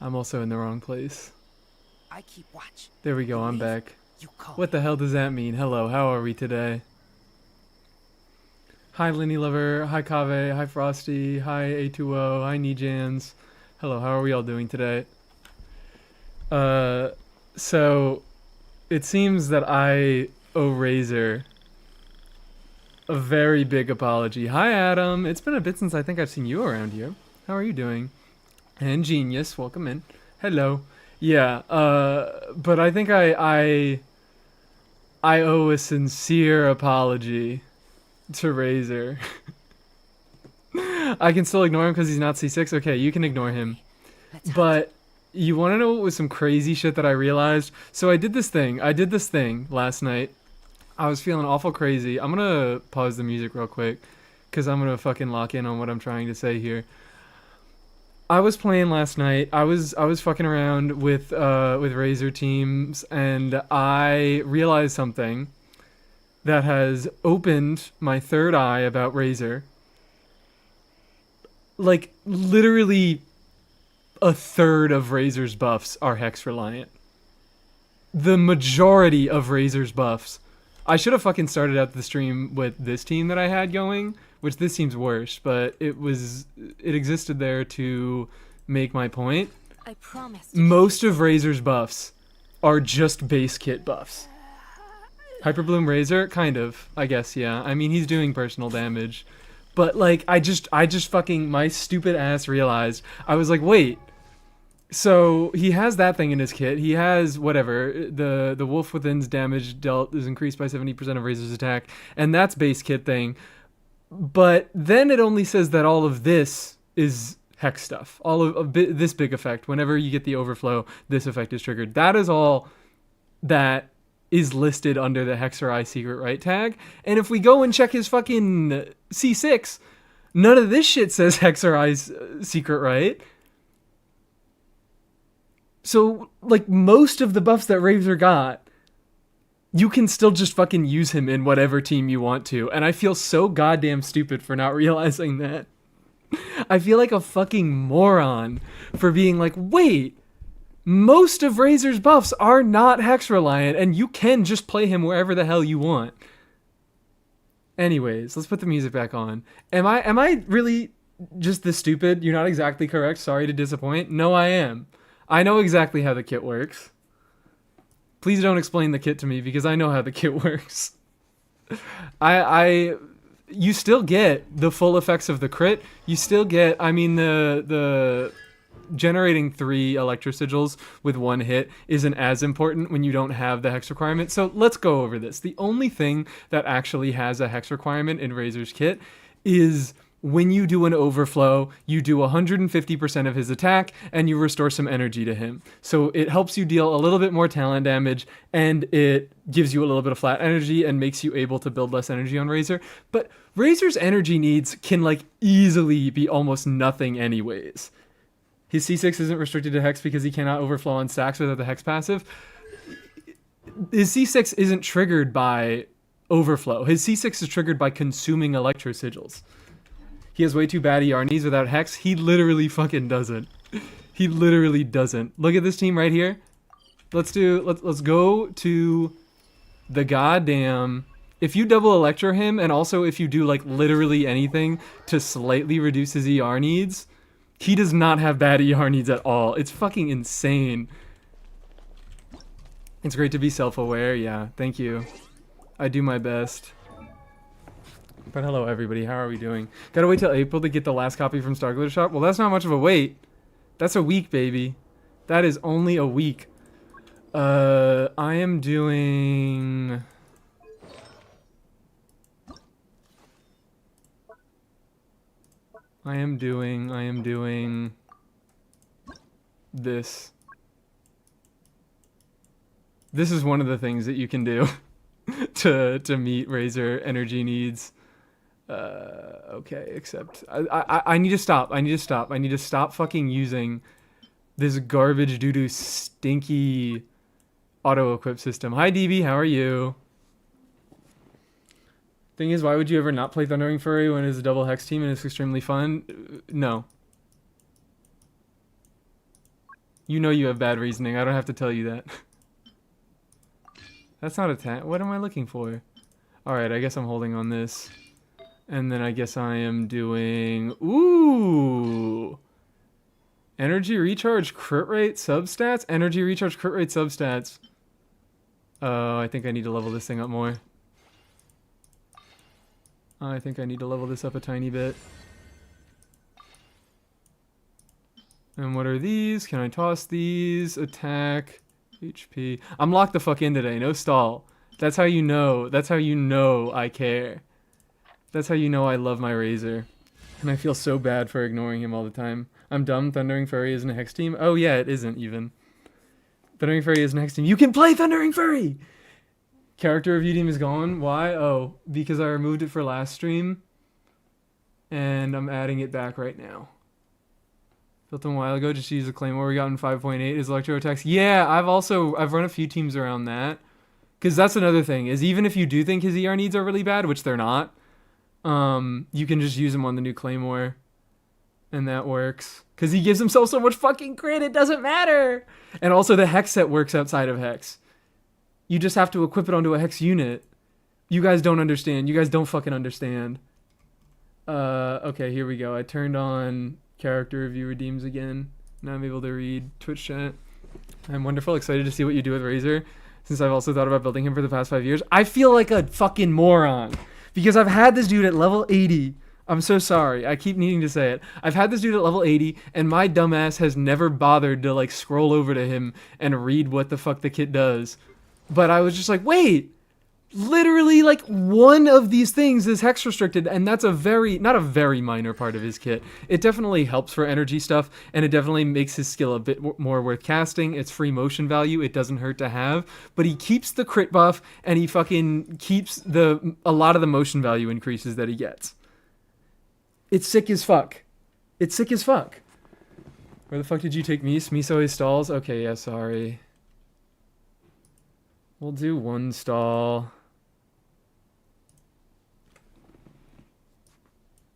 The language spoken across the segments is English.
I'm also in the wrong place. I keep watch. There we go, I'm back. You call What the hell does that mean? Hello, how are we today? Hi Linny Lover, hi Kave, hi Frosty, hi A2O, hi Nijans. Hello, how are we all doing today? So it seems that I owe Razer a very big apology. Hi Adam, it's been a bit since I think I've seen you around here. How are you doing? And Genius, welcome in. Hello. Yeah, but I think I owe a sincere apology to Razer. I can still ignore him because he's not C6. Okay, you can ignore him. But you want to know what was some crazy shit that I realized? So I did this thing last night. I was feeling awful crazy. I'm going to pause the music real quick because I'm going to fucking lock in on what I'm trying to say here. I was playing last night. I was fucking around with Razer teams, and I realized something that has opened my third eye about Razer. Like, literally a third of Razer's buffs are hex reliant. The majority of Razer's buffs. I should have fucking started out the stream with this team that I had going, which this seems worse, but it existed there to make my point. I promise. Most of Razer's buffs are just base kit buffs. Hyperbloom Razer, kind of, I guess, yeah. I mean, he's doing personal damage. But, like, I just fucking, my stupid ass realized, I was like, wait. So, he has that thing in his kit. He has, whatever, the Wolf Within's damage dealt is increased by 70% of Razer's attack. And that's base kit thing. But then it only says that all of this is hex stuff. All of this big effect. Whenever you get the overflow, this effect is triggered. That is all that is listed under the Hexer Secret Right tag. And if we go and check his fucking C6, none of this shit says Hexer Secret Right. So, like, most of the buffs that Razer got, you can still just fucking use him in whatever team you want to. And I feel so goddamn stupid for not realizing that. I feel like a fucking moron for being like, wait, most of Razer's buffs are not hex reliant, and you can just play him wherever the hell you want. Anyways, let's put the music back on. Am I really just this stupid? You're not exactly correct. Sorry to disappoint. No, I am. I know exactly how the kit works. Please don't explain the kit to me because I know how the kit works. You still get the full effects of the crit. You still get, I mean, the generating 3 electro sigils with 1 hit isn't as important when you don't have the hex requirement. So let's go over this. The only thing that actually has a hex requirement in Razer's kit is when you do an overflow, you do 150% of his attack and you restore some energy to him. So it helps you deal a little bit more talent damage and it gives you a little bit of flat energy and makes you able to build less energy on Razer. But Razer's energy needs can like easily be almost nothing anyways. His C6 isn't restricted to Hex because he cannot overflow on stacks without the Hex passive. His C6 isn't triggered by overflow. His C6 is triggered by consuming electro sigils. He has way too bad ER needs without Hex. He literally fucking doesn't. He literally doesn't. Look at this team right here. Let's go to the goddamn... If you double Electro him, and also if you do like literally anything to slightly reduce his ER needs, he does not have bad ER needs at all. It's fucking insane. It's great to be self-aware. Yeah, thank you. I do my best. But hello everybody, how are we doing? Gotta wait till April to get the last copy from Star Glitter Shop? Well, that's not much of a wait. That's a week, baby. That is only a week. I am doing... this. This is one of the things that you can do to meet Razer energy needs. Okay, except I need to stop. I need to stop fucking using this garbage doo-doo stinky auto-equip system. Hi DB, how are you? Thing is, why would you ever not play Thundering Fury when it's a double hex team and it's extremely fun? No. You know you have bad reasoning. I don't have to tell you that. That's not attack. What am I looking for? Alright, I guess I'm holding on this. And then I guess I am doing... Ooh! Energy recharge crit rate substats? Energy recharge crit rate substats. Oh, I think I need to level this thing up more. I think I need to level this up a tiny bit. And what are these? Can I toss these? Attack. HP. I'm locked the fuck in today. No stall. That's how you know. That's how you know I care. That's how you know I love my Razer. And I feel so bad for ignoring him all the time. I'm dumb. Thundering Furry isn't a Hex team. Oh yeah, it isn't even. Thundering Furry isn't a Hex team. You can play Thundering Furry! Character review team is gone. Why? Oh, because I removed it for last stream. And I'm adding it back right now. Built them a while ago. Just use the Claymore we got in 5.8 is electro attacks. Yeah, I've run a few teams around that. Because that's another thing, is even if you do think his ER needs are really bad, which they're not, you can just use him on the new Claymore. And that works. Because he gives himself so much fucking crit, it doesn't matter! And also the Hex set works outside of Hex. You just have to equip it onto a Hex unit. You guys don't understand. You guys don't fucking understand. Okay, here we go. I turned on character review redeems again. Now I'm able to read Twitch chat. I'm wonderful. Excited to see what you do with Razer. Since I've also thought about building him for the past 5 years. I feel like a fucking moron. Because I've had this dude at level 80. I'm so sorry. I keep needing to say it. I've had this dude at level 80, and my dumbass has never bothered to, like, scroll over to him and read what the fuck the kit does. But I was just like, wait, literally, like, one of these things is hex restricted, and that's not a very minor part of his kit. It definitely helps for energy stuff, and it definitely makes his skill a bit more worth casting. It's free motion value. It doesn't hurt to have, but he keeps the crit buff, and he fucking keeps a lot of the motion value increases that he gets. It's sick as fuck. It's sick as fuck. Where the fuck did you take Mies? Mies always stalls? Okay, yeah, sorry. We'll do one stall.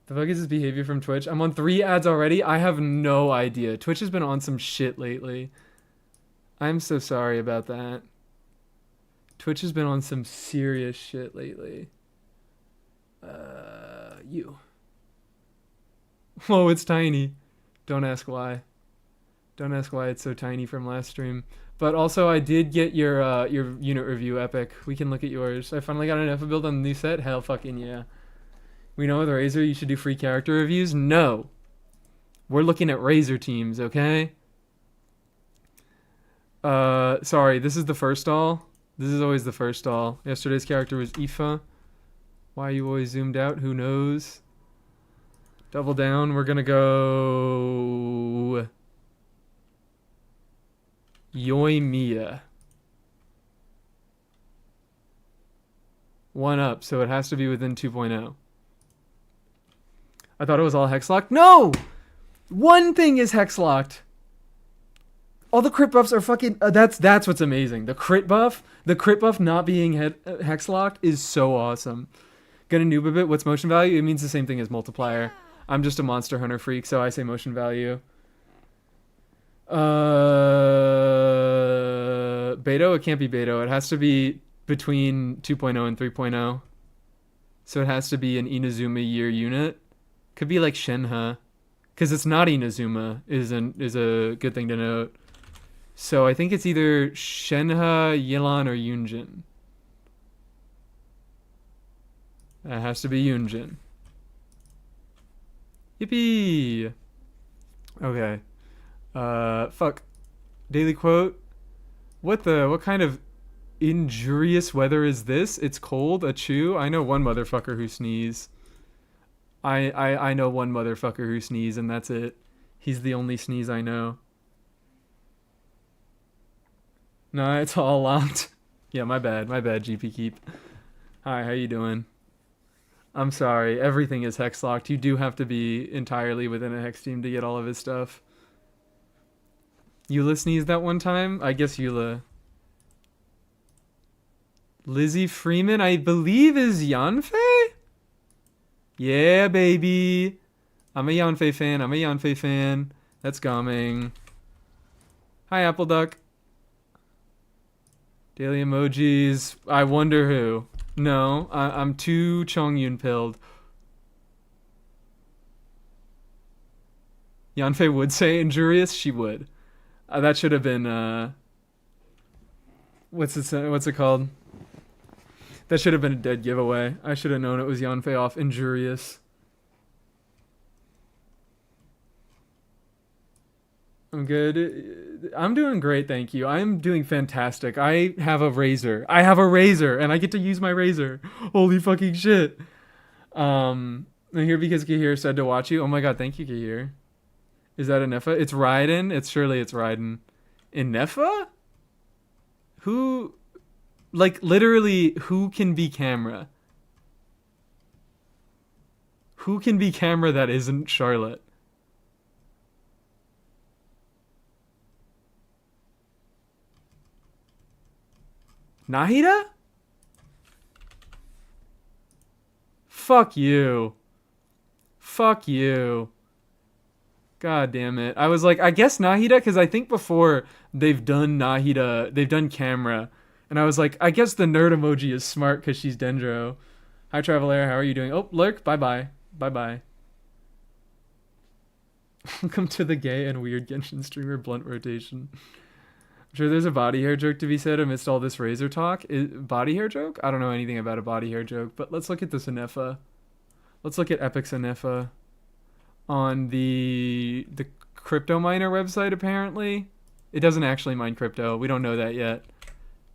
The fuck is his behavior from Twitch? I'm on 3 ads already? I have no idea. Twitch has been on some shit lately. I'm so sorry about that. Twitch has been on some serious shit lately. You. Oh, it's tiny. Don't ask why. Don't ask why it's so tiny from last stream. But also, I did get your unit review, Epic. We can look at yours. I finally got an F build on the new set. Hell fucking yeah. We know with Razer you should do free character reviews? No. We're looking at Razer teams, okay? Sorry, this is the first stall. This is always the first stall. Yesterday's character was Aoife. Why are you always zoomed out? Who knows? Double down. We're gonna go... Yoimiya. 1 up, so it has to be within 2.0. I thought it was all hex locked. No! One thing is hex locked. All the crit buffs are fucking... that's what's amazing. The crit buff not being hex locked is so awesome. Gonna noob a bit. What's motion value? It means the same thing as multiplier. I'm just a Monster Hunter freak, so I say motion value. Beto? It can't be Beto. It has to be between 2.0 and 3.0. So it has to be an Inazuma year unit. Could be like Shenhe. Because it's not Inazuma is a good thing to note. So I think it's either Shenhe, Yelan, or Yunjin. That has to be Yunjin. Yippee! Okay. Fuck. Daily quote. What kind of injurious weather is this? It's cold, achoo. I know one motherfucker who sneeze. I know one motherfucker who sneeze, and that's it. He's the only sneeze I know. No, it's all locked. Yeah, my bad, GP Keep. Hi, how you doing? I'm sorry, everything is hex locked. You do have to be entirely within a hex team to get all of his stuff. Eula sneezed that one time? I guess Eula. Lizzie Freeman, I believe, is Yanfei? Yeah, baby. I'm a Yanfei fan. That's Gaming. Hi, Apple Duck. Daily emojis. I wonder who. No, I'm too Chongyun pilled. Yanfei would say injurious. She would. That should have been. What's it called? That should have been a dead giveaway. I should have known it was Yanfei off injurious. I'm good. I'm doing great, thank you. I'm doing fantastic. I have a Razer. And I get to use my Razer. Holy fucking shit. I'm here because Kahir said to watch you. Oh my god, thank you, Kahir. Is that a Nefa? It's Raiden. It's Raiden. In Nefa? Who, like, literally, who can be camera? Who can be camera that isn't Charlotte? Nahida? Fuck you. Fuck you. God damn it. I was like, I guess Nahida, because I think before they've done Nahida, they've done camera. And I was like, I guess the nerd emoji is smart because she's Dendro. Hi, Traveler. How are you doing? Oh, Lurk. Bye-bye. Bye-bye. Welcome to the gay and weird Genshin streamer blunt rotation. I'm sure there's a body hair joke to be said amidst all this Razer talk. Body hair joke? I don't know anything about a body hair joke, but let's look at this Anefa. Let's look at Epic's Anefa on the crypto miner website. Apparently, it doesn't actually mine crypto. We don't know that yet,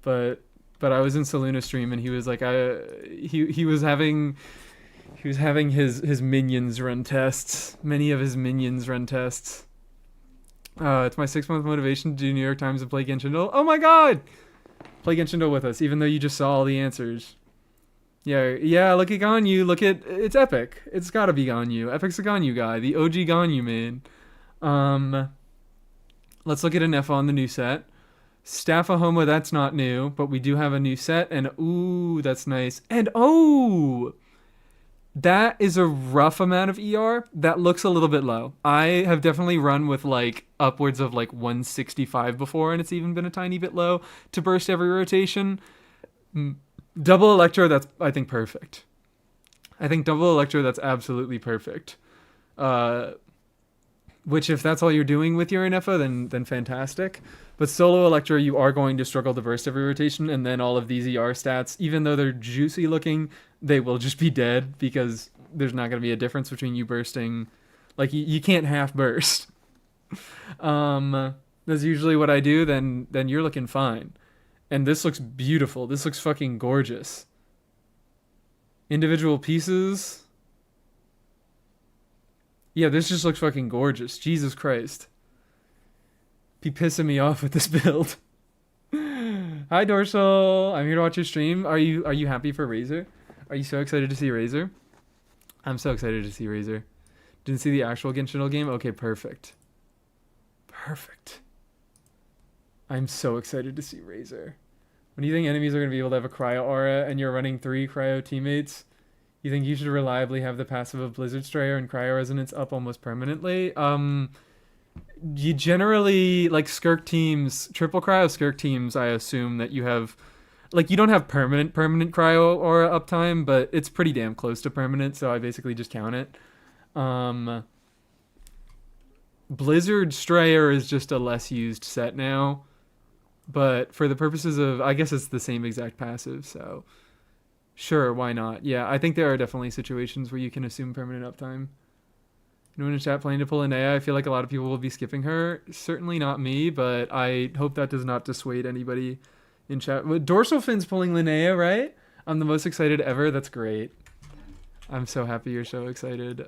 but I was in Saluna stream and he was like, he was having his minions run tests. Many of his minions run tests. It's my 6-month motivation to do New York Times and play Genshin. Oh my god! Play Genshin with us, even though you just saw all the answers. Yeah, look at Ganyu. It's Epic. It's gotta be Ganyu. Epic's a Ganyu guy. The OG Ganyu man. Let's look at Anefa on the new set. Staphahoma, that's not new, but we do have a new set, and ooh, that's nice. And oh! That is a rough amount of ER. That looks a little bit low. I have definitely run with like upwards of like 165 before, and it's even been a tiny bit low to burst every rotation. Double Electro, that's, I think, perfect. I think double Electro, that's absolutely perfect. Which, if that's all you're doing with your Anefa, then fantastic. But solo Electro, you are going to struggle to burst every rotation, and then all of these ER stats, even though they're juicy looking, they will just be dead because there's not going to be a difference between you bursting. Like, you can't half burst. That's usually what I do, then you're looking fine. And this looks beautiful. This looks fucking gorgeous. Individual pieces. Yeah, this just looks fucking gorgeous. Jesus Christ. Be pissing me off with this build. Hi, Dorsal. I'm here to watch your stream. Are you happy for Razer? Are you so excited to see Razer? I'm so excited to see Razer. Didn't see the actual Genshin game? Okay, perfect. Perfect. I'm so excited to see Razer. When you think enemies are going to be able to have a cryo aura and you're running 3 cryo teammates, you think you should reliably have the passive of Blizzard Strayer and cryo resonance up almost permanently? You generally, like, skirk teams, triple cryo skirk teams, I assume that you have, like, you don't have permanent cryo aura uptime, but it's pretty damn close to permanent, so I basically just count it. Blizzard Strayer is just a less used set now, but for the purposes of, I guess it's the same exact passive, so sure, why not? Yeah, I think there are definitely situations where you can assume permanent uptime. Anyone in chat planning to pull Linnea? I feel like a lot of people will be skipping her. Certainly not me, but I hope that does not dissuade anybody in chat. Dorsal Fin's pulling Linnea, right? I'm the most excited ever. That's great. I'm so happy you're so excited.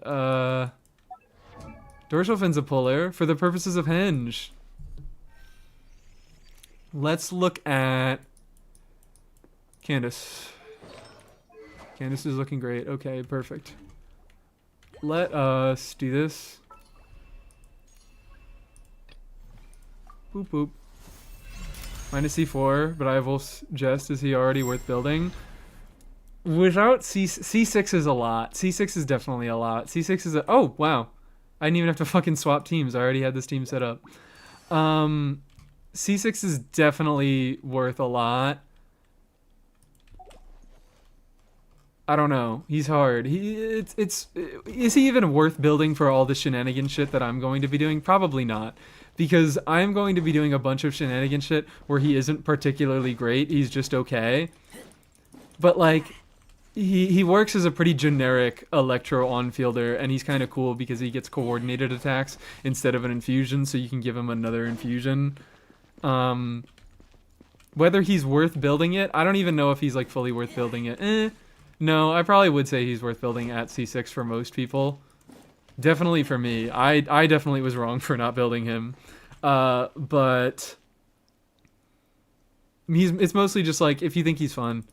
Dorsal Fin's a puller for the purposes of Henge. Let's look at Candace. Candace is looking great. Okay, perfect. Let us do this. Boop boop. Minus C4, but I will suggest, is he already worth building? Without C6 is a lot. C6 is definitely a lot. C6 is a, oh wow. I didn't even have to fucking swap teams. I already had this team set up. C6 is definitely worth a lot. I don't know. He's hard. Is he even worth building for all the shenanigan shit that I'm going to be doing? Probably not. Because I'm going to be doing a bunch of shenanigan shit where he isn't particularly great. He's just okay. But like he works as a pretty generic electro on-fielder, and he's kind of cool because he gets coordinated attacks instead of an infusion, so you can give him another infusion. Whether he's worth building it, I don't even know if he's like fully worth building it. No, I probably would say he's worth building at C6 for most people. Definitely for me. I definitely was wrong for not building him. But it's mostly just like, if you think he's fun,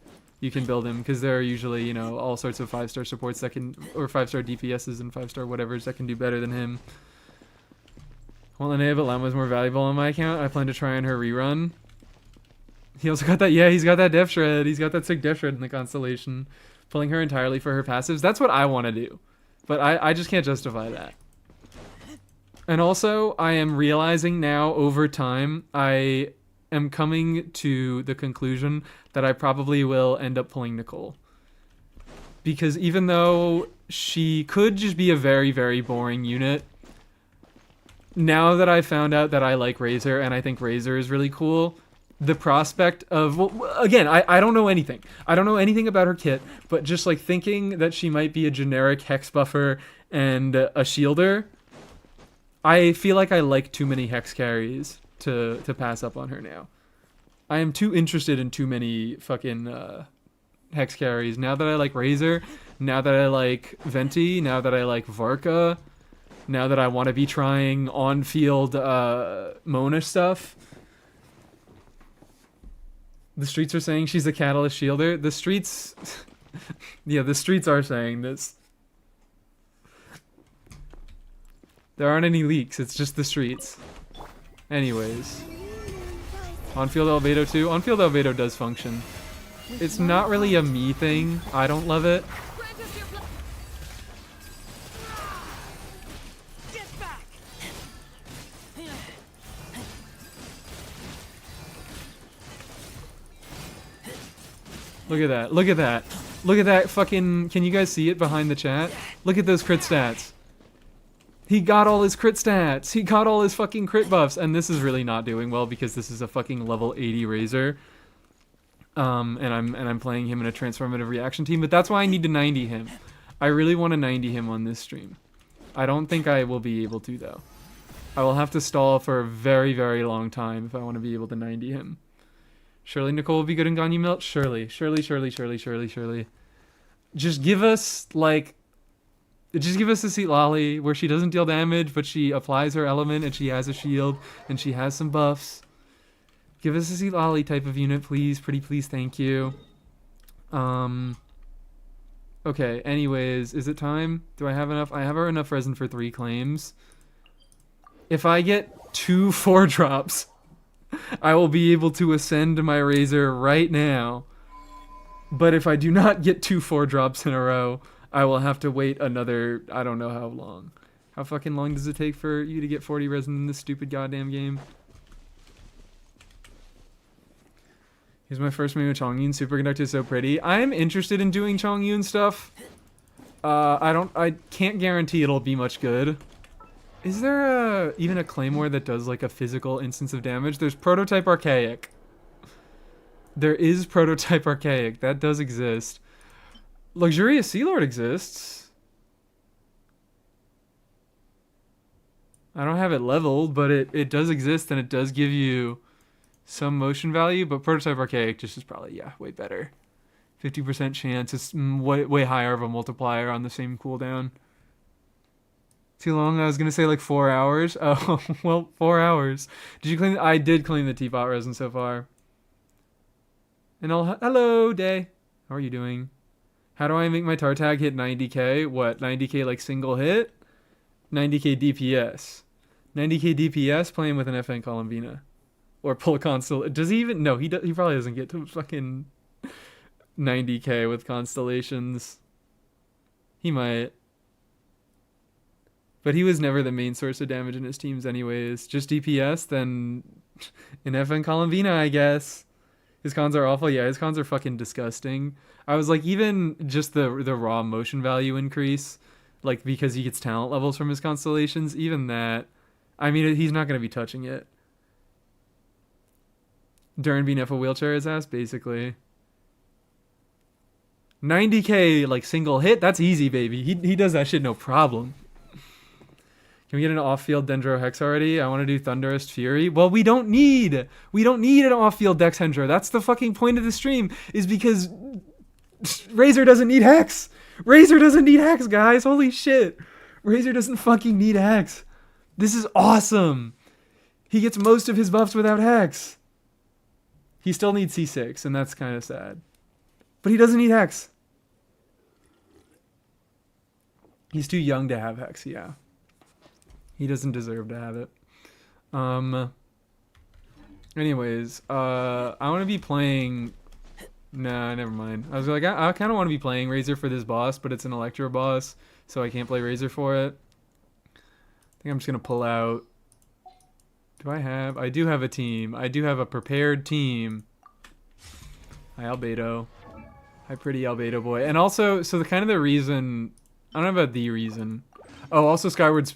you can build him, because there are usually, you know, all sorts of 5-star supports that can, or 5-star DPSs and 5-star whatevers that can do better than him. Well, Linnea, but Llama is more valuable on my account. I plan to try on her rerun. He also got that, yeah, he's got that Def Shred. He's got that sick Def Shred in the Constellation. Pulling her entirely for her passives. That's what I want to do. But I just can't justify that. And also, I am realizing now over time, I am coming to the conclusion that I probably will end up pulling Nicole. Because even though she could just be a very, very boring unit, now that I found out that I like Razer and I think Razer is really cool, the prospect of, well, again, I don't know anything. I don't know anything about her kit, but just like thinking that she might be a generic hex buffer and a shielder, I feel like I like too many hex carries to pass up on her now. I am too interested in too many fucking hex carries. Now that I like Razer, now that I like Venti, now that I like Varka, now that I want to be trying on-field Mona stuff. The streets are saying she's a catalyst shielder. The streets... yeah, the streets are saying this. There aren't any leaks. It's just the streets. Anyways. On-field Albedo too. On-field Albedo does function. It's not really a me thing. I don't love it. Look at that. Look at that. Look at that fucking... Can you guys see it behind the chat? Look at those crit stats. He got all his crit stats. He got all his fucking crit buffs. And this is really not doing well because this is a fucking level 80 Razer. And I'm playing him in a transformative reaction team. But that's why I need to 90 him. I really want to 90 him on this stream. I don't think I will be able to, though. I will have to stall for a very, very long time if I want to be able to 90 him. Surely Nicole will be good in Ganyu Melt? Surely. Surely. Just give us, like... Just give us a Seat Lolly where she doesn't deal damage, but she applies her element and she has a shield and she has some buffs. Give us a Seat Lolly type of unit, please. Pretty please, thank you. Okay, anyways, is it time? Do I have enough? I have enough resin for 3 claims. If I get 2 4-drops... I will be able to ascend my Razer right now. But if I do not get 2 4-drops in a row, I will have to wait another, I don't know how long. How fucking long does it take for you to get 40 resin in this stupid goddamn game? Here's my first main with Chongyun. Superconductor is so pretty. I am interested in doing Chongyun stuff. I can't guarantee it'll be much good. Is there even a Claymore that does like a physical instance of damage? There's Prototype Archaic. There is Prototype Archaic. That does exist. Luxurious Sea Lord exists. I don't have it leveled, but it does exist and it does give you some motion value, but Prototype Archaic just is probably, yeah, way better. 50% chance. It's way higher of a multiplier on the same cooldown. Too long? I was going to say like 4 hours. Oh, well, 4 hours. Did you clean? I did clean the teapot resin so far. And hello, Day. How are you doing? How do I make my tar tag hit 90k? What, 90k like single hit? 90k DPS. 90k DPS playing with an FN Columbina. Or pull a Constellation. Does he even? No, he probably doesn't get to fucking 90k with Constellations. He might. But he was never the main source of damage in his teams anyways. Just DPS, then In FN Colombina, I guess. His cons are awful. Yeah, his cons are fucking disgusting. I was like, even just the raw motion value increase, like because he gets talent levels from his constellations, even that, I mean, he's not going to be touching it. Durin being F a wheelchair his ass, basically. 90k like single hit, that's easy, baby. He does that shit no problem. Can we get an off-field Dendro Hex already? I want to do Thunderous Fury. Well, we don't need an off-field Dex Dendro. That's the fucking point of the stream, is because Razer doesn't need Hex. Razer doesn't need Hex, guys. Holy shit. Razer doesn't fucking need Hex. This is awesome. He gets most of his buffs without Hex. He still needs C6, and that's kind of sad. But he doesn't need Hex. He's too young to have Hex, yeah. He doesn't deserve to have it. Anyways, I want to be playing... Nah, never mind. I was like, I kind of want to be playing Razer for this boss, but it's an Electro boss, so I can't play Razer for it. I think I'm just going to pull out... I do have a team. I do have a prepared team. Hi, Albedo. Hi, pretty Albedo boy. And also, so the reason... I don't know about the reason... Oh, also Skyward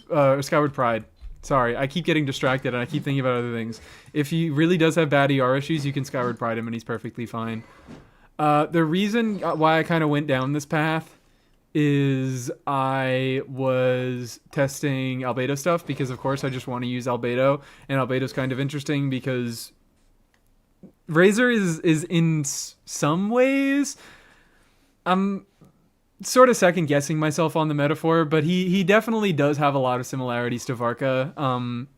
Pride. Sorry, I keep getting distracted and I keep thinking about other things. If he really does have bad ER issues, you can Skyward Pride him and he's perfectly fine. The reason why I kind of went down this path is I was testing Albedo stuff because, of course, I just want to use Albedo. And Albedo's kind of interesting because Razer is in some ways... I'm sort of second guessing myself on the metaphor, but he definitely does have a lot of similarities to Varka.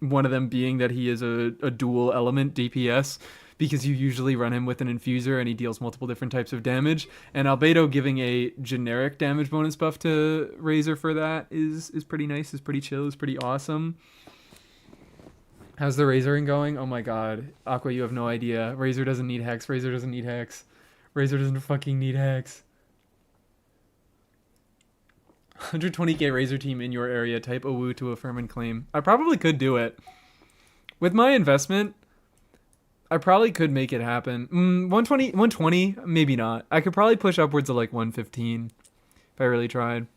One of them being that he is a dual element DPS because you usually run him with an infuser and he deals multiple different types of damage. And Albedo giving a generic damage bonus buff to Razer for that is pretty nice, is pretty chill, is pretty awesome. How's the Razoring going? Oh my god. Aqua, you have no idea. Razer doesn't need Hex. Razer doesn't need Hex. Razer doesn't fucking need Hex. 120k Razer team in your area. Type a woo to affirm and claim. I probably could do it. With my investment, I probably could make it happen. 120, maybe not. I could probably push upwards of like 115 if I really tried.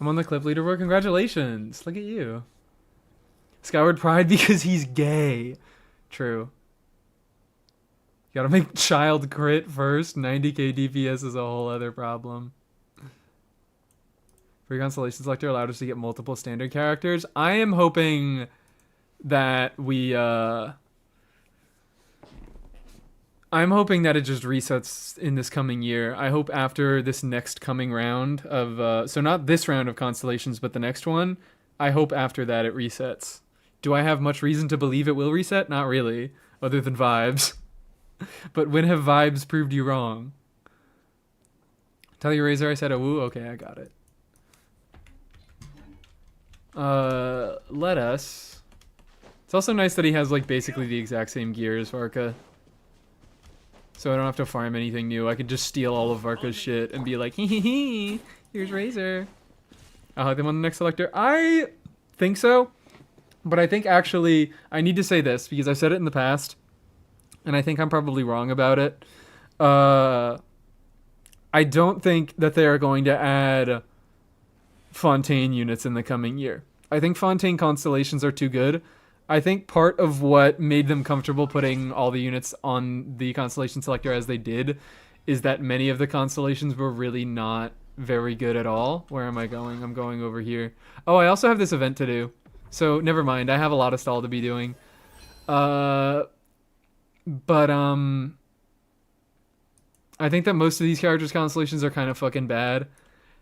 I'm on the clip leaderboard. Congratulations. Look at you. Skyward Pride because he's gay. True. You gotta make child crit first. 90k DPS is a whole other problem. Free Constellation Selector allowed us to get multiple standard characters. I am hoping that I'm hoping that it just resets in this coming year. I hope after this next coming round of... so not this round of Constellations, but the next one. I hope after that it resets. Do I have much reason to believe it will reset? Not really. Other than vibes. But when have vibes proved you wrong? Tell you Razer I said a woo? Okay, I got it. Let us... It's also nice that he has like basically the exact same gear as Varka. So I don't have to farm anything new. I could just steal all of Varka's shit and be like, hee hee hee, here's Razer. I'll have them on the next selector. I think so. But I think actually, I need to say this because I've said it in the past. And I think I'm probably wrong about it. I don't think that they are going to add Fontaine units in the coming year. I think Fontaine constellations are too good. I think part of what made them comfortable putting all the units on the constellation selector as they did is that many of the constellations were really not very good at all. Where am I going? I'm going over here. Oh, I also have this event to do. So never mind. I have a lot of stall to be doing. But I think that most of these characters' constellations are kind of fucking bad.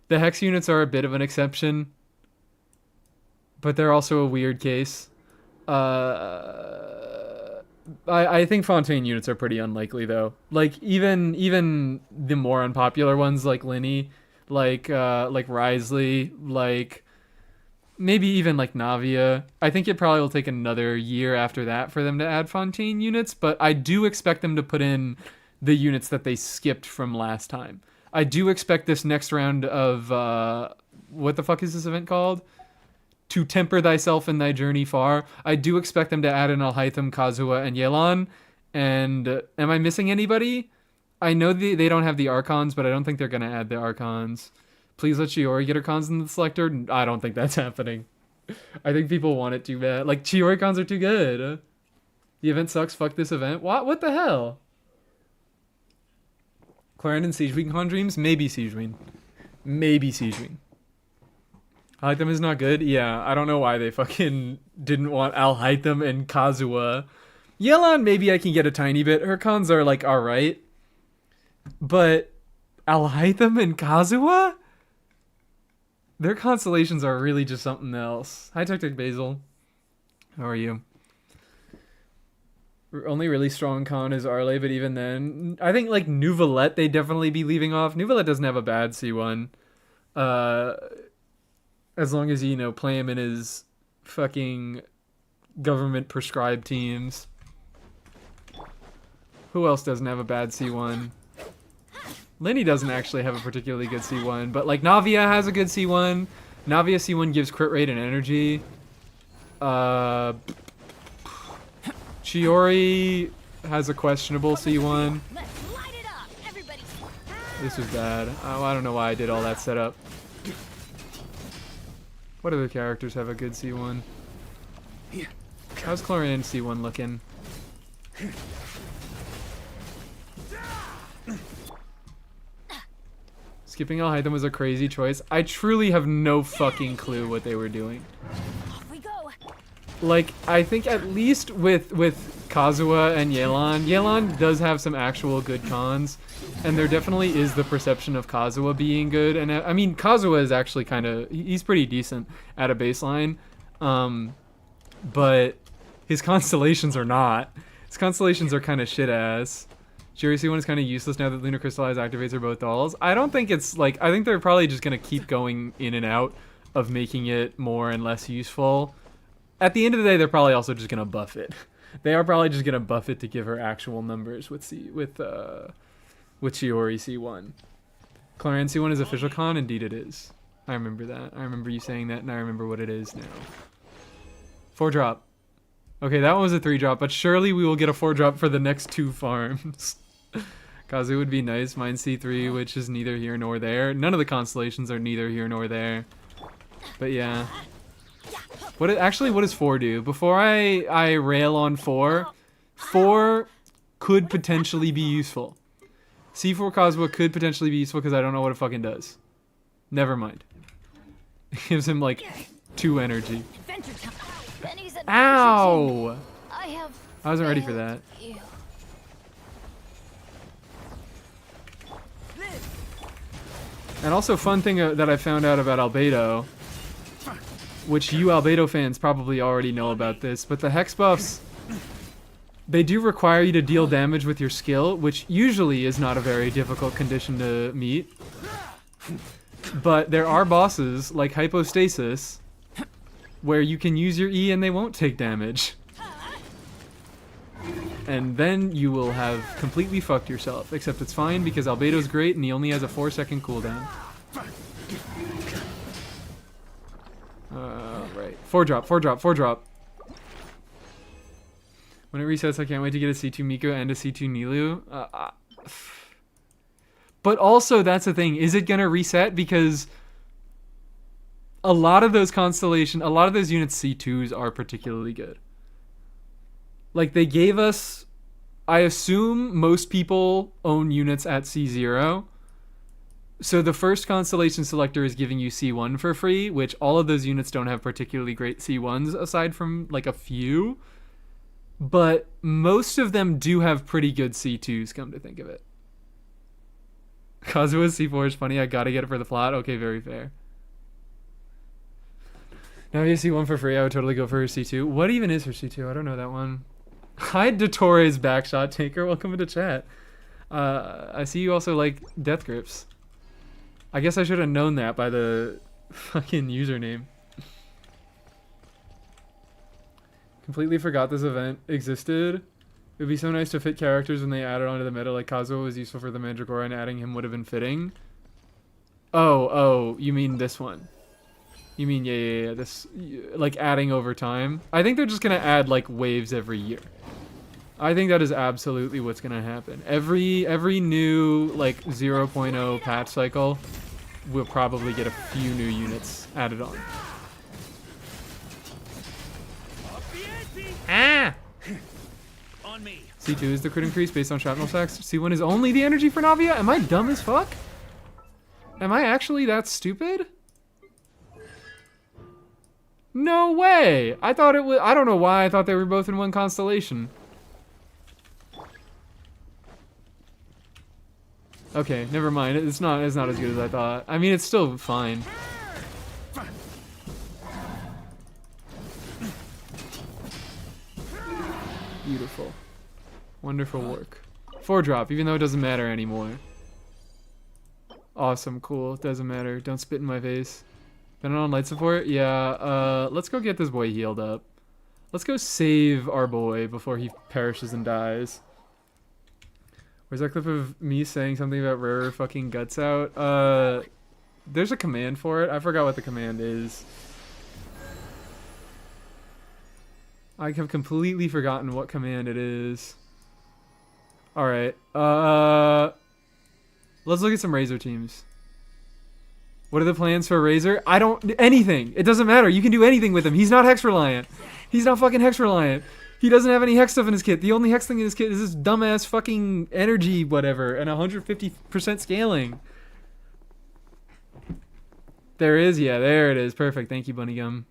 The Hex units are a bit of an exception, but they're also a weird case. I think Fontaine units are pretty unlikely though. Like even the more unpopular ones like Linny, like Risley, like maybe even like Navia. I think it probably will take another year after that for them to add Fontaine units, but I do expect them to put in the units that they skipped from last time. I do expect this next round of what the fuck is this event called? to temper thyself in thy journey far. I do expect them to add in Alhaitham, Kazuha, and Yelan. And am I missing anybody? I know they don't have the Archons, but I don't think they're going to add the Archons. Please let Chiori get her cons in the selector. I don't think that's happening. I think people want it too bad. Like, Chiori cons are too good. The event sucks. Fuck this event. What the hell? Clarendon Siegewing con dreams? Maybe Siegewing. Maybe Siegewing. Alhaitham is not good? Yeah, I don't know why they fucking didn't want Alhaitham and Kazuha. Yelan, maybe I can get a tiny bit. Her cons are, like, alright. But Alhaitham and Kazuha? Their constellations are really just something else. Hi, Tactic Basil. How are you? Only really strong con is Arle, but even then, I think like Nouvelette they'd definitely be leaving off. Nouvelette doesn't have a bad C1. As long as you play him in his fucking government prescribed teams. Who else doesn't have a bad C1? Lenny doesn't actually have a particularly good C1, but like Navia has a good C1. Navia C1 gives crit rate and energy. Chiori has a questionable C1. This was bad. Oh, I don't know why I did all that setup. What other characters have a good C1? How's Chlorian C1 looking? Skipping Alhaitham was a crazy choice. I truly have no fucking clue what they were doing. Like, I think at least with Kazuha and Yelan does have some actual good cons, and there definitely is the perception of Kazuha being good. And I mean, Kazuha is actually he's pretty decent at a baseline, but his constellations are not. His constellations are kind of shit ass. Jerry C1 is kind of useless now that Lunar Crystallize activates are both dolls. I don't think it's like, I think they're probably just going to keep going in and out of making it more and less useful. At the end of the day, they're probably also just going to buff it. They are probably just going to buff it to give her actual numbers with Chiori C1. Clarion C1 is official con? Indeed it is. I remember that. I remember you saying that, and I remember what it is now. 4-drop. Okay, that one was a 3-drop, but surely we will get a 4-drop for the next 2 farms. Kazu would be nice. Mine's C3, which is neither here nor there. None of the constellations are neither here nor there. But yeah. What does 4 do? Before I rail on 4 could potentially be useful. C4 Kazuha could potentially be useful because I don't know what it fucking does. Never mind. It gives him like 2 energy. Ow! I wasn't ready for that. And also, fun thing that I found out about Albedo, which you Albedo fans probably already know about this, but the hex buffs, they do require you to deal damage with your skill, which usually is not a very difficult condition to meet. But there are bosses, like Hypostasis, where you can use your E and they won't take damage. And then you will have completely fucked yourself. Except it's fine because Albedo's great and he only has a 4-second cooldown. Right. 4-drop, 4-drop, 4-drop. When it resets, I can't wait to get a C2 Miko and a C2 Nilu. But also, that's the thing. Is it going to reset? Because a lot of those units C2s are particularly good. Like, they gave us, I assume most people own units at C0. So the first Constellation Selector is giving you C1 for free, which all of those units don't have particularly great C1s aside from like a few. But most of them do have pretty good C2s, come to think of it. Kazuha's C4 is funny, I gotta get it for the plot. Okay, very fair. Now you C1 for free, I would totally go for her C2. What even is her C2? I don't know that one. Hi, Dottores Backshot Taker. Welcome to chat. I see you also like Death Grips. I guess I should have known that by the fucking username. Completely forgot this event existed. It would be so nice to fit characters when they added onto the meta, like Kazuha was useful for the Mandragora and adding him would have been fitting. Oh, you mean this one. You mean, yeah. This, like, adding over time. I think they're just gonna add, like, waves every year. I think that is absolutely what's gonna happen. Every new, like, 0.0 patch cycle, we'll probably get a few new units added on. Ah! On me. C2 is the crit increase based on shrapnel stacks. C1 is only the energy for Navia? Am I dumb as fuck? Am I actually that stupid? No way! I thought it was... I don't know why I thought they were both in one constellation. Okay, never mind. It's not as good as I thought. I mean, it's still fine. Beautiful. Wonderful work. 4-drop, even though it doesn't matter anymore. Awesome, cool. Doesn't matter. Don't spit in my face. Been on light support? Yeah, let's go get this boy healed up. Let's go save our boy before he perishes and dies. Where's that clip of me saying something about rare fucking guts out? There's a command for it. I forgot what the command is. I have completely forgotten what command it is. Alright, let's look at some Razer teams. What are the plans for Razer? I don't... Anything. It doesn't matter. You can do anything with him. He's not Hex reliant. He's not fucking Hex reliant. He doesn't have any Hex stuff in his kit. The only Hex thing in his kit is this dumbass fucking energy whatever and 150% scaling. There is. Yeah, there it is. Perfect. Thank you, Bunny Gum.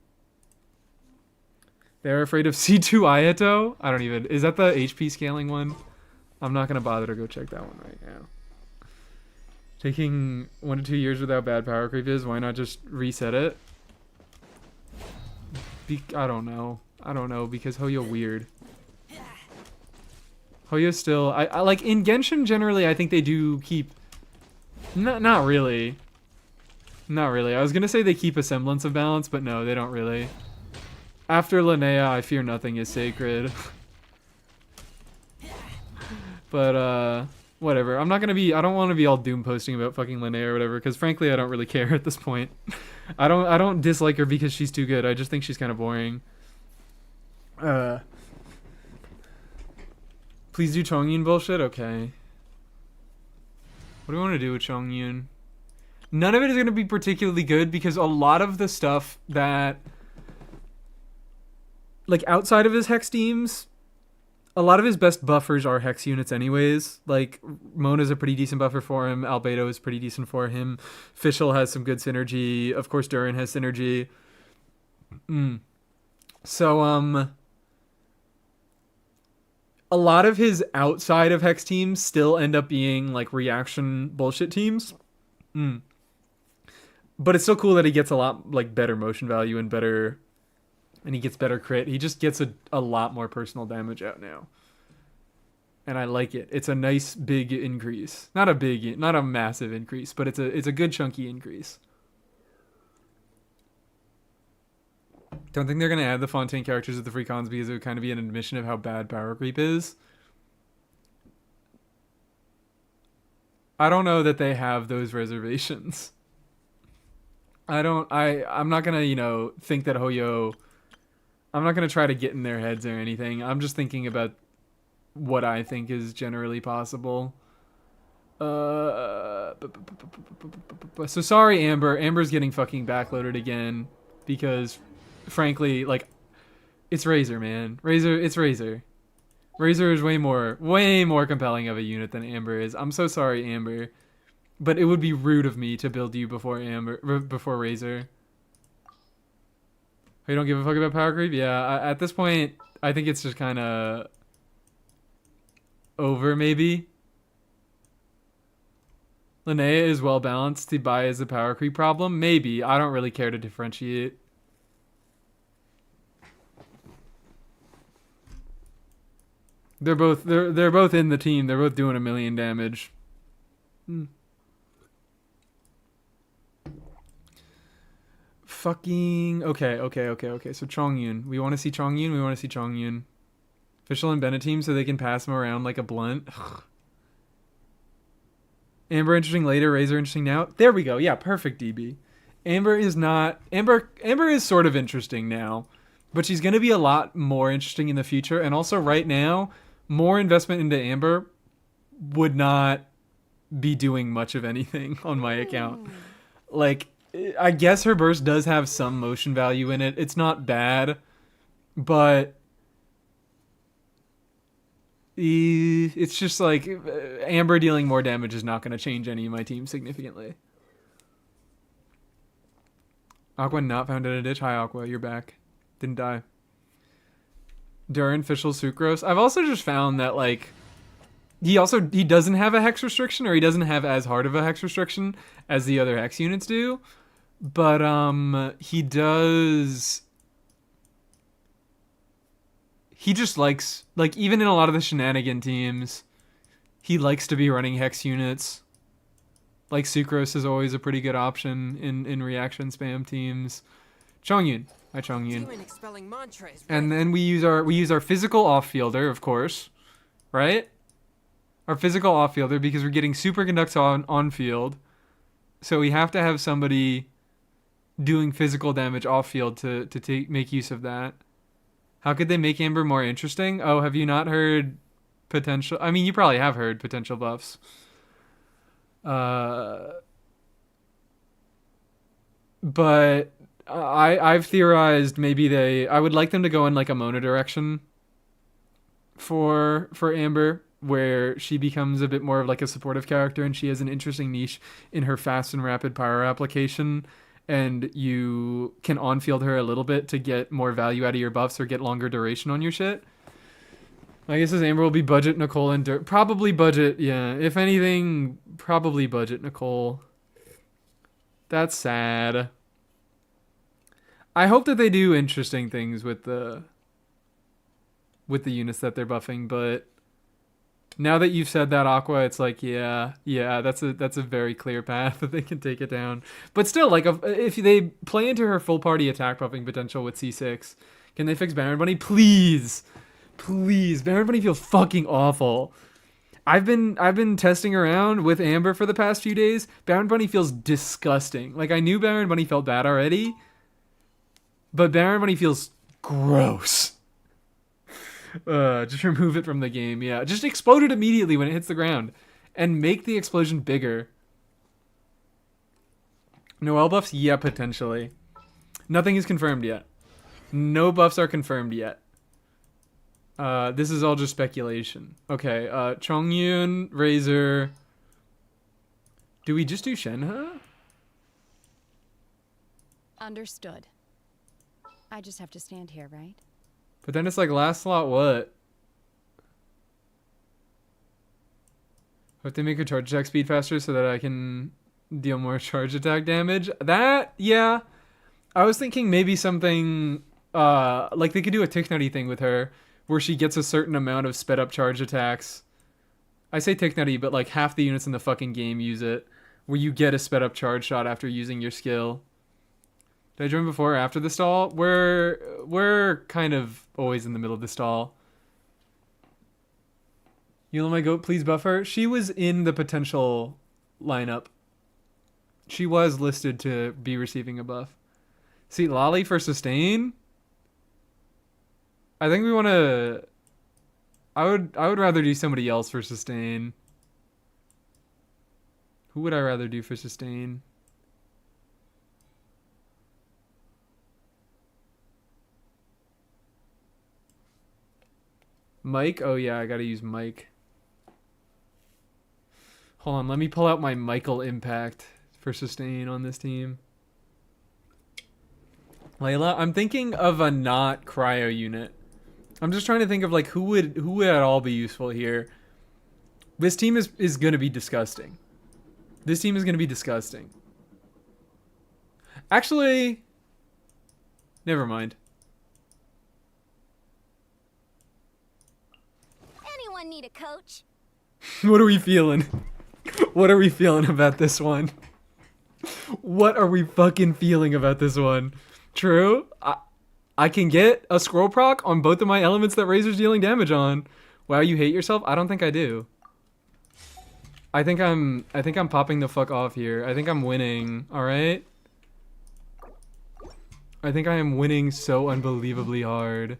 They're afraid of C2 Ayato? I don't even... Is that the HP scaling one? I'm not going to bother to go check that one right now. Taking 1 to 2 years without bad power creep is, why not just reset it? I don't know. I don't know, because Hoyo weird. Hoyo's still... I like, in Genshin, generally, I think they do keep... Not really. Not really. I was going to say they keep a semblance of balance, but no, they don't really. After Linnea, I fear nothing is sacred. But, whatever. I'm not gonna be... I don't want to be all doom posting about fucking Linnea or whatever, because frankly, I don't really care at this point. I don't dislike her because she's too good. I just think she's kind of boring. Please do Chongyun bullshit? Okay. What do we want to do with Chongyun? None of it is going to be particularly good because a lot of the stuff that... Like, outside of his Hex teams... A lot of his best buffers are Hex units anyways. Like, Mona's a pretty decent buffer for him. Albedo is pretty decent for him. Fischl has some good synergy. Of course, Durin has synergy. So, a lot of his outside of Hex teams still end up being, like, reaction bullshit teams. But it's still cool that he gets a lot, like, better motion value and better... And he gets better crit. He just gets a lot more personal damage out now. And I like it. It's a nice big increase. Not a massive increase, but it's a good chunky increase. Don't think they're going to add the Fontaine characters at the free cons because it would kind of be an admission of how bad power creep is. I don't know that they have those reservations. I'm not going to, think that Hoyo... I'm not going to try to get in their heads or anything. I'm just thinking about what I think is generally possible. So sorry, Amber. Amber's getting fucking backloaded again because, frankly, like, it's Razer, man. It's Razer. Razer is way more compelling of a unit than Amber is. I'm so sorry, Amber. But it would be rude of me to build you before Razer. You don't give a fuck about power creep? Yeah, at this point, I think it's just kind of over, maybe. Linnea is well balanced. To buy as a power creep problem? Maybe. I don't really care to differentiate. They're both in the team. They're both doing 1 million damage. Fucking... Okay. So Chongyun. We want to see Chongyun. Fischl and Bennett team so they can pass him around like a blunt. Amber interesting later, Razer interesting now. There we go. Yeah, perfect, DB. Amber is not Amber is sort of interesting now, but she's going to be a lot more interesting in the future. And also right now, more investment into Amber would not be doing much of anything on my account. Like, I guess her burst does have some motion value in it. It's not bad, but it's just like Amber dealing more damage is not going to change any of my team significantly. Aqua not found in a ditch. Hi, Aqua. You're back. Didn't die. Durin, Fischl, Sucrose. I've also just found that, like, he doesn't have a hex restriction, or he doesn't have as hard of a hex restriction as the other hex units do. But, he does... He just likes, like, even in a lot of the shenanigan teams, he likes to be running hex units. Like, Sucrose is always a pretty good option in reaction spam teams. Chongyun. Hi, Chongyun. And then we use our physical off-fielder, of course. Right? Our physical off-fielder, because we're getting superconducts on field. So we have to have somebody doing physical damage off-field to make use of that. How could they make Amber more interesting? Oh, have you not heard potential... I mean, you probably have heard potential buffs. But I've theorized maybe I would like them to go in like a Mona direction for Amber, where she becomes a bit more of like a supportive character, and she has an interesting niche in her fast and rapid pyro application, and you can on-field her a little bit to get more value out of your buffs or get longer duration on your shit. I guess his Amber will be budget Nicole and Dirt. Probably budget, yeah. If anything, probably budget Nicole. That's sad. I hope that they do interesting things with the units that they're buffing, but now that you've said that, Aqua, it's like, yeah, that's a very clear path that they can take it down. But still, like, if they play into her full party attack buffing potential with C6, can they fix Baron Bunny? Please. Please, Baron Bunny feels fucking awful. I've been testing around with Amber for the past few days. Baron Bunny feels disgusting. Like, I knew Baron Bunny felt bad already, but Baron Bunny feels gross. Just remove it from the game. Yeah, just explode it immediately when it hits the ground, and make the explosion bigger. Noelle buffs? Yeah, potentially. Nothing is confirmed yet. No buffs are confirmed yet. This is all just speculation. Okay, Chongyun, Razer. Do we just do Shenhe? Understood. I just have to stand here, right? But then it's like, last slot what? Hope they make her charge attack speed faster so that I can deal more charge attack damage. That, yeah. I was thinking maybe something, like they could do a Tick Nutty thing with her, where she gets a certain amount of sped up charge attacks. I say Tick Nutty, but like half the units in the fucking game use it, where you get a sped up charge shot after using your skill. Did I join before or after the stall? We're kind of always in the middle of the stall. You know my goat, please buff her. She was in the potential lineup. She was listed to be receiving a buff. See, Lolly for sustain? I think we want to... I would rather do somebody else for sustain. Who would I rather do for sustain? Mike? Oh yeah, I gotta use Mike. Hold on, let me pull out my Michael impact for sustain on this team. Layla, I'm thinking of a not cryo unit. I'm just trying to think of like who would at all be useful here. This team is gonna be disgusting. This team is gonna be disgusting. Actually, never mind. Anyone need a coach? What are we feeling? What are we feeling about this one? What are we fucking feeling about this one? True. I can get a scroll proc on both of my elements that Razor's dealing damage on. Wow, you hate yourself? I don't think I do. I think I'm popping the fuck off here. I think I'm winning. All right. I think I am winning so unbelievably hard.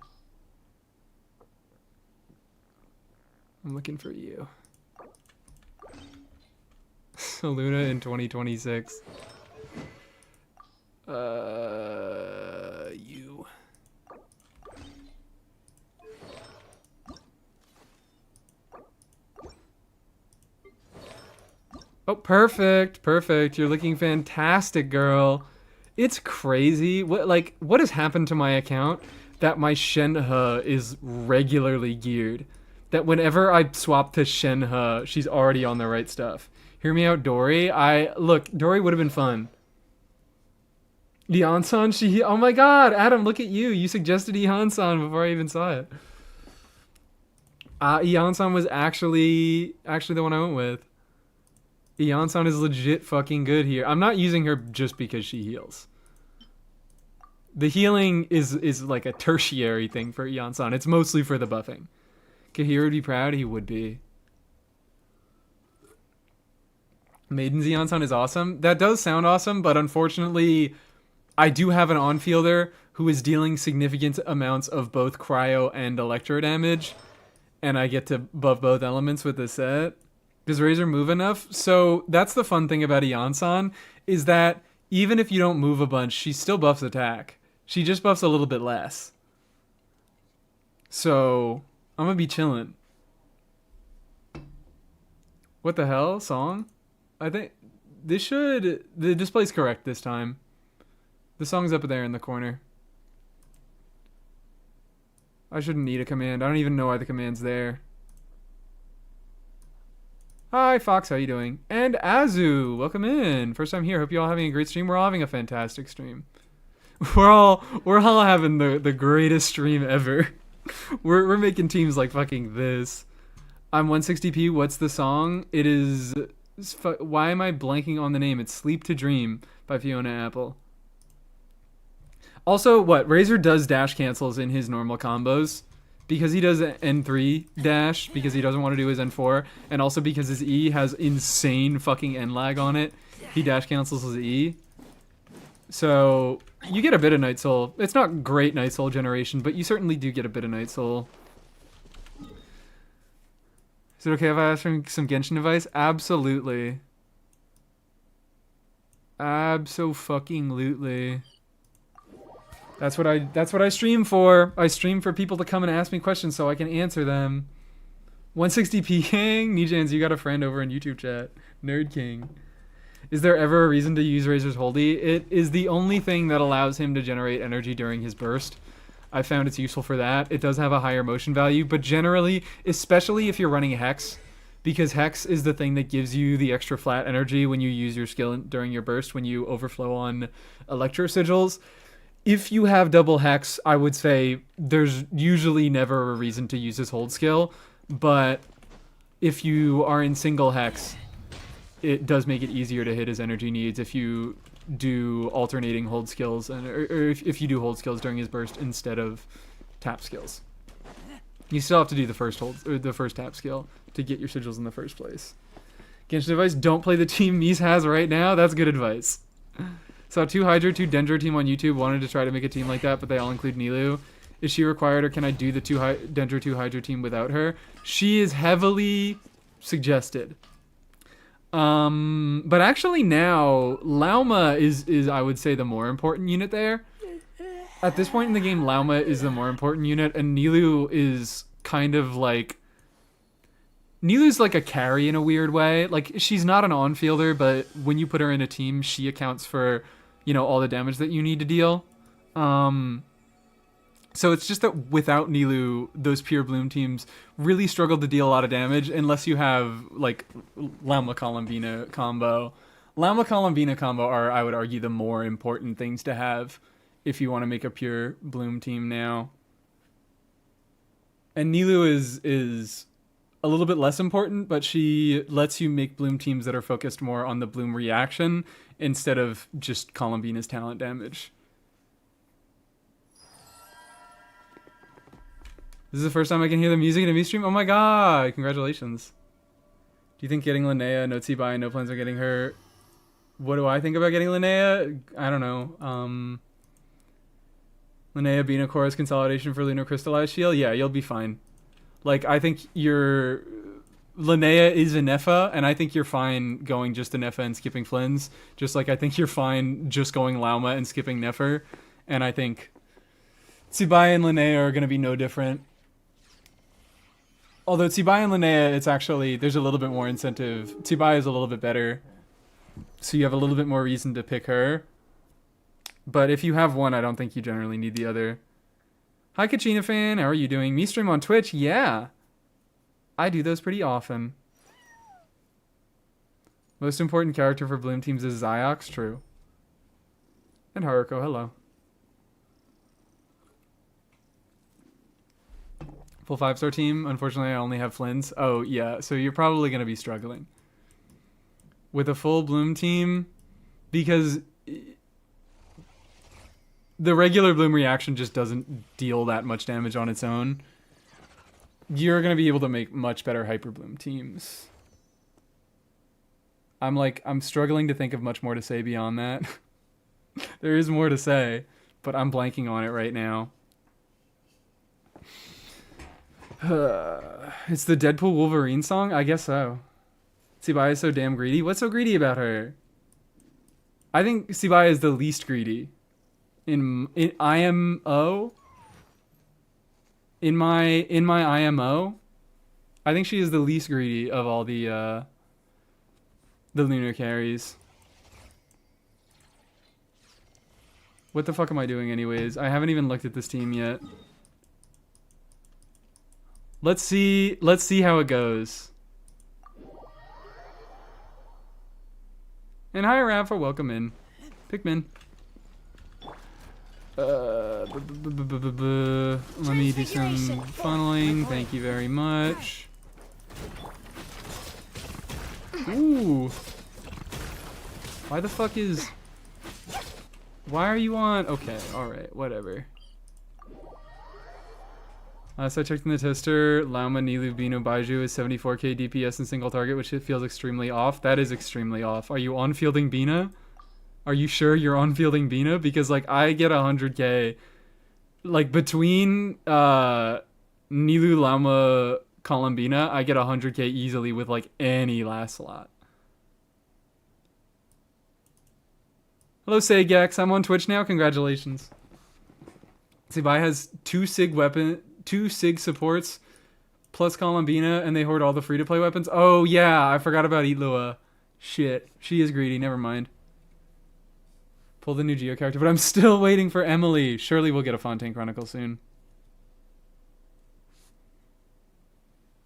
I'm looking for you. Luna in 2026. You. Oh, perfect, perfect. You're looking fantastic, girl. It's crazy. What has happened to my account that my Shenhe is regularly geared? That whenever I swap to Shenhe, she's already on the right stuff. Hear me out, Dory. Look, Dory would have been fun. Yeonsan, oh my god, Adam, look at you. You suggested Yeonsan before I even saw it. Yeonsan was actually the one I went with. Yeonsan is legit fucking good here. I'm not using her just because she heals. The healing is like a tertiary thing for Yeonsan. It's mostly for the buffing. Kahir would be proud. He would be. Maiden Yeonsan is awesome. That does sound awesome, but unfortunately, I do have an on-fielder who is dealing significant amounts of both cryo and electro damage, and I get to buff both elements with this set. Does Razer move enough? So that's the fun thing about Yeonsan, is that even if you don't move a bunch, she still buffs attack. She just buffs a little bit less. So I'm gonna be chilling. What the hell? Song? I think the display's correct this time. The song's up there in the corner. I shouldn't need a command. I don't even know why the command's there. Hi, Fox. How you doing? And Azu, welcome in. First time here. Hope you all having a great stream. We're all having a fantastic stream. We're all having the greatest stream ever. We're making teams like fucking this. I'm 160p. What's the song? It is. Why am I blanking on the name? It's "Sleep to Dream" by Fiona Apple. Also, Razer does dash cancels in his normal combos. Because he does N3 dash, because he doesn't want to do his N4, and also because his E has insane fucking N lag on it, he dash cancels his E. So, you get a bit of Night Soul. It's not great Night Soul generation, but you certainly do get a bit of Night Soul. Is it okay if I ask for some Genshin advice? Absolutely. Abso-fucking-lutely. That's what I stream for. I stream for people to come and ask me questions so I can answer them. 160p King, Nijans, you got a friend over in YouTube chat. Nerd King. Is there ever a reason to use Razor's Holdy? It is the only thing that allows him to generate energy during his burst. I found it's useful for that. It does have a higher motion value, but generally, especially if you're running Hex, because Hex is the thing that gives you the extra flat energy when you use your skill during your burst, when you overflow on Electro Sigils. If you have double Hex, I would say there's usually never a reason to use his hold skill, but if you are in single Hex, it does make it easier to hit his energy needs if you do alternating hold skills, or if you do hold skills during his burst instead of tap skills. You still have to do the first hold, or the first tap skill to get your sigils in the first place. Genshin advice, don't play the team Mies has right now. That's good advice. Saw 2 Hydra, 2 Dendro team on YouTube. Wanted to try to make a team like that, but they all include Nilou. Is she required, or can I do the Dendro 2 Hydra team without her? She is heavily suggested. But actually now, Lauma is I would say the more important unit there. At this point in the game, Lauma is the more important unit, and Nilou is kind of like... Nilou's like a carry in a weird way. Like, she's not an on-fielder, but when you put her in a team, she accounts for, you know, all the damage that you need to deal. So it's just that without Nilou, those pure Bloom teams really struggle to deal a lot of damage unless you have, like, Lauma Columbina combo. Lauma Columbina combo are, I would argue, the more important things to have if you want to make a pure Bloom team now. And Nilou is a little bit less important, but she lets you make Bloom teams that are focused more on the Bloom reaction instead of just Columbina's talent damage. This is the first time I can hear the music in a Mii stream? Oh my god, congratulations. Do you think getting Linnea, Notsi by, no plans on getting her? What do I think about getting Linnea? I don't know. Linnea Bina Chorus Consolidation for Lunar Crystallized Shield. Yeah, you'll be fine. Like, I think your Linnea is a Nefa, and I think you're fine going just to Nefa and skipping Flynn's. Just like I think you're fine just going Lauma and skipping Nefer. And I think Tsibai and Linnea are going to be no different. Although Tsibai and Linnea, it's actually, there's a little bit more incentive. Tsibai is a little bit better, so you have a little bit more reason to pick her. But if you have one, I don't think you generally need the other. Hi, Kachina fan. How are you doing? Me stream on Twitch? Yeah. I do those pretty often. Most important character for Bloom teams is Ziox. True. And Haruko. Hello. Full 5-star team. Unfortunately, I only have Flynn's. Oh, yeah. So you're probably going to be struggling with a full Bloom team because the regular Bloom reaction just doesn't deal that much damage on its own. You're going to be able to make much better Hyper Bloom teams. I'm struggling to think of much more to say beyond that. There is more to say, but I'm blanking on it right now. It's the Deadpool Wolverine song? I guess so. Tsibai is so damn greedy. What's so greedy about her? I think Tsibai is the least greedy. In IMO? In my IMO? I think she is the least greedy of all the lunar carries. What the fuck am I doing anyways? I haven't even looked at this team yet. Let's see how it goes. And hi Rafa, welcome in. Pikmin. Let me do some funneling. Thank you very much. Ooh. Why the fuck is... Why are you on... Okay, alright, whatever. So I checked in the tester. Lauma, Nilu, Bino, Baiju is 74k DPS in single target, which it feels extremely off. That is extremely off. Are you on fielding Bina? Are you sure you're on fielding Bina? Because, like, I get 100k. Like, between Nilu, Lauma, Columbina, I get 100k easily with, like, any last slot. Hello, Sagex. I'm on Twitch now. Congratulations. Tsibai has 2 SIG supports plus Columbina, and they hoard all the free-to-play weapons. Oh, yeah. I forgot about Itlua. Shit. She is greedy. Never mind. Pull the new Geo character, but I'm still waiting for Emily. Surely we'll get a Fontaine Chronicle soon.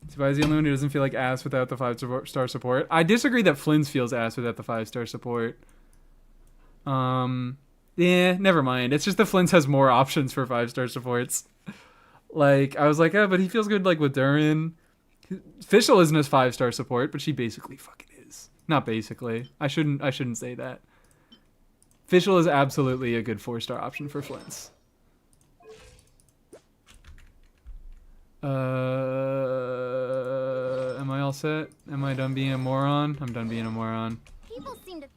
Tsibai is the only one who doesn't feel like ass without the 5-star support. I disagree that Flynn's feels ass without the 5-star support. Yeah, never mind. It's just that Flynn's has more options for 5-star supports. Like, I was like, oh, but he feels good, like, with Durin. Fischl isn't his 5-star support, but she basically fucking is. Not basically. I shouldn't say that. Fischl is absolutely a good 4-star option for Flynn's. Am I all set? Am I done being a moron? I'm done being a moron. People seem to...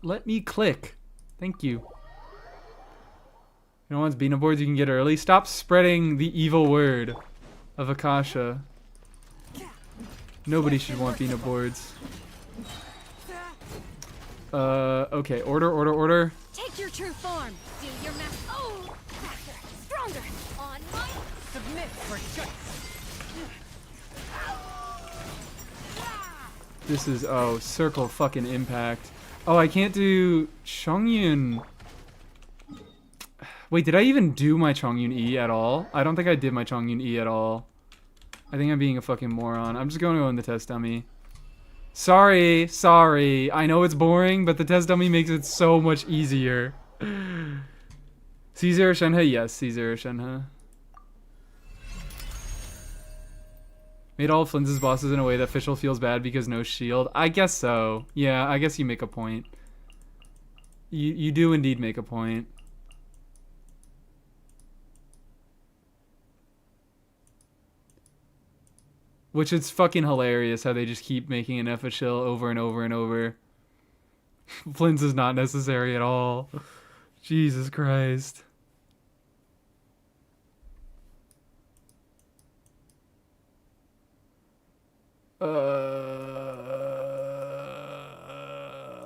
Let me click. Thank you. You know what's Bina boards you can get early? Stop spreading the evil word of Akasha. Nobody should want Bina boards. Okay. Order. Take your true form. Do your math. Oh! Faster! Stronger! On my... Submit for choice. This is... Oh, circle fucking impact. Oh, I can't do Chongyun. Wait, did I even do my Chongyun E at all? I don't think I did my Chongyun E at all. I think I'm being a fucking moron. I'm just going to go in the test dummy. Sorry. I know it's boring, but the test dummy makes it so much easier. Caesar or Shenhe? Yes, Caesar or Shenhe. Made all of Flynn's bosses in a way that Fischl feels bad because no shield. I guess so. Yeah, I guess you make a point. You do indeed make a point. Which is fucking hilarious how they just keep making an Fischl over and over and over. Flynn's is not necessary at all. Jesus Christ.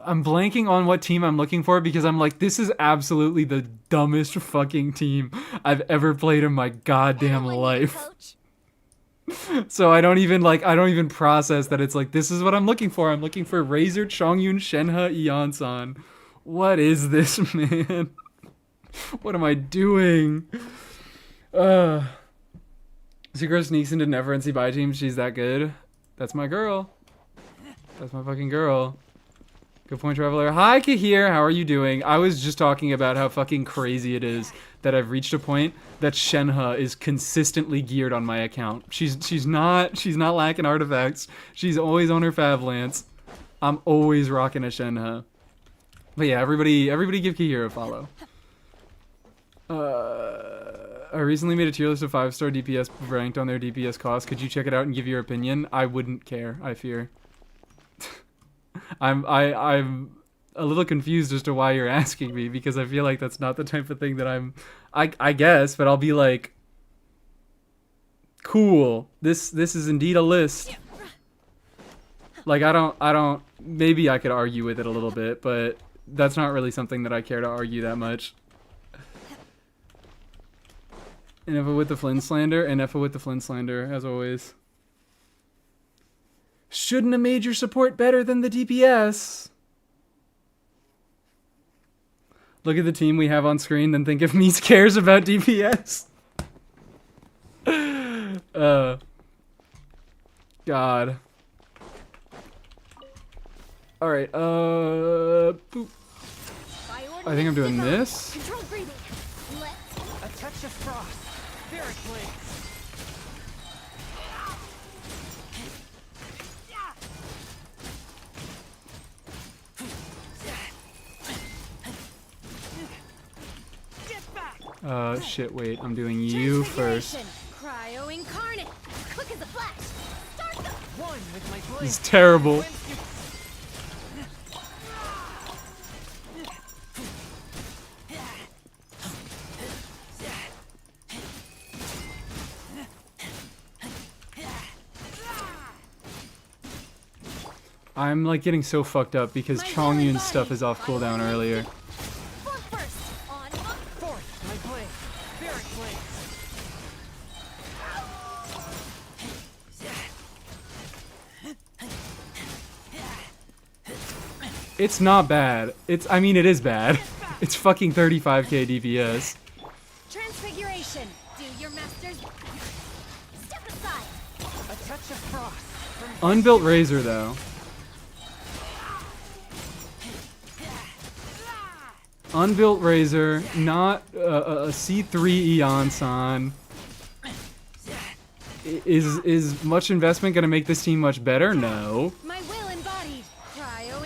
I'm blanking on what team I'm looking for because I'm like, this is absolutely the dumbest fucking team I've ever played in my goddamn Everyone life. Coach. So I don't even process that it's like, this is what I'm looking for. I'm looking for Razer, Chongyun, Shenhe, Eonsan. What is this, man? What am I doing? Secret sneaks into Never and buy team. She's that good. That's my girl. That's my fucking girl. Good point, Traveler. Hi, Kahir. How are you doing? I was just talking about how fucking crazy it is that I've reached a point that Shenhe is consistently geared on my account. She's not lacking artifacts. She's always on her Fav Lance. I'm always rocking a Shenhe. But yeah, everybody give Kahir a follow. I recently made a tier list of 5-star DPS ranked on their DPS cost. Could you check it out and give your opinion? I wouldn't care, I fear. I'm a little confused as to why you're asking me, because I feel like that's not the type of thing that I guess, but I'll be like, cool. This is indeed a list. Like I don't maybe I could argue with it a little bit, but that's not really something that I care to argue that much. Enough with the Flynn slander, as always. Shouldn't have made your support better than the DPS. Look at the team we have on screen, then think if Mies cares about DPS. God. Alright, boop. I think I'm doing this. Controlled breathing. Let's A touch of frost. Spirit blades. Shit, wait, I'm doing you first. Cryo incarnate. Quick as a flash. Start the One with my blade. This is terrible. I'm like getting so fucked up because Chongyun's stuff is off cooldown earlier. Front first. On up. Fourth, my blade. Spirit blades. It's not bad. I mean, it is bad. It's fucking 35k DPS. Transfiguration. Do your master's. Step aside. A touch of frost. Unbuilt Razer, though. Unbuilt Razer, not a C3 Eon-san. Is much investment going to make this team much better? No. My will embodied. Cryo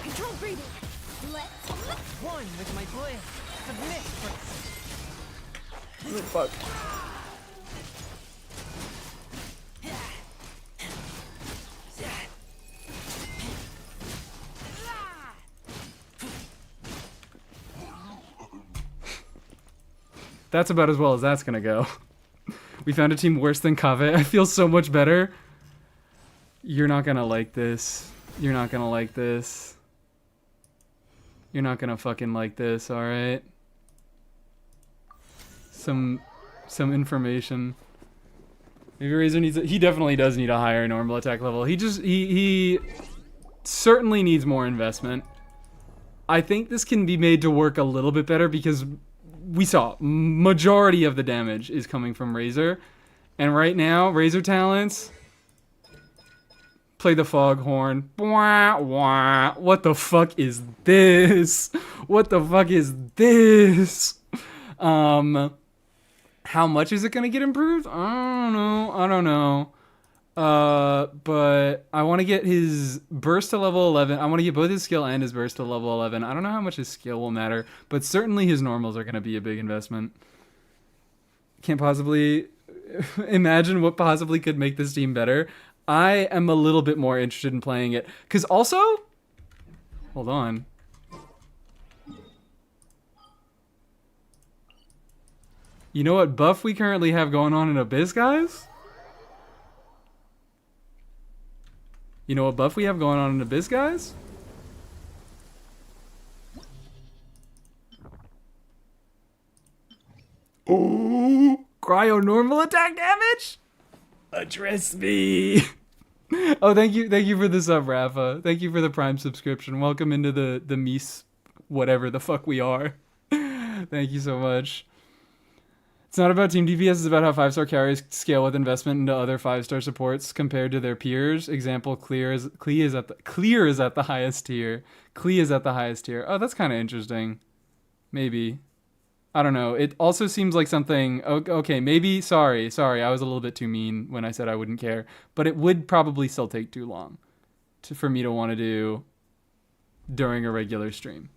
control breathing. Let's. One with my blade. Submit first. Fuck. That's about as well as that's gonna go. We found a team worse than Kave. I feel so much better. You're not gonna like this. You're not gonna like this. You're not gonna fucking like this, alright? Some information. Maybe Razer needs he definitely does need a higher normal attack level. He certainly needs more investment. I think this can be made to work a little bit better because we saw majority of the damage is coming from Razer, and right now Razer talents play the foghorn. Wah, wah. What the fuck is this? What the fuck is this? How much is it gonna get improved? I don't know. But I want to get his burst to level 11. I want to get both his skill and his burst to level 11. I don't know how much his skill will matter, but certainly his normals are going to be a big investment. Can't possibly imagine what possibly could make this team better. I am a little bit more interested in playing it. Because also... Hold on. You know what buff we currently have going on in Abyss, guys? You know what buff we have going on in Abyss, guys? Oh, cryo normal attack damage? Address me. Oh, thank you for the sub, Rafa. Thank you for the Prime subscription. Welcome into the Mies, whatever the fuck we are. Thank you so much. It's not about team DPS, it's about how 5-star carries scale with investment into other 5-star supports compared to their peers. Example, Clear is at the highest tier. Klee is at the highest tier. Oh, that's kind of interesting. Maybe. I don't know. It also seems like something... Okay, maybe... Sorry. I was a little bit too mean when I said I wouldn't care. But it would probably still take too long for me to want to do during a regular stream.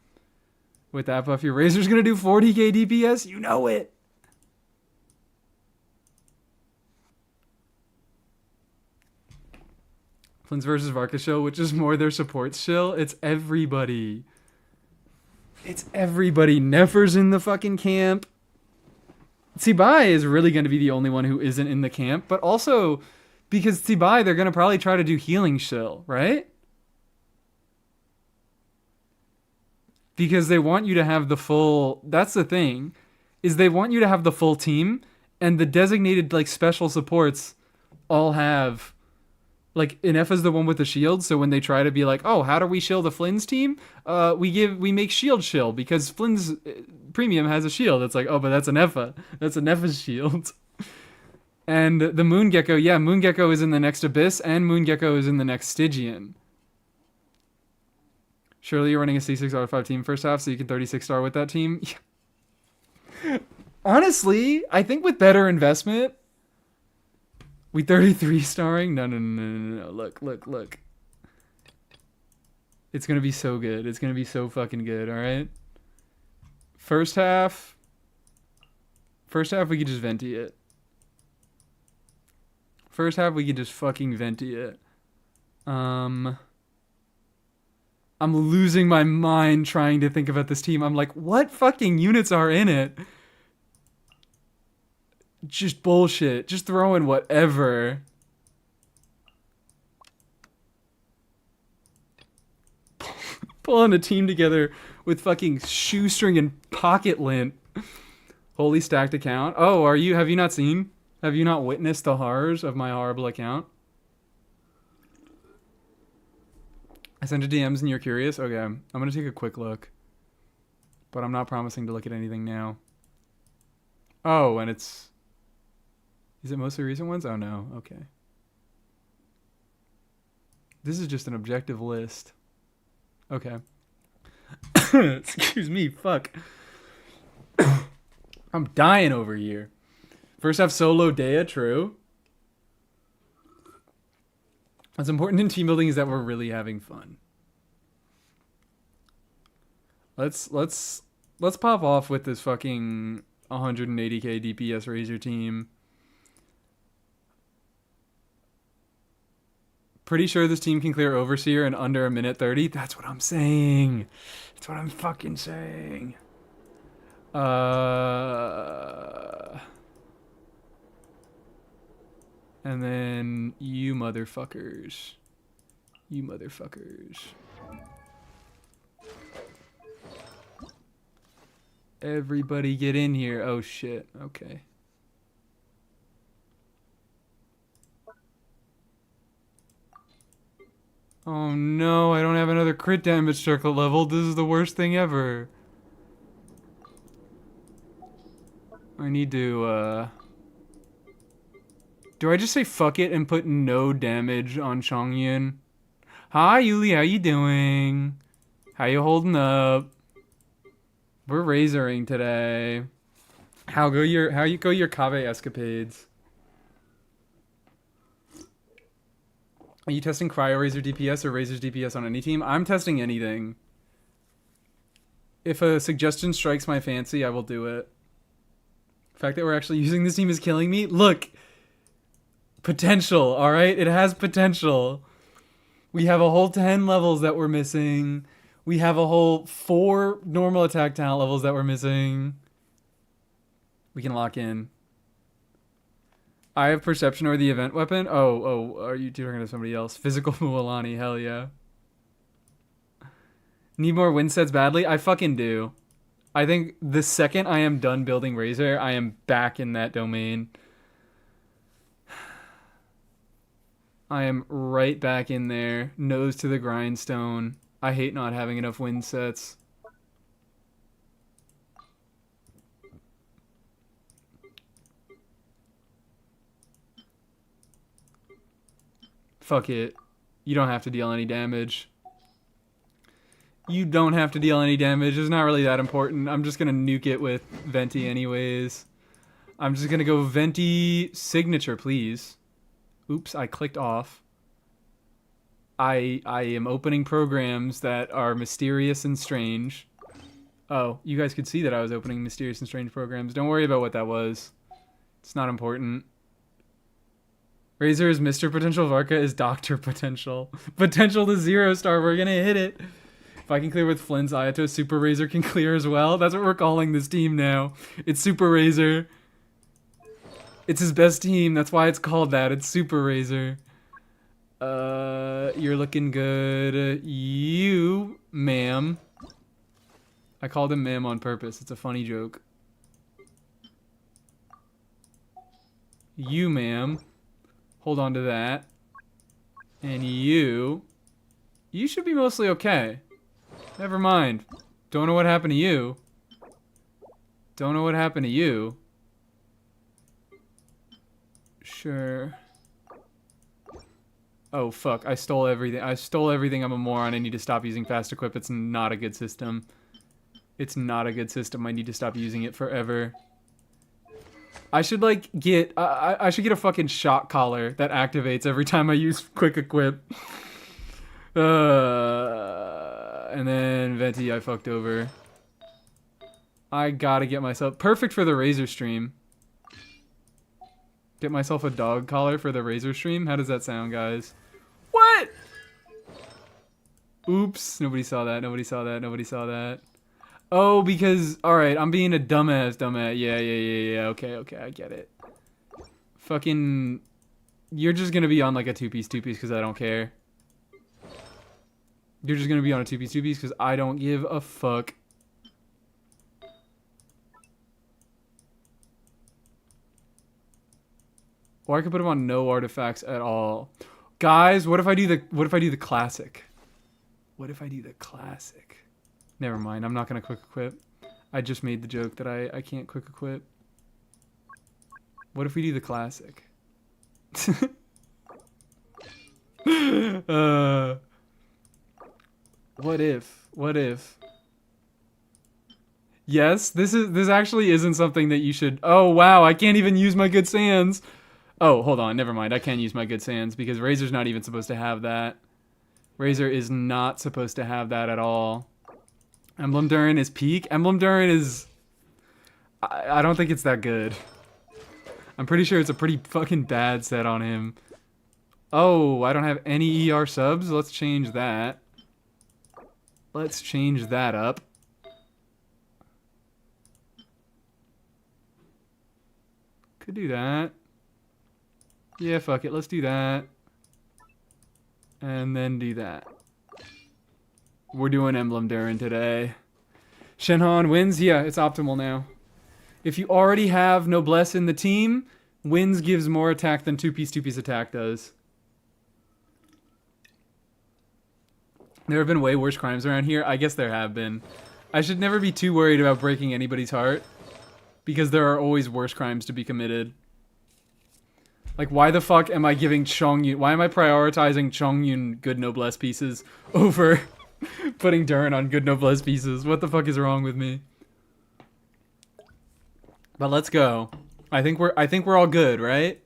With that buff, your Razor's going to do 40k DPS? You know it! Flins versus Varka shill, which is more their support shill. It's everybody. It's everybody. Nefer's in the fucking camp. Tsibai is really going to be the only one who isn't in the camp. But also, because Tsibai, they're going to probably try to do healing shill, right? Because they want you to have the full... That's the thing. Is they want you to have the full team. And the designated like special supports all have... Like, Inefa's the one with the shield, so when they try to be like, oh, how do we shield the Flynn's team? We make shield shill, because Flynn's premium has a shield. It's like, oh, but that's Inefa. That's Inefa's shield. And the Moongecko, yeah, Moongecko is in the next Abyss, and Moongecko is in the next Stygian. Surely you're running a C6R5 team first half, so you can 36-star with that team? Yeah. Honestly, I think with better investment... We 33 starring? No. Look. It's going to be so good. It's going to be so fucking good, all right? First half, we could just venti it. First half, we could just fucking venti it. I'm losing my mind trying to think about this team. I'm like, what fucking units are in it? Just bullshit. Just throw in whatever. Pulling a team together with fucking shoestring and pocket lint. Holy stacked account. Oh, have you not seen? Have you not witnessed the horrors of my horrible account? I sent you DMs and you're curious? Okay, I'm gonna take a quick look. But I'm not promising to look at anything now. Oh, and it's... Is it mostly recent ones? Oh, no. Okay. This is just an objective list. Okay. Excuse me. Fuck. I'm dying over here. First half solo Dea, true. What's important in team building is that we're really having fun. Let's pop off with this fucking 180k DPS Razer team. Pretty sure this team can clear Overseer in under a minute 30. That's what I'm saying. That's what I'm fucking saying. And then you motherfuckers. You motherfuckers. Everybody get in here. Oh shit. Okay. Oh no, I don't have another crit damage circle level. This is the worst thing ever. I need to, do I just say fuck it and put no damage on Chongyun? Hi, Yuli, how you doing? How you holding up? We're razoring today. How you go your Kave escapades? Are you testing Cryo Razor DPS or Razor's DPS on any team? I'm testing anything. If a suggestion strikes my fancy, I will do it. The fact that we're actually using this team is killing me. Look. Potential, alright? It has potential. We have a whole 10 levels that we're missing. We have a whole 4 normal attack talent levels that we're missing. We can lock in. I have perception or the event weapon. Oh, are you talking to somebody else? Physical Mualani, hell yeah. Need more win sets badly? I fucking do. I think the second I am done building Razer, I am back in that domain. I am right back in there. Nose to the grindstone. I hate not having enough win sets. Fuck it. You don't have to deal any damage. You don't have to deal any damage. It's not really that important. I'm just going to nuke it with Venti anyways. I'm just going to go Venti signature, please. Oops, I clicked off. I am opening programs that are mysterious and strange. Oh, you guys could see that I was opening mysterious and strange programs. Don't worry about what that was. It's not important. Razer is Mr. Potential, Varka is Dr. Potential. Potential to 0 star, we're gonna hit it. If I can clear with Flynn's Ayato, Super Razer can clear as well. That's what we're calling this team now. It's Super Razer. It's his best team, that's why it's called that. It's Super Razer. You're looking good. You, ma'am. I called him ma'am on purpose. It's a funny joke. You, ma'am. Hold on to that. And you should be mostly okay. Never mind. Don't know what happened to you. Don't know what happened to you. Sure. Oh, fuck. I stole everything. I stole everything. I'm a moron. I need to stop using fast equip. It's not a good system. It's not a good system. I need to stop using it forever. I should like get I should get a fucking shock collar that activates every time I use quick equip. And then Venti I fucked over. I gotta get myself perfect for the Razer stream. Get myself a dog collar for the Razer stream. How does that sound, guys? What? Oops, nobody saw that. Nobody saw that. Nobody saw that. Oh, because, alright, I'm being a dumbass. Yeah. Okay, I get it. Fucking, you're just gonna be on like a two-piece because I don't care. You're just gonna be on a two-piece because I don't give a fuck. Or I could put him on no artifacts at all. Guys, what if I do the classic? What if I do the classic? Never mind, I'm not gonna quick equip. I just made the joke that I can't quick equip. What if we do the classic? What if? Yes, this actually isn't something that you should. Oh wow, I can't even use my good sands. Oh, hold on, never mind. I can use my good sands because Razer's not even supposed to have that. Razer is not supposed to have that at all. Emblem Durin is peak. Emblem Durin is... I don't think it's that good. I'm pretty sure it's a pretty fucking bad set on him. Oh, I don't have any ER subs? Let's change that. Let's change that up. Could do that. Yeah, fuck it. Let's do that. And then do that. We're doing Emblem Durin today. Shenhan wins? Yeah, it's optimal now. If you already have Noblesse in the team, wins gives more attack than two-piece attack does. There have been way worse crimes around here. I guess there have been. I should never be too worried about breaking anybody's heart, because there are always worse crimes to be committed. Like, why the fuck am I giving Chongyun... Why am I prioritizing Chongyun good Noblesse pieces over... putting Durin on good Noblesse pieces? What the fuck is wrong with me? But let's go. I think we're all good, right?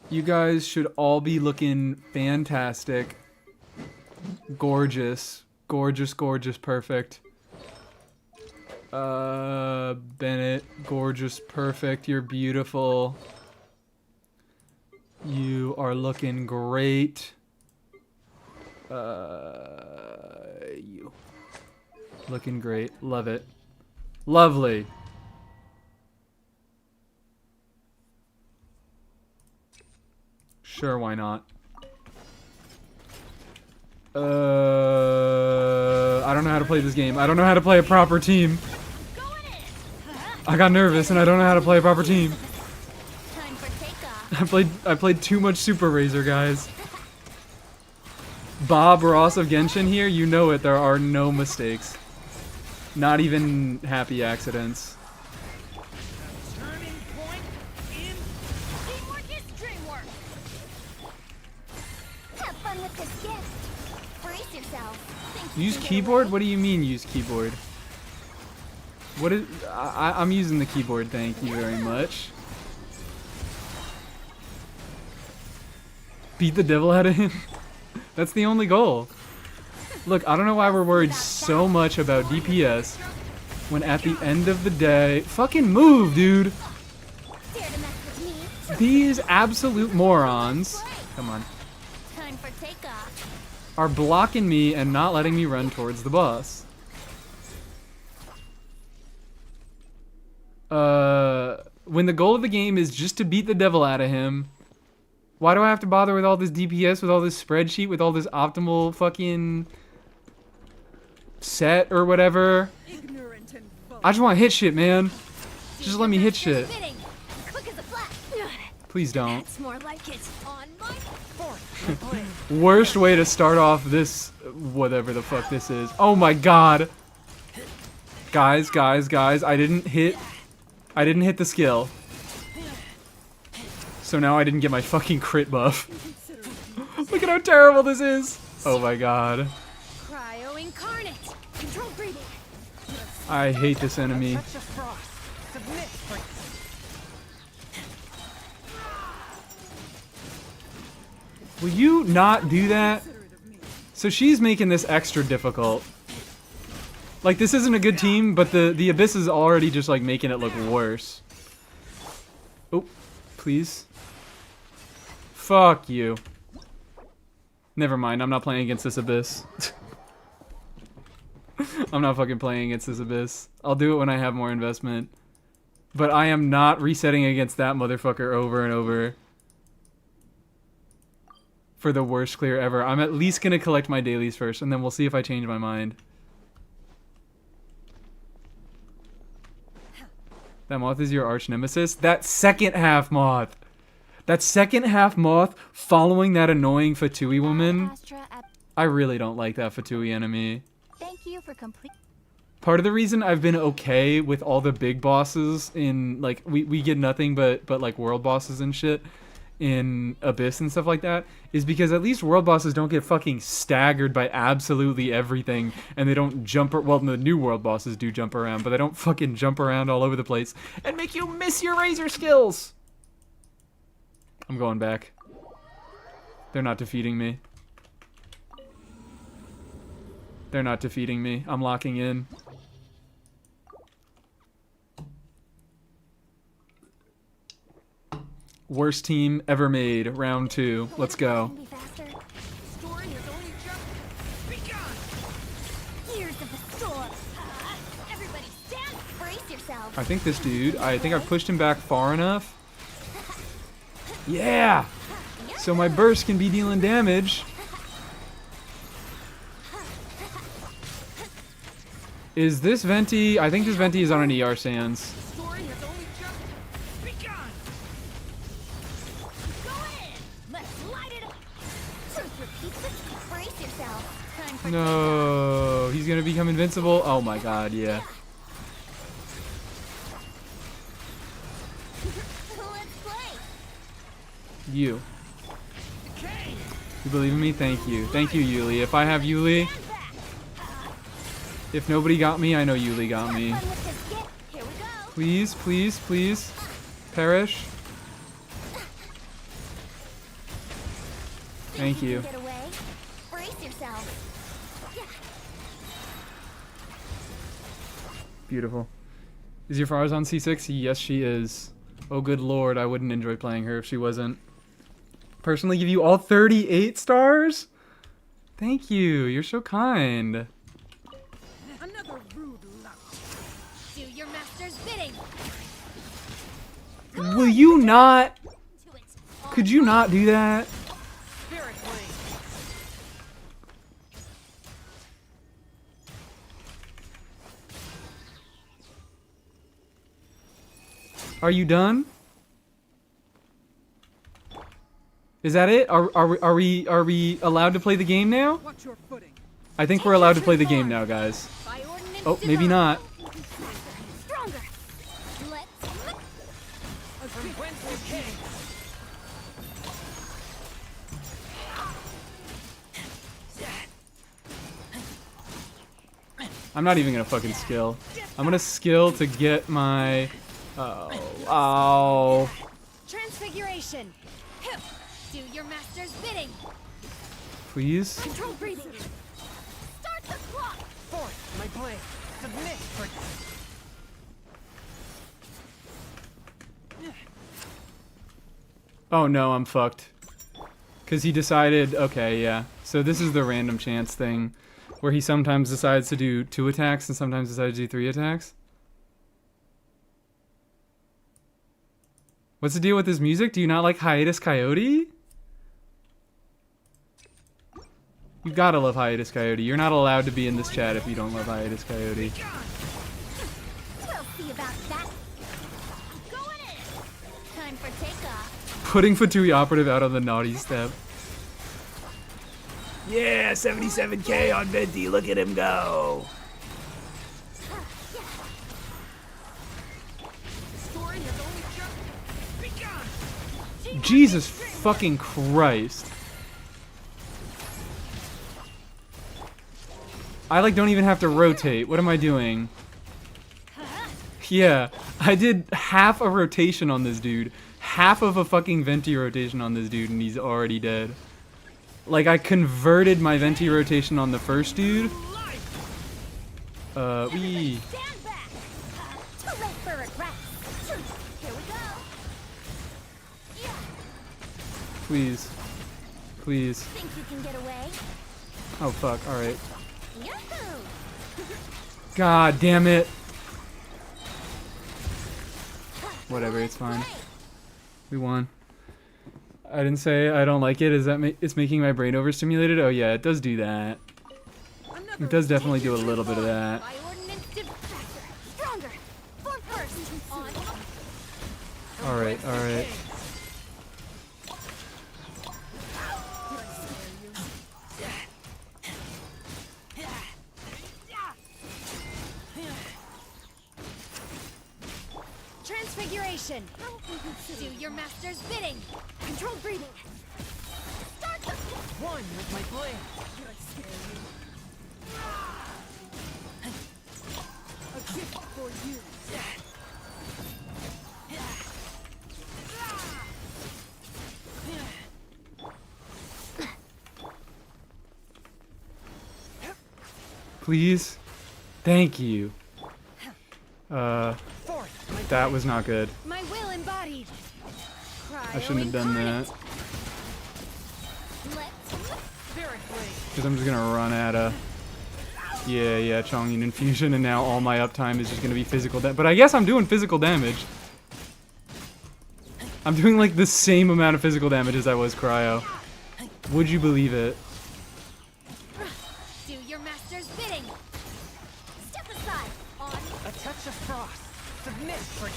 You guys should all be looking fantastic. Gorgeous. Gorgeous, perfect. Bennett, gorgeous, perfect. You're beautiful. You are looking great. You. Looking great. Love it. Lovely. Sure, why not? I don't know how to play this game. I don't know how to play a proper team. I got nervous and I don't know how to play a proper team. Time for takeoff. I played too much Super Razer, guys. Bob Ross of Genshin here, you know it. There are no mistakes. Not even happy accidents. Turning point in. Teamwork is dreamwork. Have fun with this gift. Brace yourself. Think you Use can get keyboard? away? What do you mean use keyboard? What is... I'm using the keyboard, thank you very much. Beat the devil out of him? That's the only goal. Look, I don't know why we're worried so much about DPS when at the end of the day... Fucking move, dude! Dare to mess with me? These absolute morons... Come on. Time for takeoff. Are blocking me and not letting me run towards the boss. When the goal of the game is just to beat the devil out of him, why do I have to bother with all this DPS, with all this spreadsheet, with all this optimal fucking set or whatever? I just want to hit shit, man. Just let me hit shit. Fitting. Quick as a flash. Please don't. That's more like it. On my Fourth. My blade. Worst way to start off this, whatever the fuck this is. Oh my god. Guys, I didn't hit the skill. So now I didn't get my fucking crit buff. Look at how terrible this is. Oh my god. cryo incarnate. Control breathing. I hate this enemy. Touch of frost. Submit. Will you not do that? So she's making this extra difficult. Like, this isn't a good team, but the Abyss is already just, like, making it look worse. Oh, please. Fuck you. Never mind, I'm not playing against this Abyss. I'm not fucking playing against this Abyss. I'll do it when I have more investment. But I am not resetting against that motherfucker over and over. For the worst clear ever. I'm at least gonna collect my dailies first, and then we'll see if I change my mind. That Moth is your arch nemesis? That second half Moth! That second half Moth following that annoying Fatui woman? Astra, I really don't like that Fatui enemy. thank you for complete. Part of the reason I've been okay with all the big bosses in, like, we get nothing but like world bosses and shit in Abyss and stuff like that, is because at least world bosses don't get fucking staggered by absolutely everything, and they don't jump, well, the new world bosses do jump around, but they don't fucking jump around all over the place and make you miss your Razor skills! I'm going back. They're not defeating me. They're not defeating me. I'm locking in. Worst team ever made. Round 2. Let's go. Be faster. Story has only just begun. Years of the storm. Everybody stand. Brace yourself. I think this dude, I think I've pushed him back far enough. Yeah! So my burst can be dealing damage. Is this Venti? I think this Venti is on an ER Sans. Story has only just begun. Go in. Let's light it up. Truth repeats it. Brace yourself. Time for No, he's gonna become invincible. Oh my god, yeah. Let's play. You. Decay. You believe in me? Thank you. Thank you, Yuli. If I have Yuli, Stand back. if nobody got me, I know Yuli got me. Fun with this gift. Here we go. Please, please, please. Perish. Thank you. Get away. Brace yourself. Beautiful. Is your Farz on C6? Yes, she is. Oh, good lord, I wouldn't enjoy playing her if she wasn't. Personally give you all 38 stars? Thank you, you're so kind. Another rude lout. Do your master's bidding. Will you not? To it. could you not do that? Spirit blade. Are you done? Is that it? Are we allowed to play the game now? Watch your footing. I think we're allowed to play the game now, guys. By ordinance Oh, maybe divine. not. Stronger. Let's From whence we came. I'm not even gonna fucking skill. I'm gonna skill to get my. Oh. transfiguration. Do your master's bidding. Please. Control breathing. Start the clock. Forth, my blade. Submit for Oh no, I'm fucked. Cause he decided. Okay, yeah. So this is the random chance thing, where he sometimes decides to do 2 attacks and sometimes decides to do 3 attacks. What's the deal with this music? Do you not like Hiatus Coyote? You gotta love Hiatus Coyote. You're not allowed to be in this chat if you don't love Hiatus Coyote. We'll see about that. Going in. Time for takeoff. Putting Fatui Operative out on the naughty step. Yeah, 77k on Venti. Look at him go. story has only just begun. Jesus fucking Christ. I like don't even have to rotate. What am I doing? Yeah, I did half a rotation on this dude. Half of a fucking Venti rotation on this dude and he's already dead. Like I converted my Venti rotation on the first dude. Wee. Stand back. Too late for regret. Here we go. Yeah. Please. Please. Think you can get away? Oh fuck, alright. Yahoo! God damn it. Whatever, it's fine. We won. I didn't say I don't like it. Is that it's making my brain overstimulated? Oh yeah, it does do that. Another It does definitely do a little bit of that. By ordinance faster, stronger. For first. On. Alright, alright. Transfiguration. Do your master's bidding. Control breathing. Start the one with my blade. A gift for you. Please? Thank you. Forth, my That was not good. my will embodied. I shouldn't have done that. Let's spirit blade. Because I'm just gonna run at a... Yeah, Chongyun Infusion, and now all my uptime is just gonna be physical damage. But I guess I'm doing physical damage. I'm doing like the same amount of physical damage as I was Cryo. Would you believe it? do your master's bidding. Step aside. On. A touch of frost. Submit for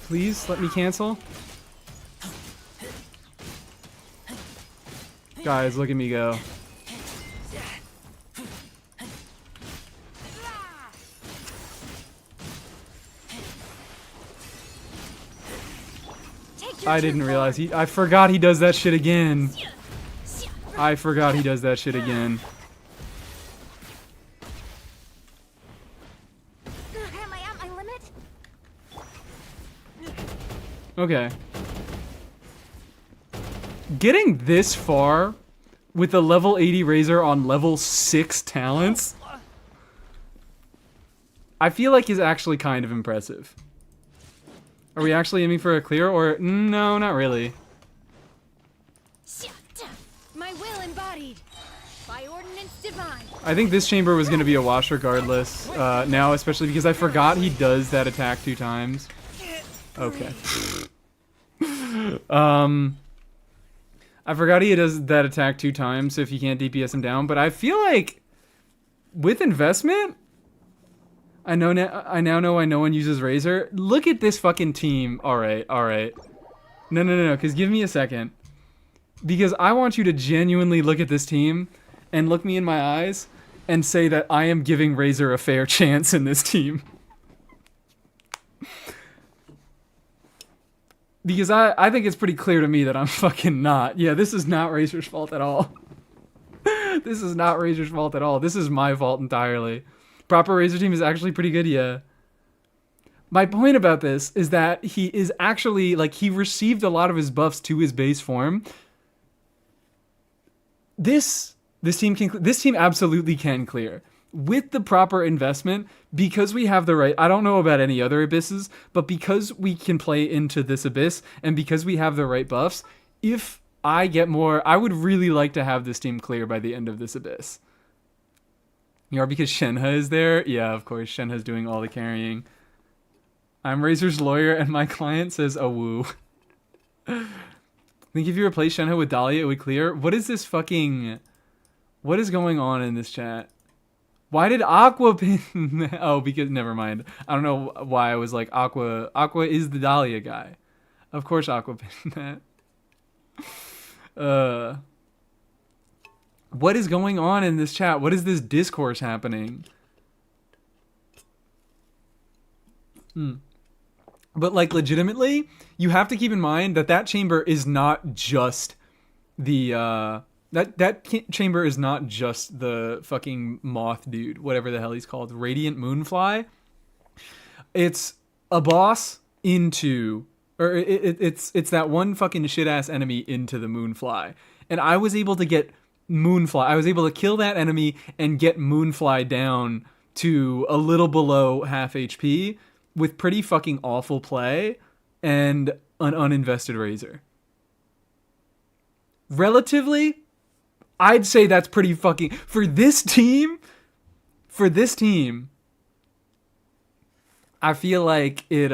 Please, let me cancel. Guys, look at me go. Take your I didn't realize I forgot he does that shit again. I forgot he does that shit again. Am I at my limit? Okay. Getting this far with a level 80 Razer on level 6 talents, I feel like is actually kind of impressive. Are we actually aiming for a clear or no, not really. My will embodied. By ordinance divine. I think this chamber was going to be a wash regardless. Now, especially because I forgot he does that attack 2 times. Okay. I forgot he does that attack 2 times, so if you can't DPS him down. But I feel like with investment, I now know why no one uses Razer. Look at this fucking team. All right. No. Because give me a second. Because I want you to genuinely look at this team and look me in my eyes and say that I am giving Razer a fair chance in this team. Because I think it's pretty clear to me that I'm fucking not. Yeah, this is not Razer's fault at all. This is not Razer's fault at all. This is my fault entirely. Proper Razer team is actually pretty good, yeah. My point about this is that he is actually, like, he received a lot of his buffs to his base form. This team absolutely can clear. With the proper investment, because we have the right... I don't know about any other abysses, but because we can play into this abyss, and because we have the right buffs, if I get more... I would really like to have this team clear by the end of this abyss. You know, because Shenhe is there? Yeah, of course, Shenhe's doing all the carrying. I'm Razer's lawyer, and my client says, "Oh, woo." I think if you replace Shenhe with Dahlia, it would clear. What is this fucking... What is going on in this chat? Why did Aqua pin... Oh, because... Never mind. I don't know why I was like, Aqua is the Dahlia guy. Of course Aqua pinned that. What is going on in this chat? What is this discourse happening? But, like, legitimately, you have to keep in mind that that chamber is not just the... That chamber is not just the fucking Moth dude, whatever the hell he's called, Radiant Moonfly. It's a boss into, or it's that one fucking shit ass enemy into the Moonfly, and I was able to get Moonfly. I was able to kill that enemy and get Moonfly down to a little below half HP with pretty fucking awful play and an uninvested Razer. Relatively, I'd say that's pretty fucking... For this team, I feel like it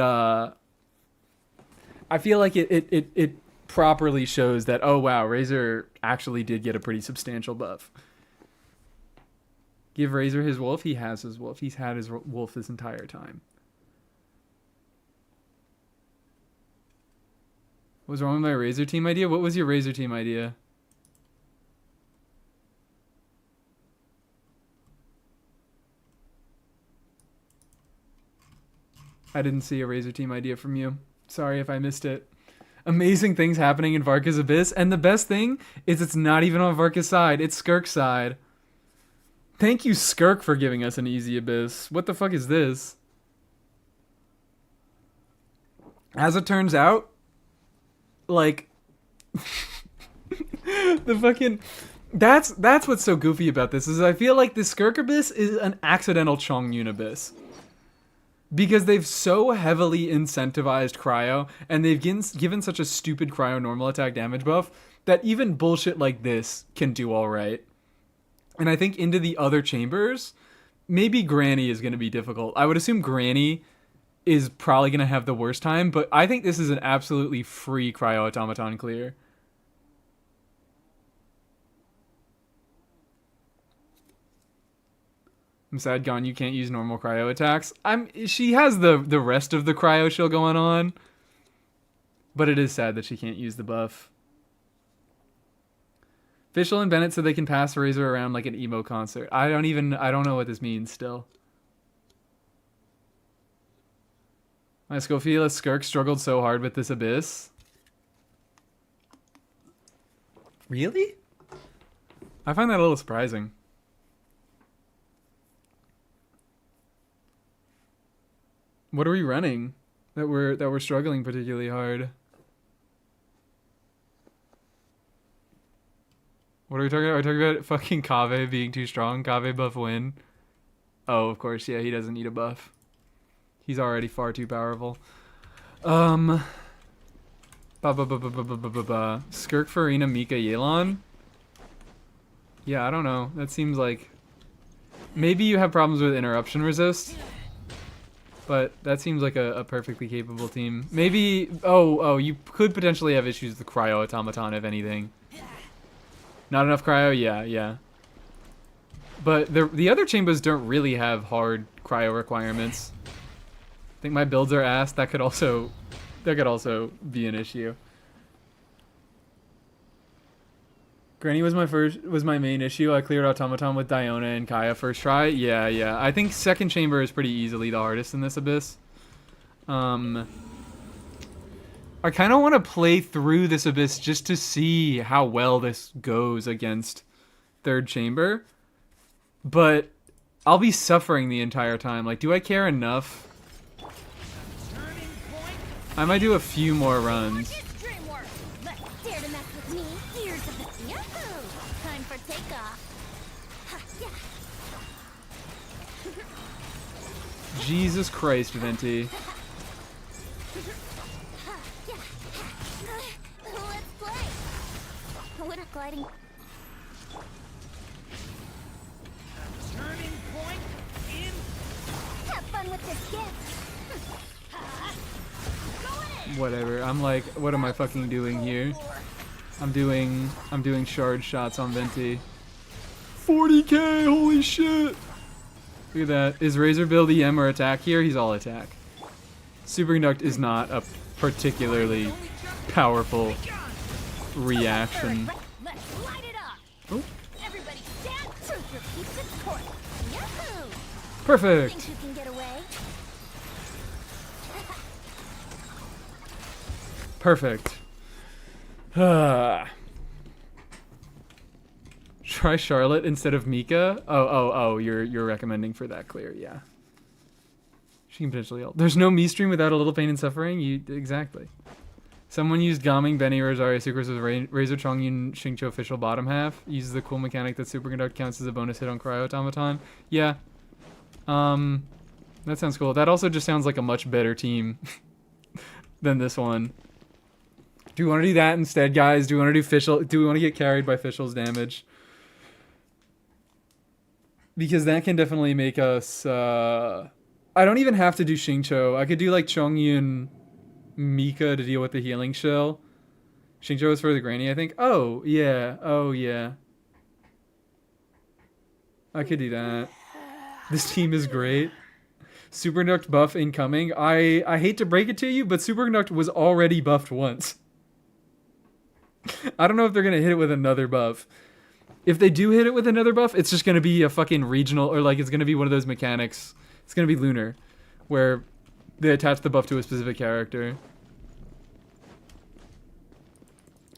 properly shows that, oh wow, Razer actually did get a pretty substantial buff. Give Razer his wolf. He has his wolf. He's had his wolf this entire time. What was wrong with my Razer team idea? What was your Razer team idea? I didn't see a Razer team idea from you. Sorry if I missed it. Amazing things happening in Varka's Abyss, and the best thing is it's not even on Varka's side, it's Skirk's side. Thank you, Skirk, for giving us an easy Abyss. What the fuck is this? As it turns out, like... the fucking... That's what's so goofy about this, is I feel like this Skirk Abyss is an accidental Chongyun Abyss. Because they've so heavily incentivized cryo, and they've given such a stupid cryo normal attack damage buff, that even bullshit like this can do alright. And I think into the other chambers, maybe Granny is going to be difficult. I would assume Granny is probably going to have the worst time, but I think this is an absolutely free cryo automaton clear. I'm sad, Gon, you can't use normal cryo attacks. She has the rest of the cryo show going on. But it is sad that she can't use the buff. Fischl and Bennett said they can pass Razer around like an emo concert. I don't know what this means still. My Scofiela Skirk struggled so hard with this Abyss. Really? I find that a little surprising. What are we running that we're struggling particularly hard? What are we talking about? Are we talking about fucking Kave being too strong? Kave buff win? Oh, of course, yeah, he doesn't need a buff. He's already far too powerful. Skirk, Farina, Mika, Yelan? Yeah, I don't know. That seems like... Maybe you have problems with interruption resist? But that seems like a perfectly capable team. Maybe... Oh, you could potentially have issues with the cryo automaton, if anything. Not enough cryo? Yeah. But the other chambers don't really have hard cryo requirements. I think my builds are ass. That could also be an issue. Granny was my main issue. I cleared automaton with Diona and Kaya first try. Yeah. I think second chamber is pretty easily the hardest in this abyss. I kind of want to play through this abyss just to see how well this goes against third chamber. But I'll be suffering the entire time. Like, do I care enough? I might do a few more runs. Jesus Christ, Venti. Let's play. We're gliding. Turning point in. Have fun with this gift. Whatever. I'm like, what am I fucking doing here? I'm doing shard shots on Venti. 40k, holy shit! Look at that. Is Razer build EM or attack here? He's all attack. Superconduct is not a particularly powerful reaction. Let's light it up. Oh. Everybody stand. Truth repeats its course. Yahoo! Perfect! Think you can get away? Perfect. Try Charlotte instead of Mika. Oh, you're recommending for that clear, yeah. She can potentially help. There's no me stream without a little pain and suffering. Exactly. Someone used Gaming, Benny, Rosario Secrets with Razor Chongyun Xingqiu official bottom half. Uses the cool mechanic that Superconduct counts as a bonus hit on Cryo Automaton. Yeah. That sounds cool. That also just sounds like a much better team than this one. Do we want to do that instead, guys? Do we want to do Fischl? Do we want to get carried by Fischl's damage? Because that can definitely make us... I don't even have to do Xingqiu. I could do like Chongyun Mika to deal with the healing shell. Xingqiu is for the granny, I think. Oh, yeah. I could do that. This team is great. Superconduct buff incoming. I hate to break it to you, but Superconduct was already buffed once. I don't know if they're going to hit it with another buff. If they do hit it with another buff, it's just going to be a fucking regional, or like it's going to be one of those mechanics. It's going to be Lunar, where they attach the buff to a specific character.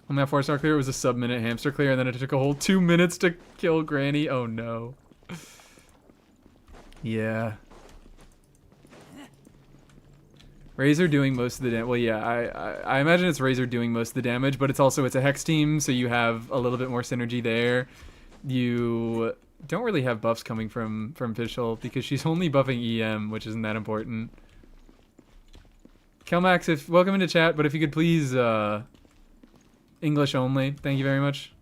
On that 4-star clear, it was a sub-minute hamster clear, and then it took a whole 2 minutes to kill Granny. Oh no. Yeah. Razer doing most of the damage. Well, yeah, I imagine it's Razer doing most of the damage, but it's a Hex team, so you have a little bit more synergy there. You don't really have buffs coming from Fischl because she's only buffing EM, which isn't that important. Kelmax, welcome into chat, but if you could please English only, thank you very much.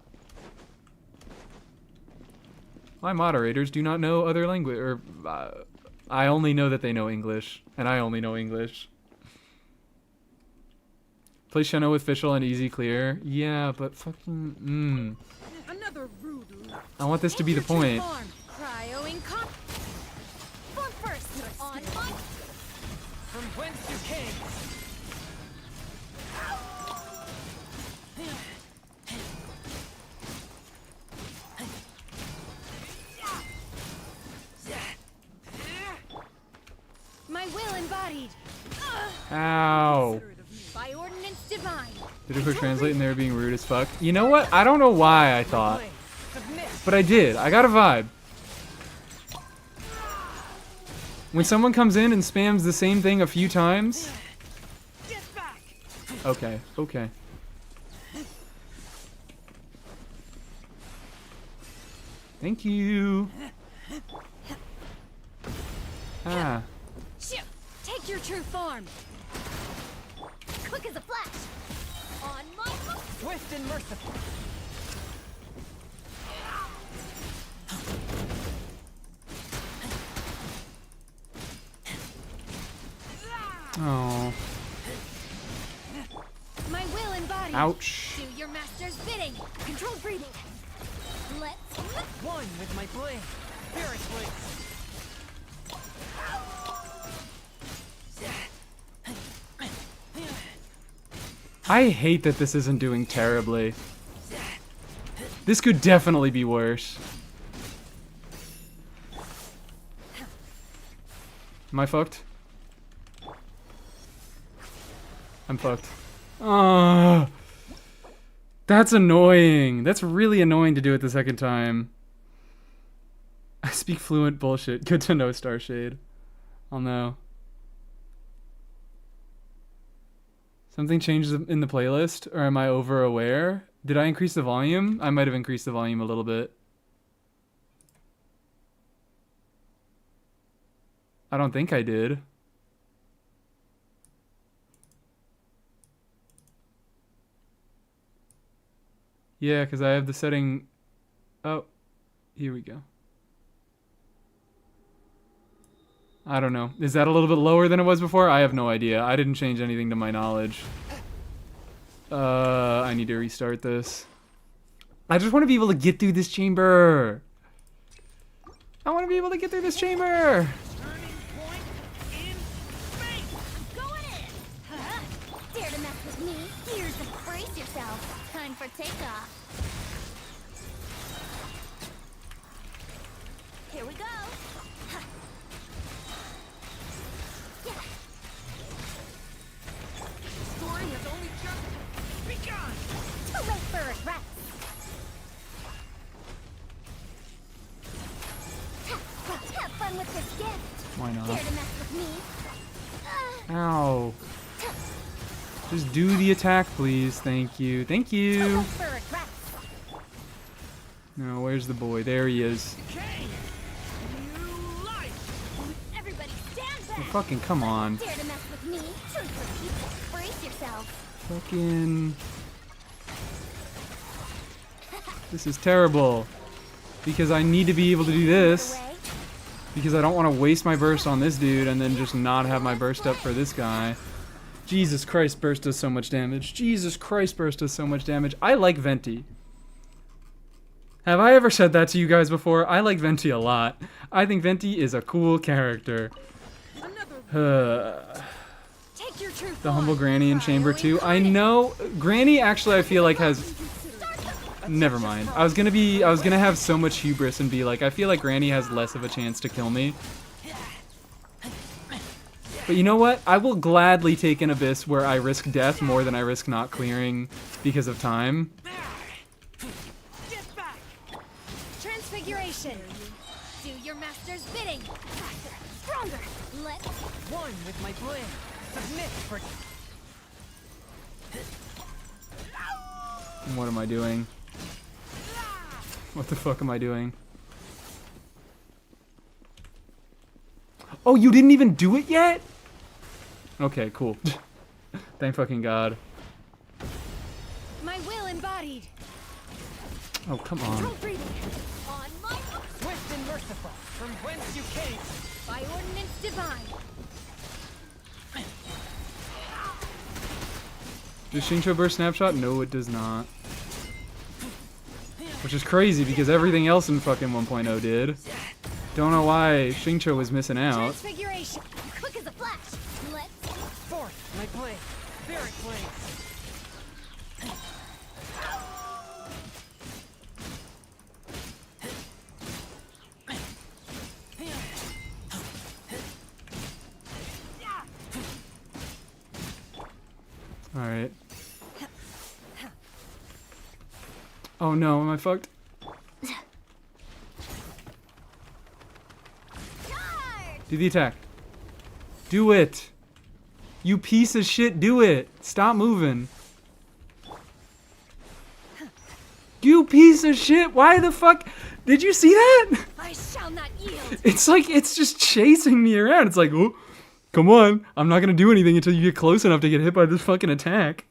My moderators do not know other language, or I only know that they know English, and I only know English. Play Shenna with Fischl and easy clear. Yeah, but fucking Another rude lot. I want this to be the point. Cryoing comp. For first, on my. From whence you came. My will embodied. Ow. By ordinance divine. Did it translate and they were being rude as fuck? You know what? I don't know why I thought. But I did. I got a vibe. When someone comes in and spams the same thing a few times. Okay. Thank you. Ah. Take your true form. Quick as a flash. On my hook. Swift and merciful. embodied. Ouch. Do your master's bidding. Controlled breathing. Let's One with my blade. Spirit blade. I hate that this isn't doing terribly. This could definitely be worse. Am I fucked? I'm fucked. That's annoying. That's really annoying to do it the second time. I speak fluent bullshit. Good to know, Starshade. I'll know. Something changes in the playlist, or am I over aware? Did I increase the volume? I might have increased the volume a little bit. I don't think I did. Yeah, because I have the setting... Oh, here we go. I don't know. Is that a little bit lower than it was before? I have no idea. I didn't change anything to my knowledge. I need to restart this. I just want to be able to get through this chamber. I want to be able to get through this chamber. Turning point in space. going in. Dare to mess with me? Here's the brace yourself. Time for takeoff. Here we go. Story has only just begun. To wait for it, rats. Have fun with this gift. Why Dare not? to mess with me? Ow. Just do the attack, please. Thank you. Thank To you. wait for it, rats. No, where's the boy? There he is. Kane. New life. Everybody stand Oh, back. fucking come on. Dare to mess with me? Truth for people. Brace yourself. Fucking... This is terrible. Because I need to be able to do this. Away. Because I don't want to waste my burst on this dude and then just not have my burst up for this guy. Jesus Christ, burst does so much damage. Jesus Christ, burst does so much damage. I like Venti. Have I ever said that to you guys before? I like Venti a lot. I think Venti is a cool character. Another Take your truth The on. humble granny in chamber 2. I know Granny actually I feel like has never mind. I was gonna have so much hubris and be like, I feel like Granny has less of a chance to kill me. But you know what? I will gladly take an abyss where I risk death more than I risk not clearing because of time. get back. Transfiguration. Do your master's bidding. Faster, stronger. Let's One with my blade. Submit for What am I doing? What the fuck am I doing? Oh, you didn't even do it yet? Okay, cool. Thank fucking God. My will embodied. Oh, come on. Controlled breathing. on my swift and merciful. From whence you came. By ordinance divine. Does Xingqiu burst snapshot? No, it does not. Which is crazy because everything else in fucking 1.0 did. Don't know why Xingqiu was missing out. Transfiguration. quick as a flash. Let's Forth, my blade. Spirit blade. Alright. Oh no, am I fucked? charge. Do the attack. Do it! You piece of shit, do it! Stop moving. You piece of shit! Why the fuck? Did you see that? I shall not yield. It's like, it's just chasing me around. It's like, oh, come on. I'm not gonna do anything until you get close enough to get hit by this fucking attack.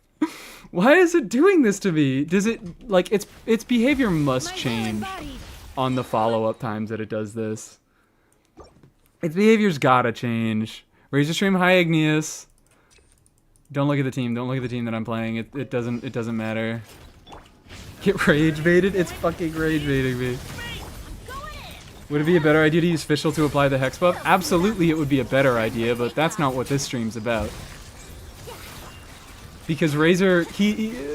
Why is it doing this to me? Does it, like, its behavior must My will change embodied. on the follow-up times that it does this. Its behavior's gotta change. Razor Stream, hi Igneous. Don't look at the team. Don't look at the team that I'm playing. It doesn't matter. Get rage baited? It's fucking rage baiting me. Would it be a better idea to use Fischl to apply the hex buff? Absolutely, it would be a better idea, but that's not what this stream's about. Because Razer,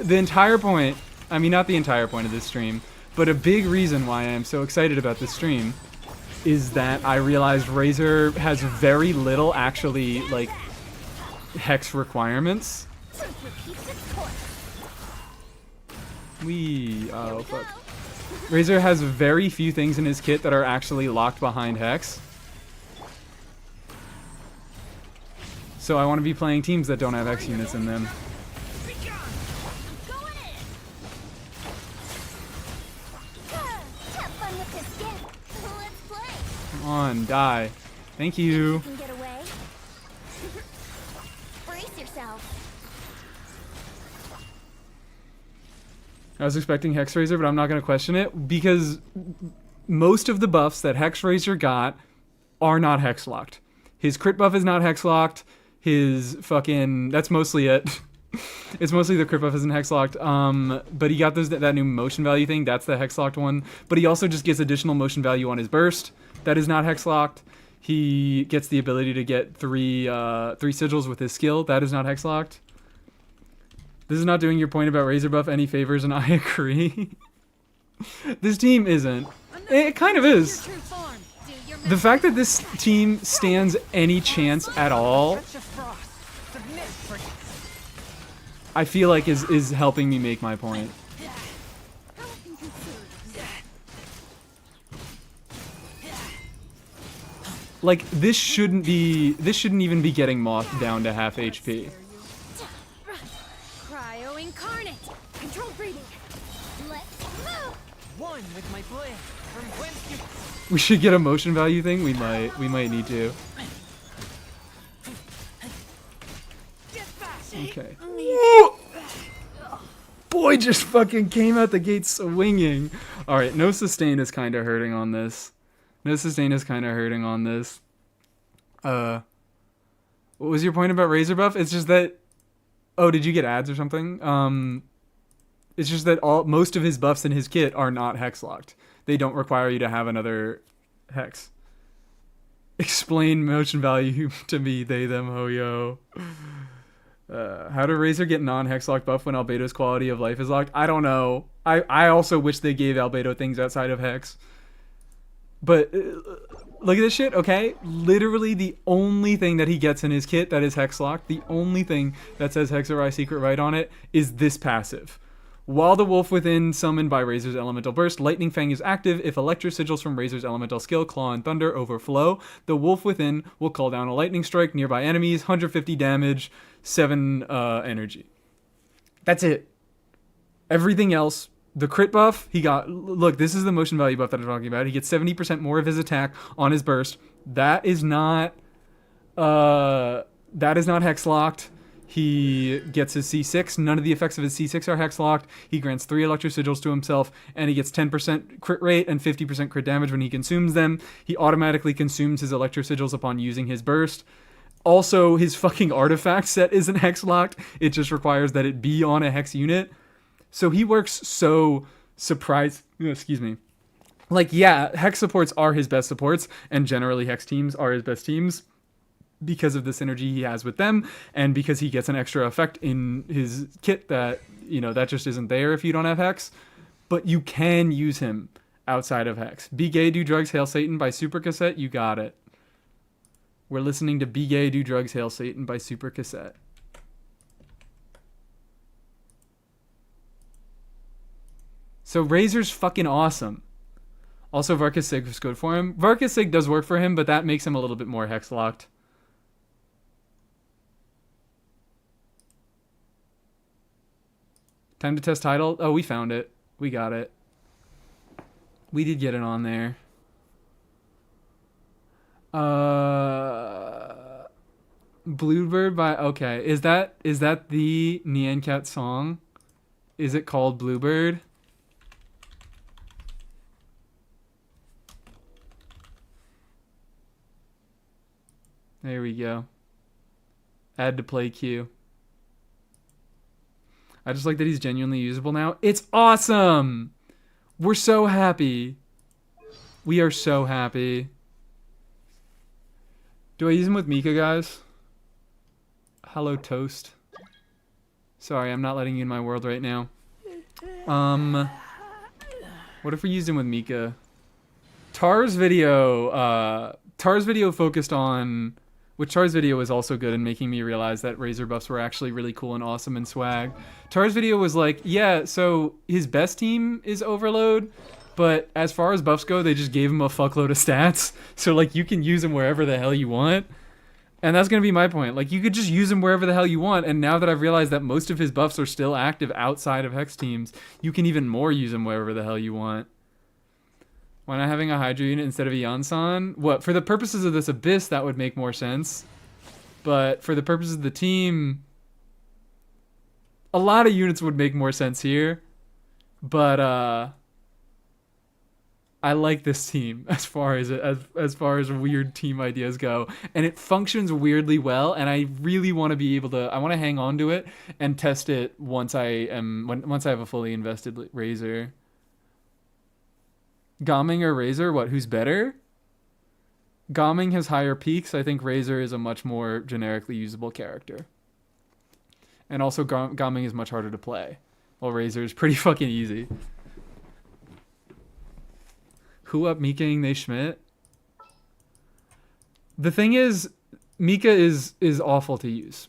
the entire point, I mean, not the entire point of this stream, but a big reason why I am so excited about this stream is that I realized Razer has very little actually, like, hex requirements. Oh, fuck. Razer has very few things in his kit that are actually locked behind hex. So I want to be playing teams that don't have hex units in them. Come on, die. Thank you. Brace yourself. I was expecting Hex Razer, but I'm not going to question it because most of the buffs that Hex Razer got are not hex locked. His crit buff is not hex locked. His fucking, that's mostly it. It's mostly the crit buff isn't hex locked. But he got that new motion value thing. That's the hex locked one. But he also just gets additional motion value on his burst. That is not hex locked. He gets the ability to get three sigils with his skill. That is not hex locked. This is not doing your point about Razer buff any favors, and I agree. This team isn't. It kind of is. The fact that this team stands any chance at all, I feel like is helping me make my point. Like, this shouldn't even be getting Moth down to half HP. Cryo incarnate. Control breathing. Let's move. One with my blade. From whence you... We should get a motion value thing. We might need to. Okay. Boy just fucking came out the gate swinging. All right, no sustain is kind of hurting on this. No sustain is kind of hurting on this. What was your point about Razer buff? It's just that... Oh, did you get ads or something? It's just that most of his buffs in his kit are not hex locked. They don't require you to have another hex. Explain motion value to me, they, them, ho, yo. How do Razer get non-hex locked buff when Albedo's quality of life is locked? I don't know. I also wish they gave Albedo things outside of hex. But look at this shit, okay? Literally the only thing that he gets in his kit that is hex locked, the only thing that says Hexarai Secret Right on it is this passive. While the Wolf Within summoned by Razor's Elemental Burst, Lightning Fang is active. If Electro Sigils from Razor's Elemental skill, Claw and Thunder, overflow, the Wolf Within will call down a Lightning Strike nearby enemies, 150 damage, 7 energy. That's it. Everything else, the crit buff, he got... Look, this is the motion value buff that I'm talking about. He gets 70% more of his attack on his burst. That is not hex locked. He gets his C6. None of the effects of his C6 are hex locked. He grants 3 Electro Sigils to himself, and he gets 10% crit rate and 50% crit damage when he consumes them. He automatically consumes his Electro Sigils upon using his burst. Also, his fucking artifact set isn't hex locked. It just requires that it be on a hex unit. So he works so excuse me. Like, yeah, hex supports are his best supports, and generally hex teams are his best teams, because of the synergy he has with them, and because he gets an extra effect in his kit that, that just isn't there if you don't have Hex. But you can use him outside of Hex. Be Gay, Do Drugs, Hail Satan by Super Cassette, you got it. We're listening to Be Gay, Do Drugs, Hail Satan by Super Cassette. So Razor's fucking awesome. Also, Varkas Sig was good for him. Varkas Sig does work for him, but that makes him a little bit more Hex locked. Time to test title. Oh, we found it. We got it. We did get it on there. Bluebird by... Okay. Is that the Nyan Cat song? Is it called Bluebird? There we go. Add to play queue. I just like that he's genuinely usable now. It's awesome! We're so happy. We are so happy. Do I use him with Mika, guys? Hello, Toast. Sorry, I'm not letting you in my world right now. What if we used him with Mika? Tar's video focused on... Which Tar's video was also good in making me realize that Razer buffs were actually really cool and awesome and swag. Tar's video was like, yeah, so his best team is Overload, but as far as buffs go, they just gave him a fuckload of stats. So, like, you can use him wherever the hell you want. And that's going to be my point. Like, you could just use him wherever the hell you want, and now that I've realized that most of his buffs are still active outside of Hex teams, you can even more use him wherever the hell you want. Why not having a Hydra unit instead of a Yansan? What, for the purposes of this Abyss, that would make more sense. But for the purposes of the team, a lot of units would make more sense here. But, I like this team as far as weird team ideas go, and it functions weirdly well. And I really want to be able to. I want to hang on to it and test it once I have a fully invested Razer. Gaming or Razer? What? Who's better? Gaming has higher peaks. I think Razer is a much more generically usable character, and also Gaming is much harder to play, while Razer is pretty fucking easy. Who up Mikaing they Schmidt? The thing is, Mika is awful to use.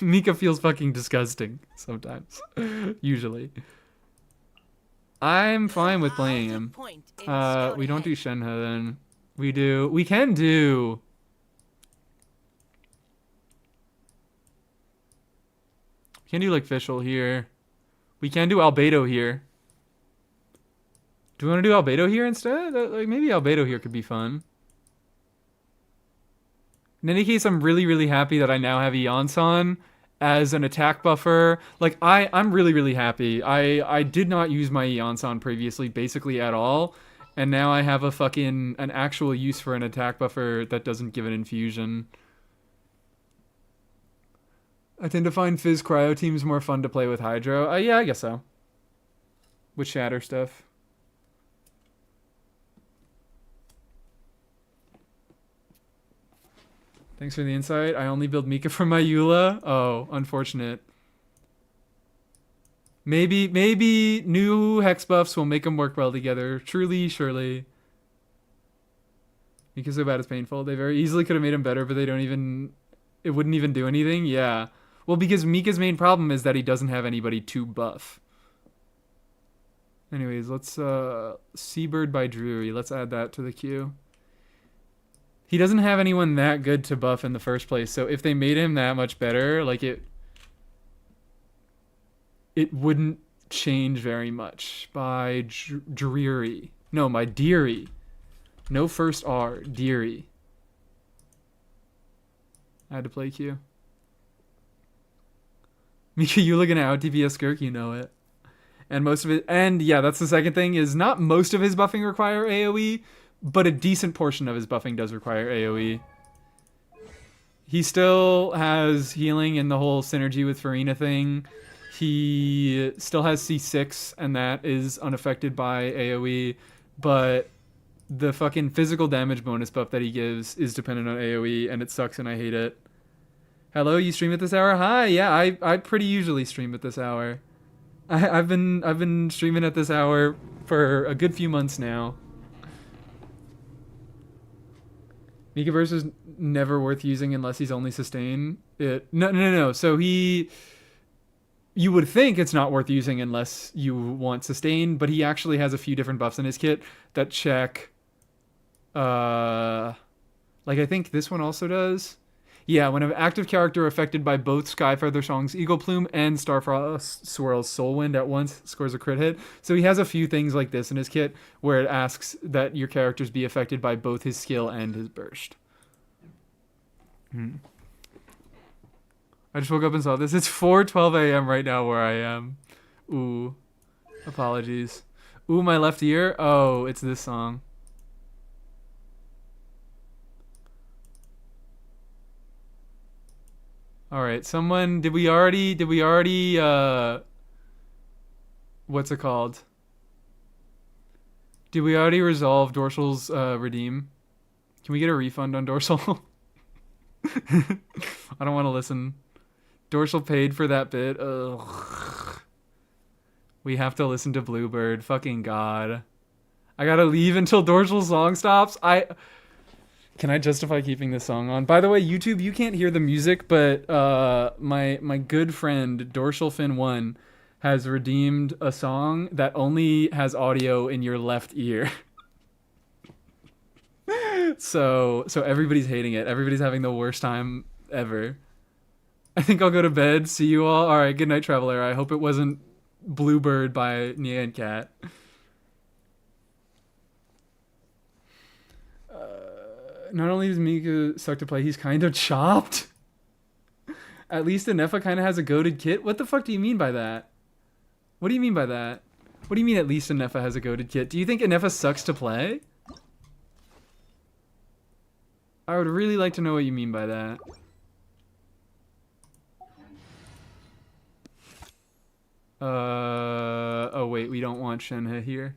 Mika feels fucking disgusting sometimes. Usually. I'm fine with playing him. We don't do Shenhe then. We can do... We can do like Fischl here. We can do Albedo here. Do we want to do Albedo here instead? Like, maybe Albedo here could be fun. In any case, I'm really, really happy that I now have Yansan as an attack buffer. Like, I'm really, really happy. I did not use my Yansan previously basically at all. And now I have an actual use for an attack buffer that doesn't give an infusion. I tend to find Fizz Cryo teams more fun to play with Hydro. Yeah, I guess so. With Shatter stuff. Thanks for the insight. I only build Mika for my Eula. Oh, unfortunate. Maybe new Hex buffs will make them work well together. Truly, surely. Mika's so bad it's painful. They very easily could have made him better, but they don't even... It wouldn't even do anything? Yeah. Well, because Mika's main problem is that he doesn't have anybody to buff. Anyways, let's... Seabird by Drury. Let's add that to the queue. He doesn't have anyone that good to buff in the first place, so if they made him that much better, like it wouldn't change very much. By Dreary. No, by Deary. No first R. Deary. I had to play Q. Mika, you looking at TPS Skirk, you know it. And most of it, and yeah, that's the second thing, is not most of his buffing require AoE, but a decent portion of his buffing does require AoE. He still has healing and the whole synergy with Farina thing. He still has C6, and that is unaffected by AoE, but the fucking physical damage bonus buff that he gives is dependent on AoE, and it sucks and I hate it. Hello, you stream at this hour? Hi, yeah, I pretty usually stream at this hour. I've been streaming at this hour for a good few months now. Mikaverse is never worth using unless he's only sustain. No. So you would think it's not worth using unless you want sustain, but he actually has a few different buffs in his kit that check. Like I think this one also does. Yeah, when an active character affected by both Skyfeather Song's Eagle Plume and Starfrost Swirl's Soulwind at once scores a crit hit. So he has a few things like this in his kit where it asks that your characters be affected by both his skill and his burst. I just woke up and saw this. It's 4:12 a.m. right now where I am. Ooh. Apologies. Ooh, my left ear? Oh, it's this song. All right, someone, did we already, what's it called? Did we already resolve Dorsal's redeem? Can we get a refund on Dorsal? I don't want to listen. Dorsal paid for that bit. Ugh. We have to listen to Bluebird. Fucking God. I gotta leave until Dorsal's song stops. Can I justify keeping this song on? By the way, YouTube, you can't hear the music, but my good friend DorsalFin1 has redeemed a song that only has audio in your left ear. So everybody's hating it. Everybody's having the worst time ever. I think I'll go to bed. See you all. All right, good night, Traveler. I hope it wasn't Bluebird by Nia and Cat. Not only does Miku suck to play, he's kind of chopped. At least Anefa kind of has a goated kit. What the fuck do you mean by that? What do you mean by that? What do you mean at least Anefa has a goated kit? Do you think Anefa sucks to play? I would really like to know what you mean by that. Oh wait, we don't want Shenhe here.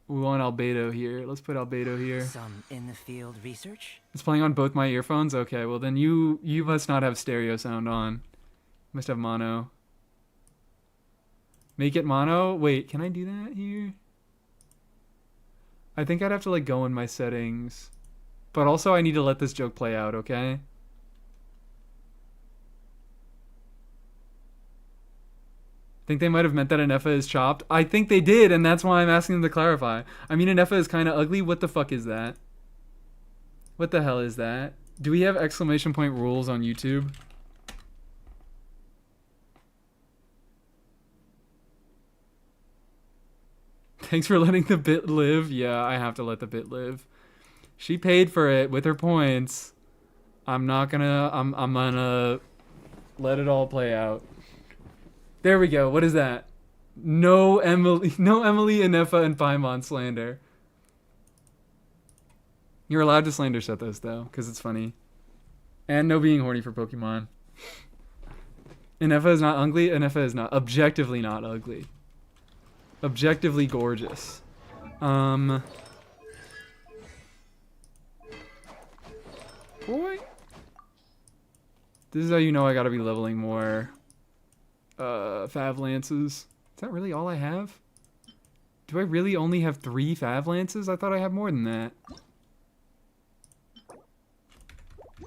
We want Albedo here. Let's put Albedo here. Some in the field research? It's playing on both my earphones? Okay, well then you must not have stereo sound on. You must have mono. Make it mono? Wait, can I do that here? I think I'd have to like go in my settings. But also I need to let this joke play out, okay? Think they might have meant that Anefa is chopped? I think they did, and that's why I'm asking them to clarify. I mean, Anefa is kind of ugly. What the fuck is that? What the hell is that? Do we have exclamation point rules on YouTube? Thanks for letting the bit live. Yeah, I have to let the bit live. She paid for it with her points. I'm gonna let it all play out. There we go. What is that? No Emily, Anefa, and Paimon slander. You're allowed to slander Sethos though, because it's funny. And no being horny for Pokemon. Anefa is not ugly. Anefa is not objectively not ugly. Objectively gorgeous. Boy. This is how you know I gotta be leveling more. Fav lances. Is that really all I have? Do I really only have 3 Fav lances? I thought I had more than that.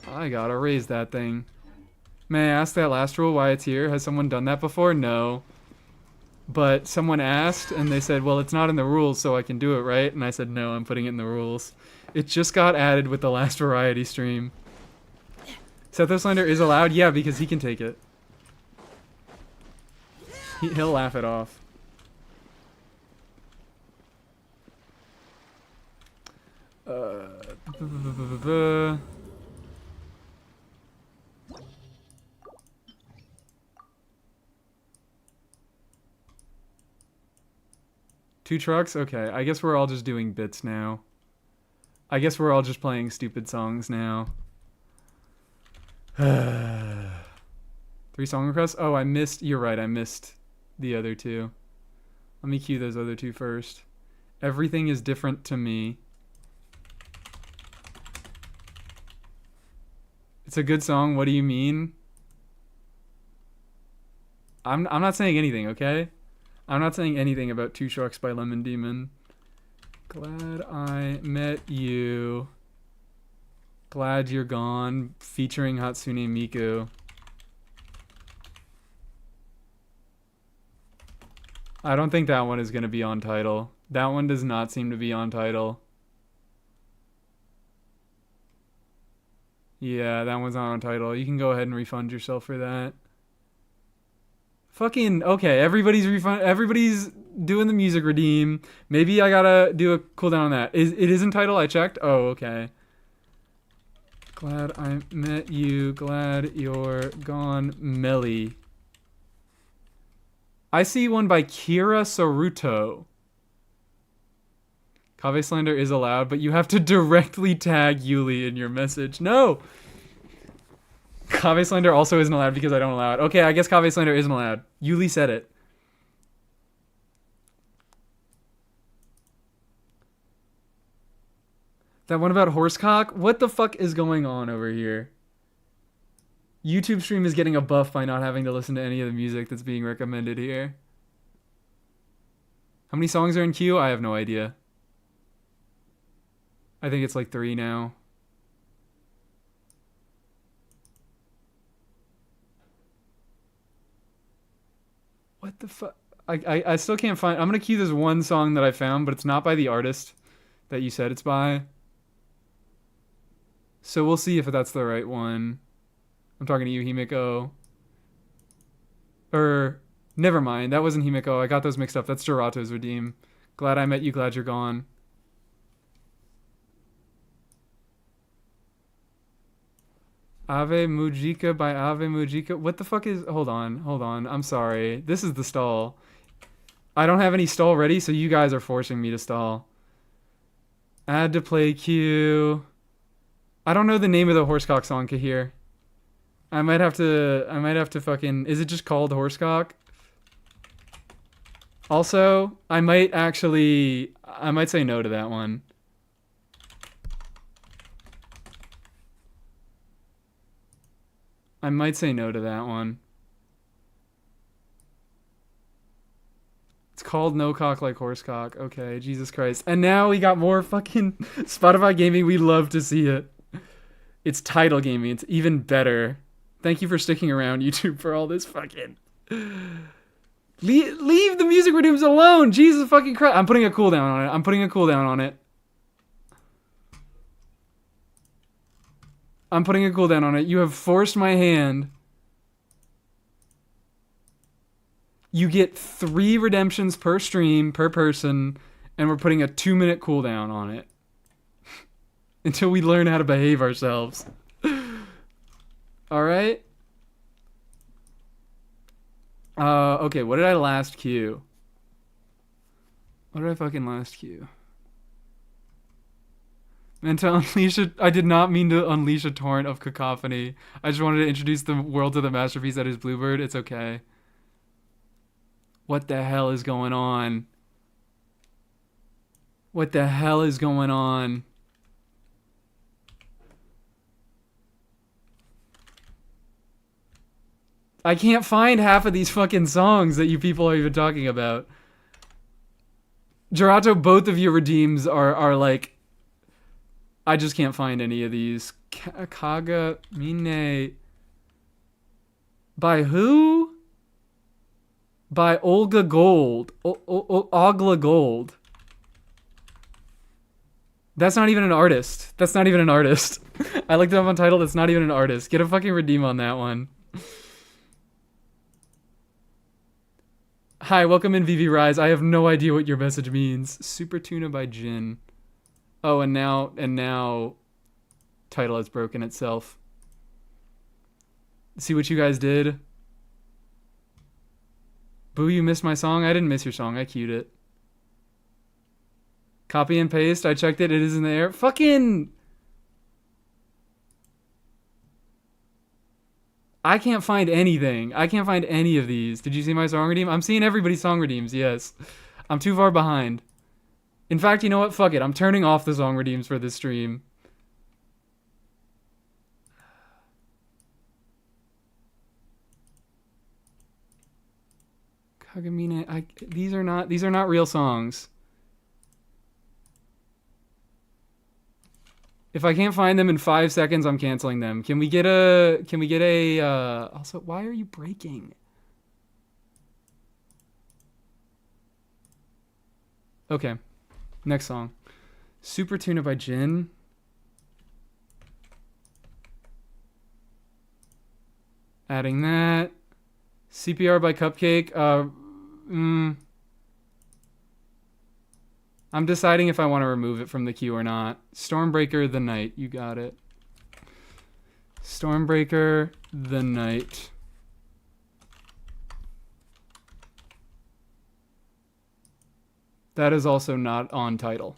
I gotta raise that thing. May I ask that last rule why it's here? Has someone done that before? No. But someone asked and they said, well, it's not in the rules, so I can do it, right? And I said, no, I'm putting it in the rules. It just got added with the last variety stream. Sethos slander is allowed? Yeah, because he can take it. He'll laugh it off. Two trucks? Okay, I guess we're all just doing bits now. I guess we're all just playing stupid songs now. 3 song requests? Oh, I missed. You're right, I missed the other 2. Let me cue those other 2 first. Everything is different to me. It's a good song. What do you mean? I'm not saying anything, okay? I'm not saying anything about Two Trucks by Lemon Demon. Glad I met you. Glad you're gone. Featuring Hatsune Miku. I don't think that one is going to be on title. That one does not seem to be on title. Yeah, that one's not on title. You can go ahead and refund yourself for that. Fucking, okay, everybody's doing the music redeem. Maybe I gotta do a cooldown on that. It is in title, I checked? Oh, okay. Glad I met you. Glad you're gone, Melly. I see one by Kira Saruto. Kave slander is allowed, but you have to directly tag Yuli in your message. No! Kave slander also isn't allowed because I don't allow it. Okay, I guess Kave slander isn't allowed. Yuli said it. That one about horsecock? What the fuck is going on over here? YouTube stream is getting a buff by not having to listen to any of the music that's being recommended here. How many songs are in queue? I have no idea. I think it's like 3 now. What the fuck? I still can't find... I'm going to queue this one song that I found, but it's not by the artist that you said it's by. So we'll see if that's the right one. I'm talking to you, Himiko. Never mind. That wasn't Himiko. I got those mixed up. That's Gerato's Redeem. Glad I met you. Glad you're gone. Ave Mujika by Ave Mujika. What the fuck is... Hold on. I'm sorry. This is the stall. I don't have any stall ready, so you guys are forcing me to stall. Add to play queue. I don't know the name of the Horsecock song, Kahir. I might have to fucking... Is it just called Horsecock? Also, I might say no to that one. I might say no to that one. It's called No Cock Like Horsecock. Okay, Jesus Christ. And now we got more fucking Spotify gaming. We love to see it. It's title gaming. It's even better. Thank you for sticking around, YouTube, for all this fucking... Leave the music redeems alone! Jesus fucking Christ. I'm putting a cooldown on it. I'm putting a cooldown on it. You have forced my hand. You get 3 redemptions per stream, per person, and we're putting a 2-minute cooldown on it. Until we learn how to behave ourselves. Alright? Okay, what did I last queue? What did I fucking last queue? And to unleash I did not mean to unleash a torrent of cacophony. I just wanted to introduce the world to the masterpiece that is Bluebird. It's okay. What the hell is going on? What the hell is going on? I can't find half of these fucking songs that you people are even talking about. Gerato, both of your redeems are like... I just can't find any of these. Kaga Mine. By who? By Olga Gold. Ogla Gold. That's not even an artist. I looked it up on title. That's not even an artist. Get a fucking redeem on that one. Hi, welcome in VV Rise. I have no idea what your message means. Super Tuna by Jin. Oh, and now title has broken itself. See what you guys did? Boo, you missed my song? I didn't miss your song. I queued it. Copy and paste. I checked it. It is in the air. Fucking... I can't find anything. I can't find any of these. Did you see my song redeem? I'm seeing everybody's song redeems, yes. I'm too far behind. In fact, you know what? Fuck it. I'm turning off the song redeems for this stream. Kagamine, these are not real songs. If I can't find them in 5 seconds, I'm canceling them. Can we get a also, why are you breaking? Okay. Next song. Super Tuna by Jin. Adding that. CPR by Cupcake. I'm deciding if I want to remove it from the queue or not. Stormbreaker the Night. You got it. Stormbreaker the Night. That is also not on title.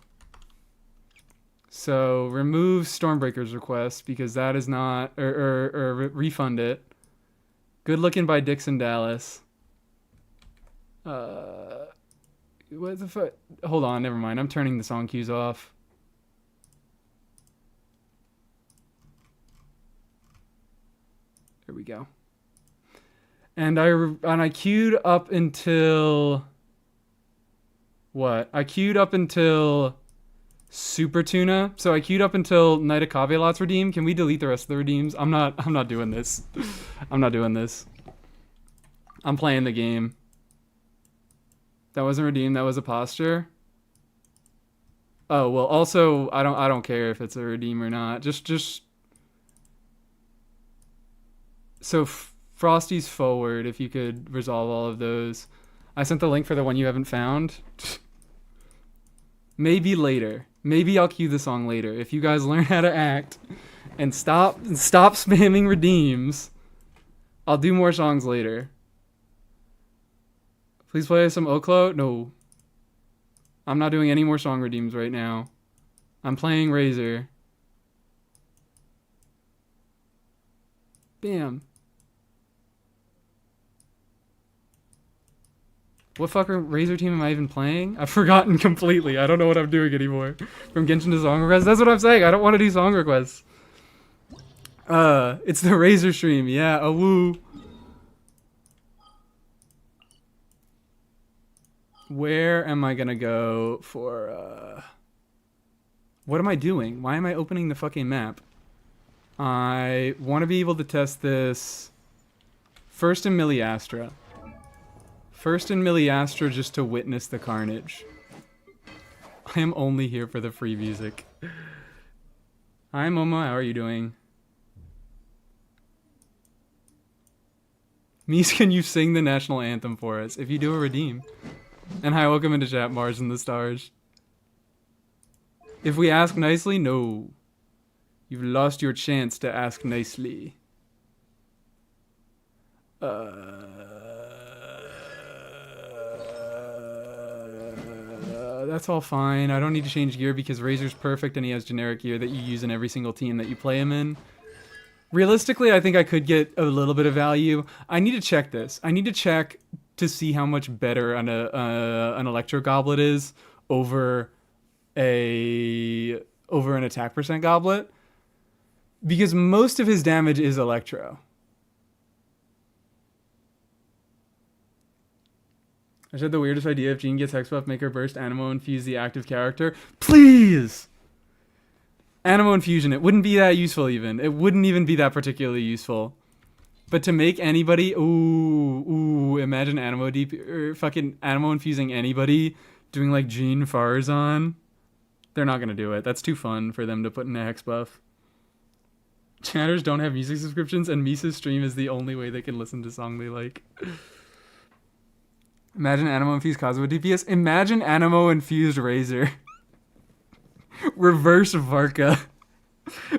So remove Stormbreaker's request because that is not, or refund it. Good looking by Dixon Dallas. What the fuck? Hold on, never mind. I'm turning the song cues off. There we go. And I queued up until what? I queued up until Super Tuna. So I queued up until Night of Caveat's redeem. Can we delete the rest of the redeems? I'm not doing this. I'm not doing this. I'm playing the game. That wasn't redeemed, that was a posture. Oh, well, also I don't care if it's a redeem or not. Just so Frosty's forward, if you could resolve all of those. I sent the link for the one you haven't found. Maybe later. Maybe I'll cue the song later. If you guys learn how to act and stop spamming redeems, I'll do more songs later. Please play some Oklo? No. I'm not doing any more song redeems right now. I'm playing Razer. Bam. What fucker Razer team am I even playing? I've forgotten completely. I don't know what I'm doing anymore. From Genshin to song requests? That's what I'm saying. I don't want to do song requests. It's the Razer stream. Yeah, a woo. Where am I gonna go for, what am I doing? Why am I opening the fucking map? I want to be able to test this first in Miliastra. First in Miliastra just to witness the carnage. I am only here for the free music. Hi Momo, how are you doing? Mies, can you sing the national anthem for us? If you do, a redeem. And hi, welcome into chat, Mars and the Stars. If we ask nicely, no. You've lost your chance to ask nicely. That's all fine. I don't need to change gear because Razor's perfect and he has generic gear that you use in every single team that you play him in. Realistically, I think I could get a little bit of value. I need to check this. I need to check to see how much better an Electro Goblet is over an attack percent Goblet. Because most of his damage is Electro. I said the weirdest idea: if Jean gets Hex buff, make her burst Animo infuse the active character. Please! Animo infusion. It wouldn't be that useful even. It wouldn't even be that particularly useful. But to make anybody, imagine Animo fucking Animo infusing anybody, doing like Jean Farzan. They're not gonna do it. That's too fun for them to put in a Hex buff. Chatters don't have music subscriptions, and Misa's stream is the only way they can listen to song they like. Imagine Animo infused Kazuha DPS. Imagine Animo infused Razer. Reverse Varka.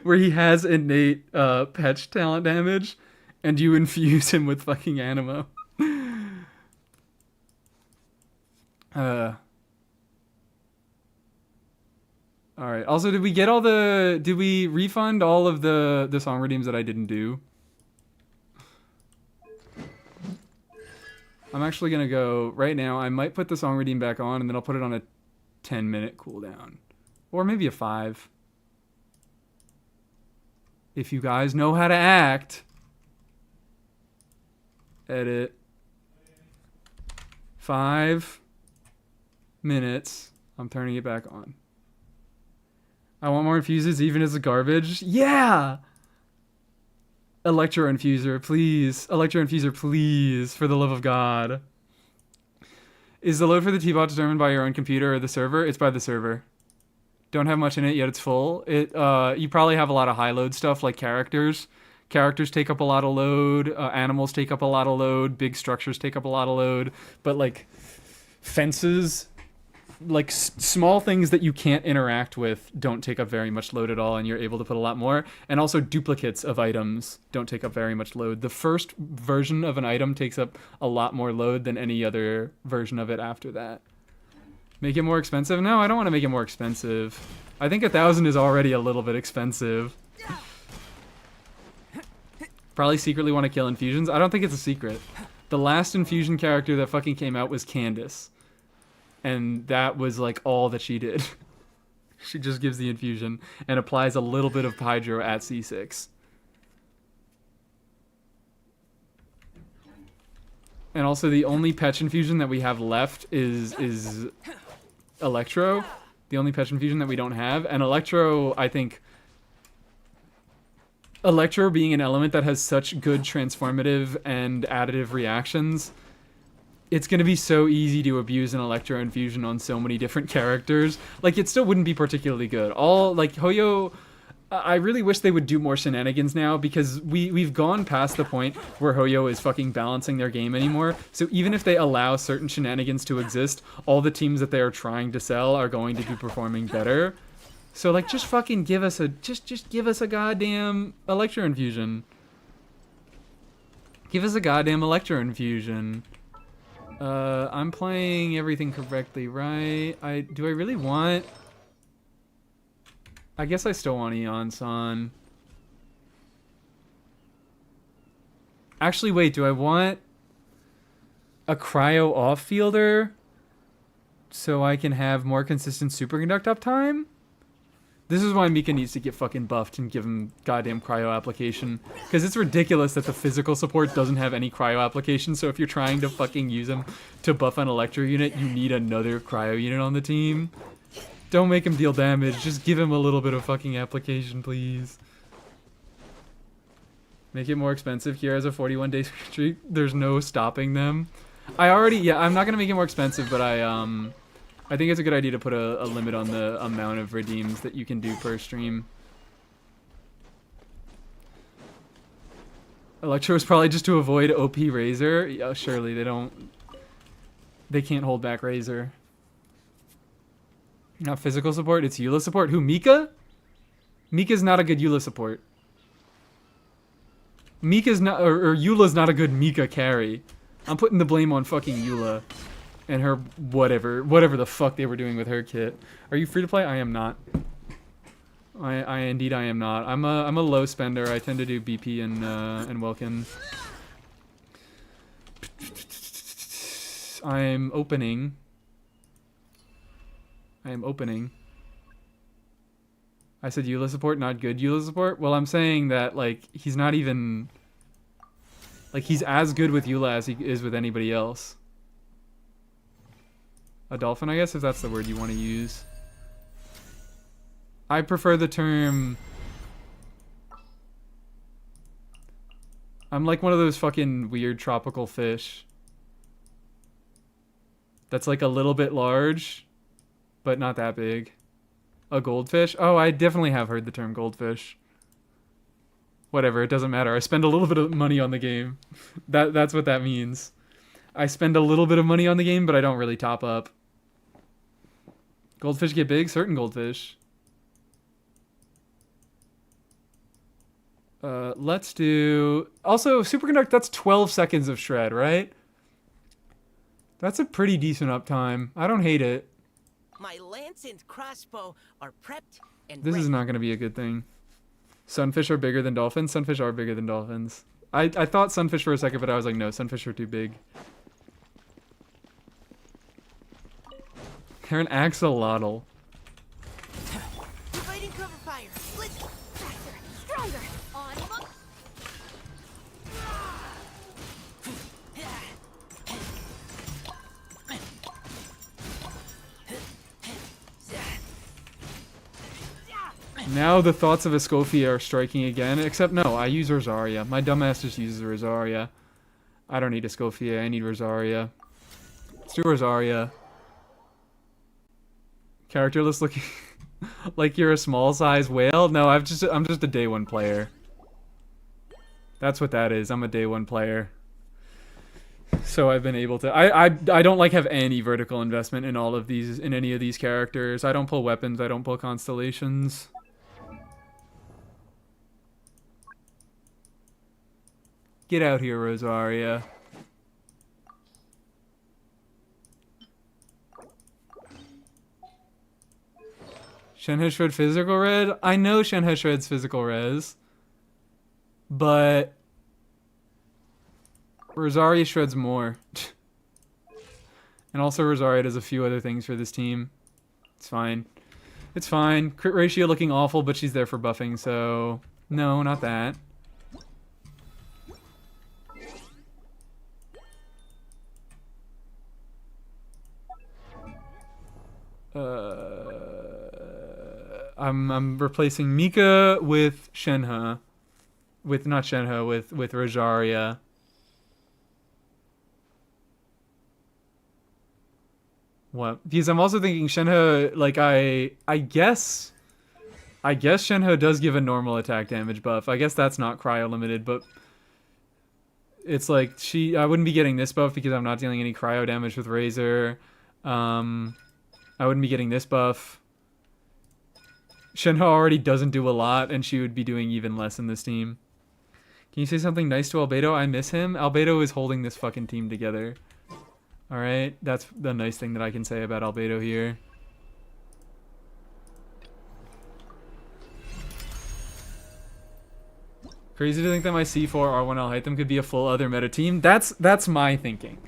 Where he has innate Petch talent damage. And you infuse him with fucking Animo. Alright. Also, did we refund all of the song redeems that I didn't do? I'm actually gonna go right now. I might put the song redeem back on and then I'll put it on a 10-minute cooldown. Or maybe a 5. If you guys know how to act. Edit. 5 minutes. I'm turning it back on. I want more infuses even as a garbage. Yeah! Electro Infuser, please. Electro Infuser, please. For the love of God. Is the load for the T-Bot determined by your own computer or the server? It's by the server. Don't have much in it, yet it's full. You probably have a lot of high load stuff like characters. Characters take up a lot of load. Animals take up a lot of load. Big structures take up a lot of load. But like fences, like small things that you can't interact with don't take up very much load at all, and you're able to put a lot more. And also duplicates of items don't take up very much load. The first version of an item takes up a lot more load than any other version of it after that. Make it more expensive? No, I don't want to make it more expensive. I think 1,000 is already a little bit expensive. Probably secretly want to kill infusions. I don't think it's a secret. The last infusion character that fucking came out was Candace. And that was like all that she did. She just gives the infusion and applies a little bit of Hydro at C6. And also the only Petch infusion that we have left is Electro. The only Petch infusion that we don't have. And Electro, I think... Electro being an element that has such good transformative and additive reactions, it's going to be so easy to abuse an Electro infusion on so many different characters. Like, it still wouldn't be particularly good. Like, Hoyo... I really wish they would do more shenanigans now, because we've gone past the point where Hoyo is fucking balancing their game anymore. So even if they allow certain shenanigans to exist, all the teams that they are trying to sell are going to be performing better. So, like, just fucking give us a... Just give us a goddamn Electro infusion. Give us a goddamn Electro infusion. I'm playing everything correctly, right? Do I really want... I guess I still want Eon-san. Actually, wait, do I want a cryo off-fielder so I can have more consistent superconduct uptime? This is why Mika needs to get fucking buffed and give him goddamn cryo application. Because it's ridiculous that the physical support doesn't have any cryo application, so if you're trying to fucking use him to buff an Electro unit, you need another cryo unit on the team. Don't make him deal damage, just give him a little bit of fucking application, please. Make it more expensive. Here has a 41-day streak. There's no stopping them. I'm not gonna make it more expensive, but I think it's a good idea to put a limit on the amount of redeems that you can do per stream. Electro is probably just to avoid OP Razer. Yeah, surely they can't hold back Razer. Not physical support, it's Eula support. Who, Mika? Mika's not a good Eula support. Mika's not, or Eula's not a good Mika carry. I'm putting the blame on fucking Eula. And her whatever the fuck they were doing with her kit. Are you free to play? I am not. Indeed I am not. I'm a low spender. I tend to do BP and Welkin. I'm opening. I said Eula support, not good Eula support. Well, I'm saying that like he's not even like he's as good with Eula as he is with anybody else. A dolphin, I guess, if that's the word you want to use. I prefer the term... I'm like one of those fucking weird tropical fish. That's like a little bit large, but not that big. A goldfish? Oh, I definitely have heard the term goldfish. Whatever, it doesn't matter. I spend a little bit of money on the game. That's what that means. I spend a little bit of money on the game, but I don't really top up. Goldfish get big? Certain goldfish. Let's do... Also, Superconduct, that's 12 seconds of shred, right? That's a pretty decent uptime. I don't hate it. My lance and crossbow are prepped and This ready. is not going to be a good thing. Sunfish are bigger than dolphins? Sunfish are bigger than dolphins. I thought sunfish for a second, but I was like, no, sunfish are too big. They're an axolotl. Dividing cover fire. Let's Faster, stronger. On him. Now the thoughts of Escofia are striking again, except no, I use Rosaria. My dumbass just uses Rosaria. I don't need Escofia, I need Rosaria. Let's do Rosaria. Characterless looking like you're a small size whale? No, I'm just a day one player. That's what that is. I'm a day one player. So I've been able to I don't like have any vertical investment in all of these in any of these characters. I don't pull weapons, I don't pull constellations. Get out here, Rosaria. Shenhe shred physical red? I know Shenhe shreds physical res. But Rosaria shreds more. And also Rosaria does a few other things for this team. It's fine. It's fine. Crit ratio looking awful, but she's there for buffing, so... No, not that. I'm replacing Mika with Shenhe. Not Shenhe, with Rosaria. What? Because I'm also thinking Shenhe, like I guess Shenhe does give a normal attack damage buff. I guess that's not cryo limited, but it's like I wouldn't be getting this buff because I'm not dealing any cryo damage with Razer. I wouldn't be getting this buff. Shenhe already doesn't do a lot, and she would be doing even less in this team. Can you say something nice to Albedo? I miss him. Albedo is holding this fucking team together. Alright, that's the nice thing that I can say about Albedo here. Crazy to think that my C4 R1L Hytham could be a full other meta team. That's my thinking.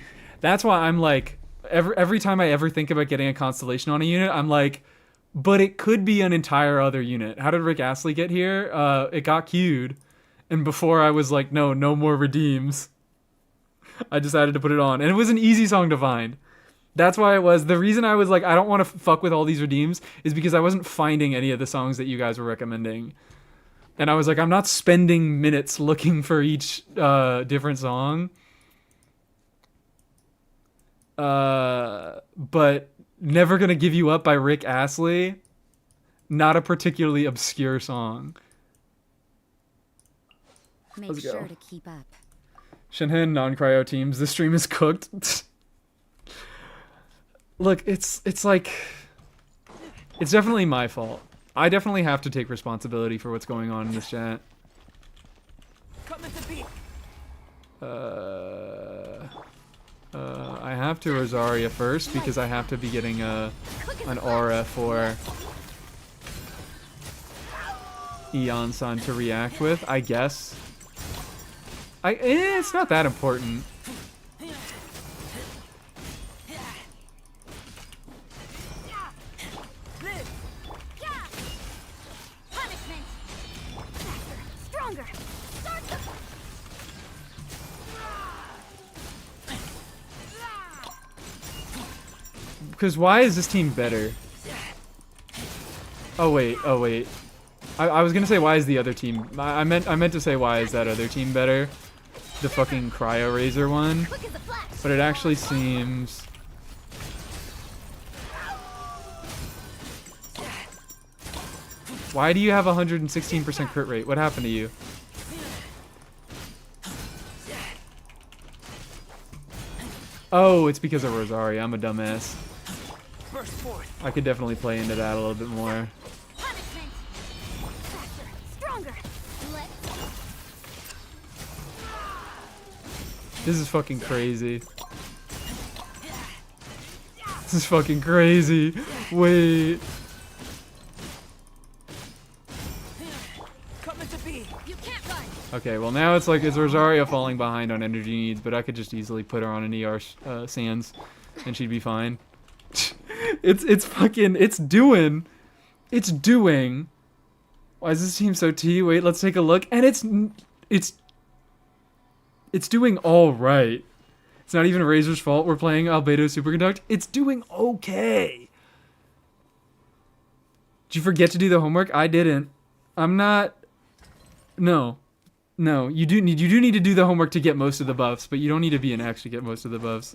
That's why I'm like, every time I ever think about getting a Constellation on a unit, I'm like, but it could be an entire other unit. How did Rick Astley get here? It got queued. And before I was like, no more redeems. I decided to put it on. And it was an easy song to find. That's why it was. The reason I was like, I don't want to fuck with all these redeems is because I wasn't finding any of the songs that you guys were recommending. And I was like, I'm not spending minutes looking for each different song. But Never Gonna Give You Up by Rick Astley. Not a particularly obscure song. Make Let's go. sure to keep up. Shenhe non-cryo teams. The stream is cooked. Look, it's like... It's definitely my fault. I definitely have to take responsibility for what's going on in this chat. I have to Rosaria first because I have to be getting an aura for Eon-san to react with, I guess. It's not that important. Because why is this team better? Oh wait. I was gonna say why is the other team... I meant to say why is that other team better? The fucking Cryo Razer one. But it actually seems... Why do you have 116% crit rate? What happened to you? Oh, it's because of Rosaria. I'm a dumbass. I could definitely play into that a little bit more. This is fucking crazy. This is fucking crazy. Wait. Okay, well now it's like, it's Rosaria falling behind on energy needs, but I could just easily put her on an ER Sands and she'd be fine. It's fucking, it's doing. Why is this team so T? Wait, let's take a look. And it's doing all right. It's not even Razer's fault we're playing Albedo Superconduct. It's doing okay. Did you forget to do the homework? I didn't. I'm not. No, you do need to do the homework to get most of the buffs, but you don't need to be an X to get most of the buffs.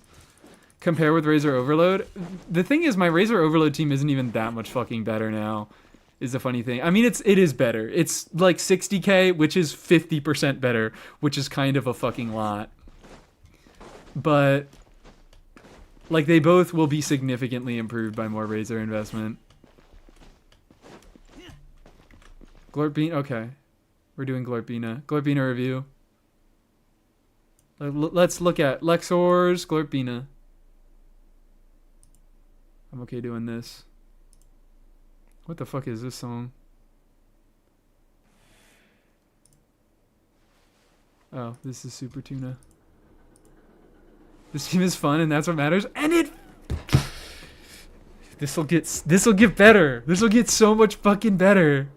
Compare with Razer Overload. The thing is, my Razer Overload team isn't even that much fucking better now. Is the funny thing. I mean, it is better. It's like 60k, which is 50% better, which is kind of a fucking lot. But like, they both will be significantly improved by more Razer investment. Glorpina, okay. We're doing Glorpina. Glorpina review. Let's look at Lexors, Glorpina. I'm okay doing this. What the fuck is this song? Oh, this is Super Tuna. This team is fun, and that's what matters. And it. This'll get better. This'll get so much fucking better.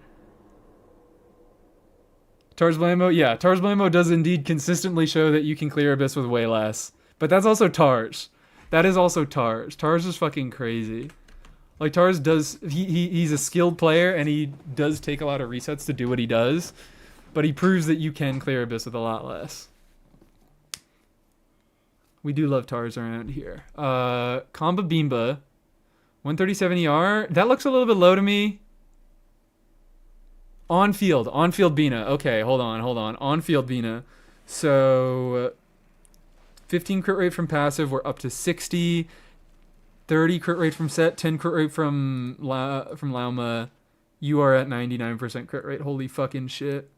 Tars Blammo, yeah, Tars Blammo does indeed consistently show that you can clear Abyss with way less. But that's also Tars. That is also Tars. Tars is fucking crazy. Like, Tars does, he's a skilled player, and he does take a lot of resets to do what he does. But he proves that you can clear Abyss with a lot less. We do love Tars around here. Kamba Bimba. 137 ER. That looks a little bit low to me. On field Bina. Okay, hold on. On field Bina. So 15 crit rate from passive. We're up to 60. 30 crit rate from set. 10 crit rate from Lauma. You are at 99% crit rate. Holy fucking shit.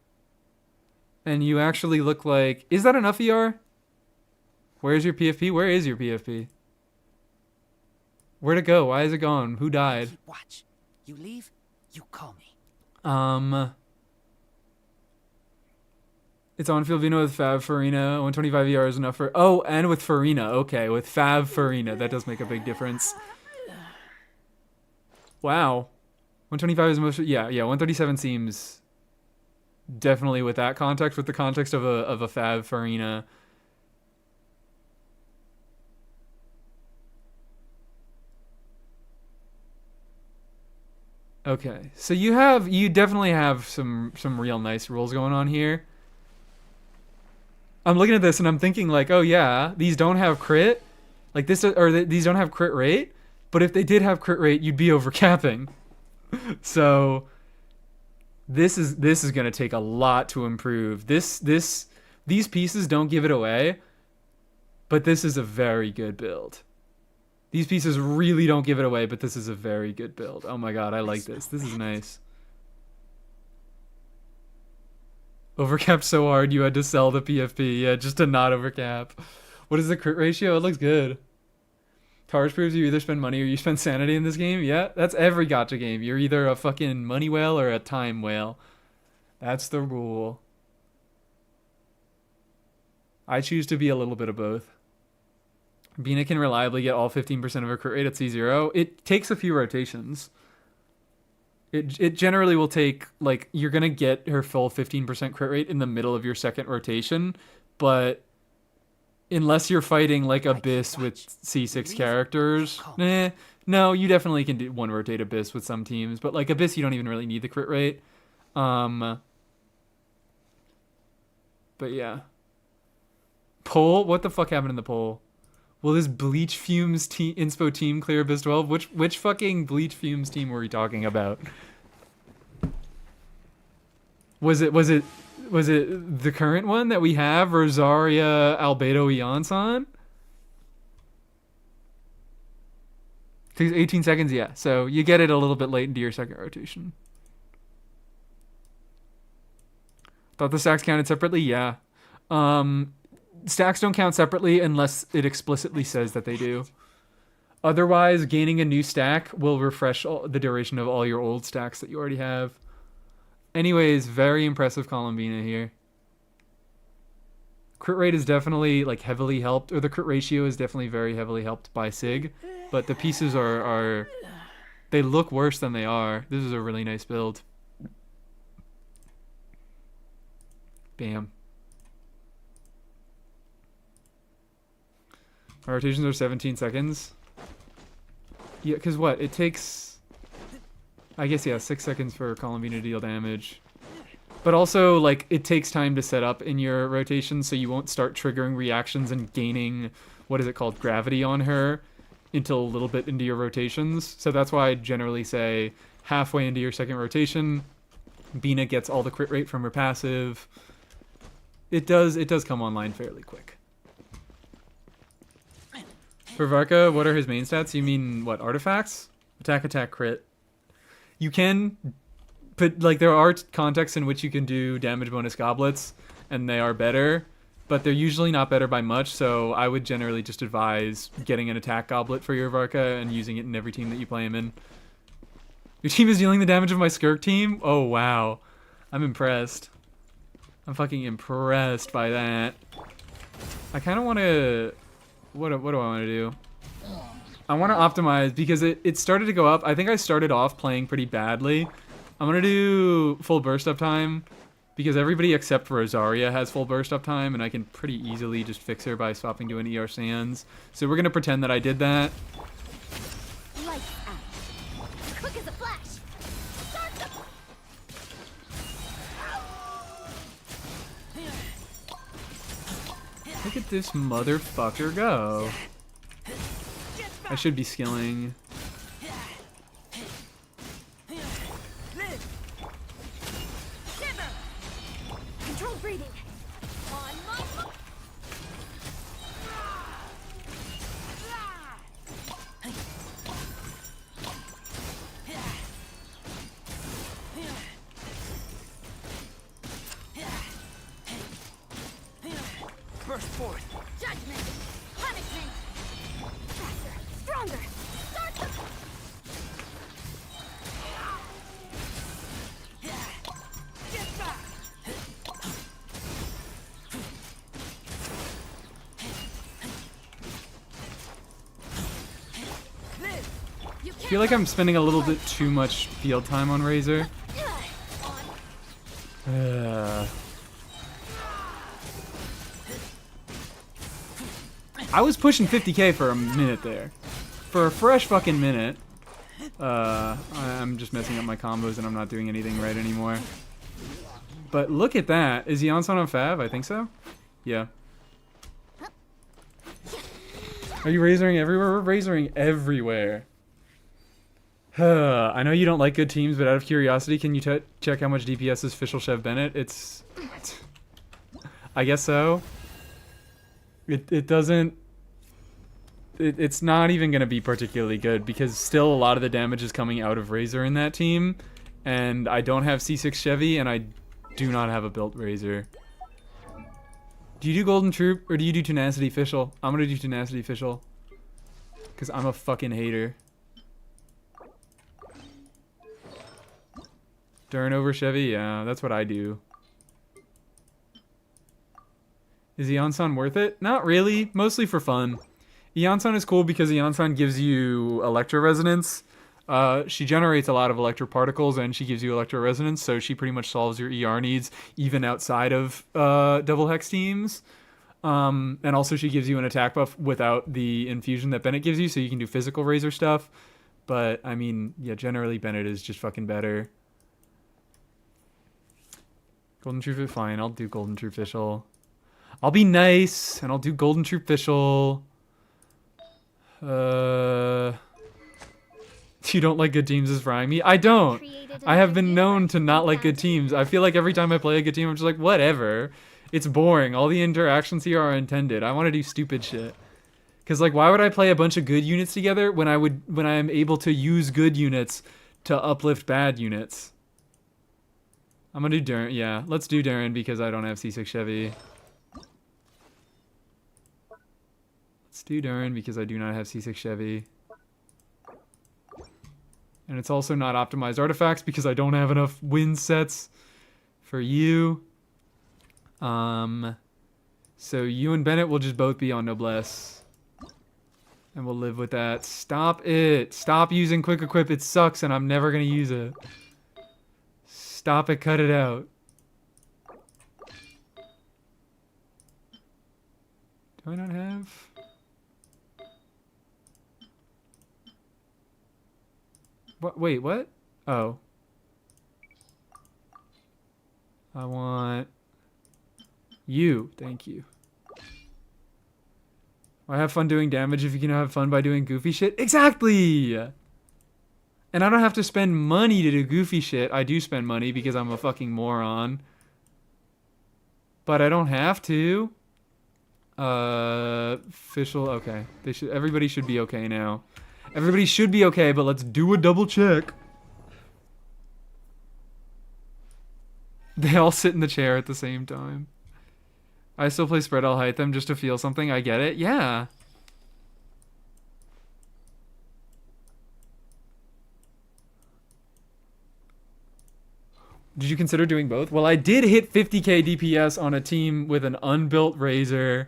And you actually look like... Is that enough ER? Where's your PFP? Where is your PFP? Where'd it go? Why is it gone? Who died? Keep watch. You leave, you call me. It's on field Vino with Fab Farina. 125 ER is enough for... Oh, and with Farina. Okay, with Fab Farina. That does make a big difference. Wow. 125 is most... Yeah, 137 seems... Definitely with that context, with the context of a Fab Farina. Okay, so you definitely have some real nice rules going on here. I'm looking at this and I'm thinking like, oh yeah, these don't have crit, like this, these don't have crit rate. But if they did have crit rate, you'd be overcapping. So this is gonna take a lot to improve. These pieces don't give it away, but this is a very good build. These pieces really don't give it away, but this is a very good build. Oh my god, I like this. This is nice. Overcapped so hard you had to sell the PFP. Yeah, just to not overcap. What is the crit ratio? It looks good. Tars proves you either spend money or you spend sanity in this game. Yeah, that's every gacha game. You're either a fucking money whale or a time whale. That's the rule. I choose to be a little bit of both. Bina can reliably get all 15% of her crit rate at C0. It takes a few rotations. It generally will take, like, you're going to get her full 15% crit rate in the middle of your second rotation, but unless you're fighting, like, Abyss with C6 characters, no, you definitely can do one rotate Abyss with some teams, but, like, Abyss, you don't even really need the crit rate. But, yeah. Poll? What the fuck happened in the poll? Will this Bleach Fumes inspo team clear Abyss 12? Which fucking Bleach Fumes team were we talking about? Was it the current one that we have, Rosaria Albedo Iansan? 18 seconds, yeah. So you get it a little bit late into your second rotation. Thought the stacks counted separately? Yeah. Stacks don't count separately unless it explicitly says that they do. Otherwise, gaining a new stack will refresh the duration of all your old stacks that you already have. Anyways, very impressive Columbina here. Crit rate is definitely like heavily helped, or the crit ratio is definitely very heavily helped by Sig, but the pieces are they look worse than they are. This is a really nice build. Bam. Our rotations are 17 seconds. Yeah, because what? It takes... I guess, yeah, 6 seconds for Columbina to deal damage. But also, like, it takes time to set up in your rotation, so you won't start triggering reactions and gaining, what is it called, gravity on her until a little bit into your rotations. So that's why I generally say halfway into your second rotation, Bina gets all the crit rate from her passive. It does come online fairly quick. For Varka, what are his main stats? You mean, what, artifacts? Attack, attack, crit. You can, but, like, there are contexts in which you can do damage bonus goblets, and they are better, but they're usually not better by much, so I would generally just advise getting an attack goblet for your Varka and using it in every team that you play him in. Your team is dealing the damage of my Skirk team? Oh, wow. I'm impressed. I'm fucking impressed by that. I kind of want to... What do I want to do? I want to optimize because it started to go up. I think I started off playing pretty badly. I'm going to do full burst up time because everybody except for Rosaria has full burst up time, and I can pretty easily just fix her by swapping to an ER Sands. So we're going to pretend that I did that. Lights out. Quick as a flash. Start the... Look at this motherfucker go. I should be skilling. Control breathing. On my... Burst forth. Judgment. Punishment. Faster. Stronger. Start the... Get back. Live. You I feel like I'm spending a little bit too much field time on Razer. I was pushing 50k for a minute there. For a fresh fucking minute. I'm just messing up my combos and I'm not doing anything right anymore. But look at that. Is Yansan on Fav? I think so. Yeah. Are you razering everywhere? We're razering everywhere. I know you don't like good teams, but out of curiosity, can you check how much DPS is Fischl Chev Bennett? It's... I guess so. It doesn't... It's not even going to be particularly good, because still a lot of the damage is coming out of Razer in that team, and I don't have C6 Chevy, and I do not have a built Razer. Do you do Golden Troop, or do you do Tenacity Fischl? I'm going to do Tenacity Fischl, because I'm a fucking hater. Dern over Chevy? Yeah, that's what I do. Is Eonson worth it? Not really. Mostly for fun. Eonson is cool because Eonson gives you electro resonance. She generates a lot of electro particles and she gives you electro resonance, so she pretty much solves your ER needs even outside of double hex teams. And also she gives you an attack buff without the infusion that Bennett gives you, so you can do physical Razor stuff. But, I mean, yeah, generally Bennett is just fucking better. Golden Troop, fine. I'll do Golden Troop Fischl. I'll be nice, and I'll do Golden Troop Fischl. You don't like good teams is frying me? I don't. I have been known to not like good teams. I feel like every time I play a good team, I'm just like, whatever. It's boring. All the interactions here are intended. I want to do stupid shit. Because, like, why would I play a bunch of good units together when I am able to use good units to uplift bad units? I'm gonna do Durin. Yeah, let's do Durin because I don't have C6 Chevy. Let's do Durin because I do not have C6 Chevy. And it's also not optimized artifacts because I don't have enough win sets for you. So you and Bennett will just both be on Noblesse. And we'll live with that. Stop it. Stop using Quick Equip. It sucks and I'm never gonna use it. Stop it, cut it out. Do I not have? What? Wait, what? Oh. I want you. Thank you. I have fun doing damage if you can have fun by doing goofy shit. Exactly! And I don't have to spend money to do goofy shit. I do spend money because I'm a fucking moron. But I don't have to. Fischl, okay. Everybody should be okay now. Everybody should be okay, but let's do a double check. They all sit in the chair at the same time. I still play spread, I'll hide them just to feel something. I get it. Yeah. Did you consider doing both? Well, I did hit 50k DPS on a team with an unbuilt Razer,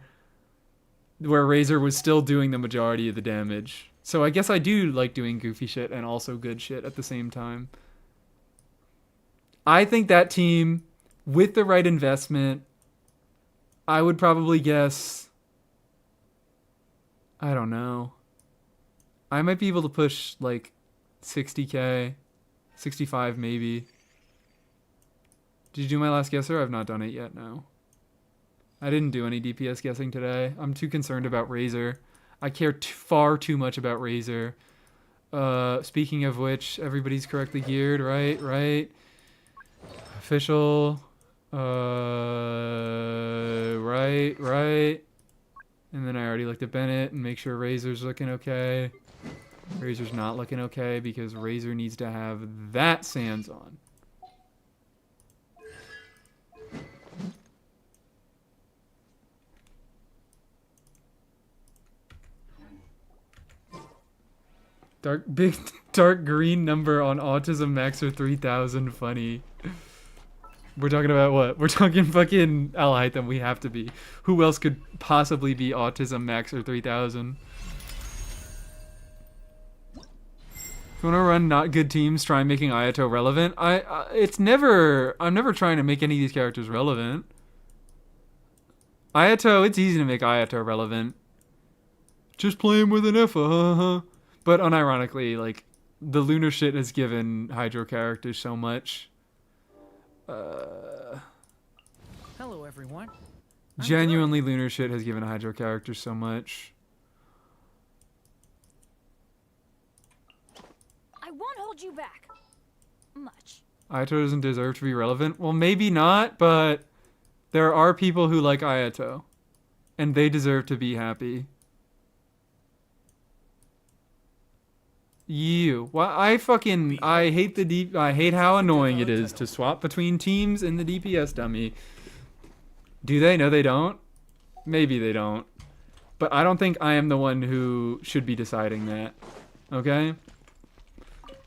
where Razer was still doing the majority of the damage. So I guess I do like doing goofy shit and also good shit at the same time. I think that team, with the right investment, I would probably guess, I don't know, I might be able to push like 60k, 65 maybe. Did you do my last guesser? I've not done it yet, no. I didn't do any DPS guessing today. I'm too concerned about Razer. I care far too much about Razer. Speaking of which, everybody's correctly geared, right? Right. Official. Right, right. And then I already looked at Bennett and make sure Razer's looking okay. Razer's not looking okay because Razer needs to have that Sands on. Big dark green number on Autism Maxer 3000. Funny. We're talking about what? We're talking fucking Alhaitham. We have to be. Who else could possibly be Autism Maxer 3000? If you want to run not good teams, try making Ayato relevant. I'm never trying to make any of these characters relevant. Ayato, it's easy to make Ayato relevant. Just play him with an F, But unironically, like, the lunar shit has given Hydro characters so much. Hello, everyone. Genuinely, lunar shit has given Hydro characters so much. I won't hold you back. Much. Ayato doesn't deserve to be relevant. Well, maybe not, but there are people who like Ayato, and they deserve to be happy. Well, I hate I hate how annoying it is to swap between teams in the DPS dummy. Do they? No, they don't. Maybe they don't. But I don't think I am the one who should be deciding that. Okay?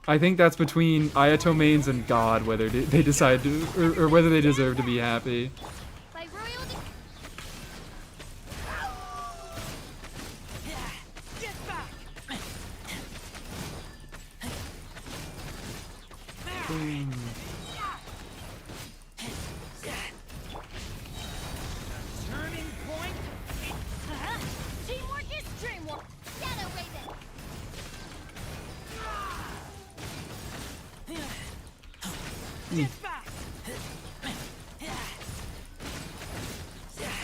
I think that's between Ayato mains and God, whether they decide to, or whether they deserve to be happy. By royal Get back! Boom. Turning point. Teamwork is dreamwork. Shadow Raven. Get back!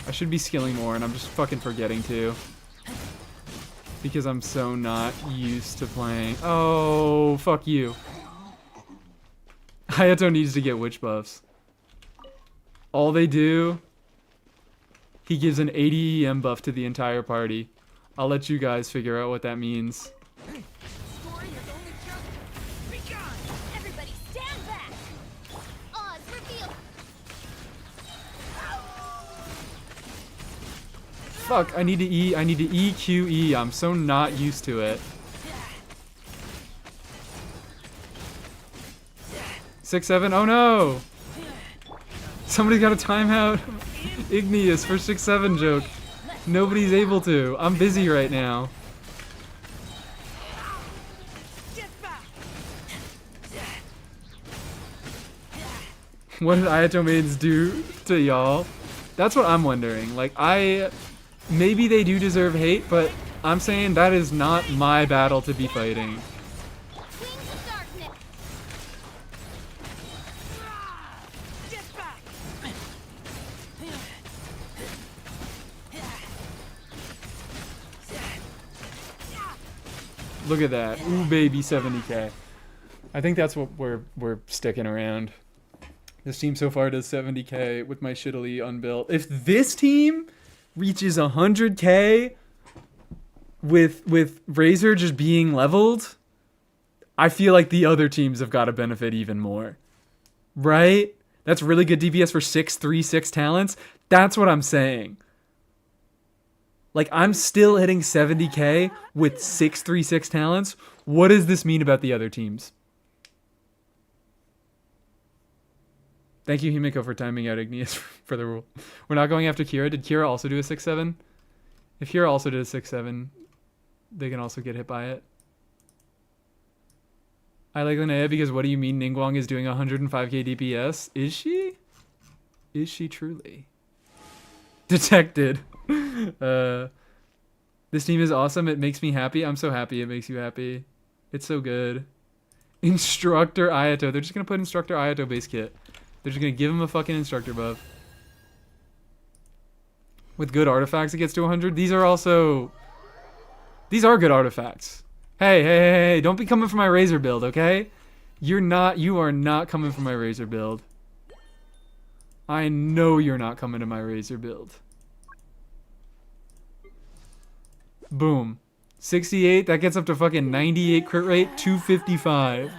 I should be skilling more, and I'm just fucking forgetting to. Because I'm so not used to playing. Oh, fuck you. Hayato needs to get witch buffs. All they do, he gives an 80 EM buff to the entire party. I'll let you guys figure out what that means. Story has only just begun. Everybody stand back. Oz revealed. Fuck, I need to EQE. I'm so not used to it. 6-7, oh no! Somebody's got a timeout Igneous for 6-7 joke. Nobody's able to. I'm busy right now. Get back! What did Ayato maids do to y'all? That's what I'm wondering. Like, maybe they do deserve hate, but I'm saying that is not my battle to be fighting. Queens of Darkness. Get back! Look at that. Ooh, baby, 70k. I think that's what we're sticking around. This team so far does 70k with my shittily unbuilt. If this team reaches 100k with Razer just being leveled, I feel like the other teams have got to benefit even more. Right? That's really good DPS for 6-3-6 talents. That's what I'm saying. Like, I'm still hitting 70k with 6-3-6 talents. What does this mean about the other teams? Thank you, Himiko, for timing out Igneous for the rule. We're not going after Kira. Did Kira also do a 6-7? If Kira also did a 6-7, they can also get hit by it. I like Linnea because what do you mean Ningguang is doing 105k DPS? Is she? Is she truly? Detected. This team is awesome. It makes me happy. I'm so happy it makes you happy. It's so good. Instructor Ayato. They're just going to put Instructor Ayato base kit. They're just going to give him a fucking Instructor buff. With good artifacts, it gets to 100. These are also... These are good artifacts. Hey, don't be coming for my Razer build, okay? You are not coming for my Razer build. I know you're not coming to my Razer build. Boom. 68, that gets up to fucking 98 crit rate, 255.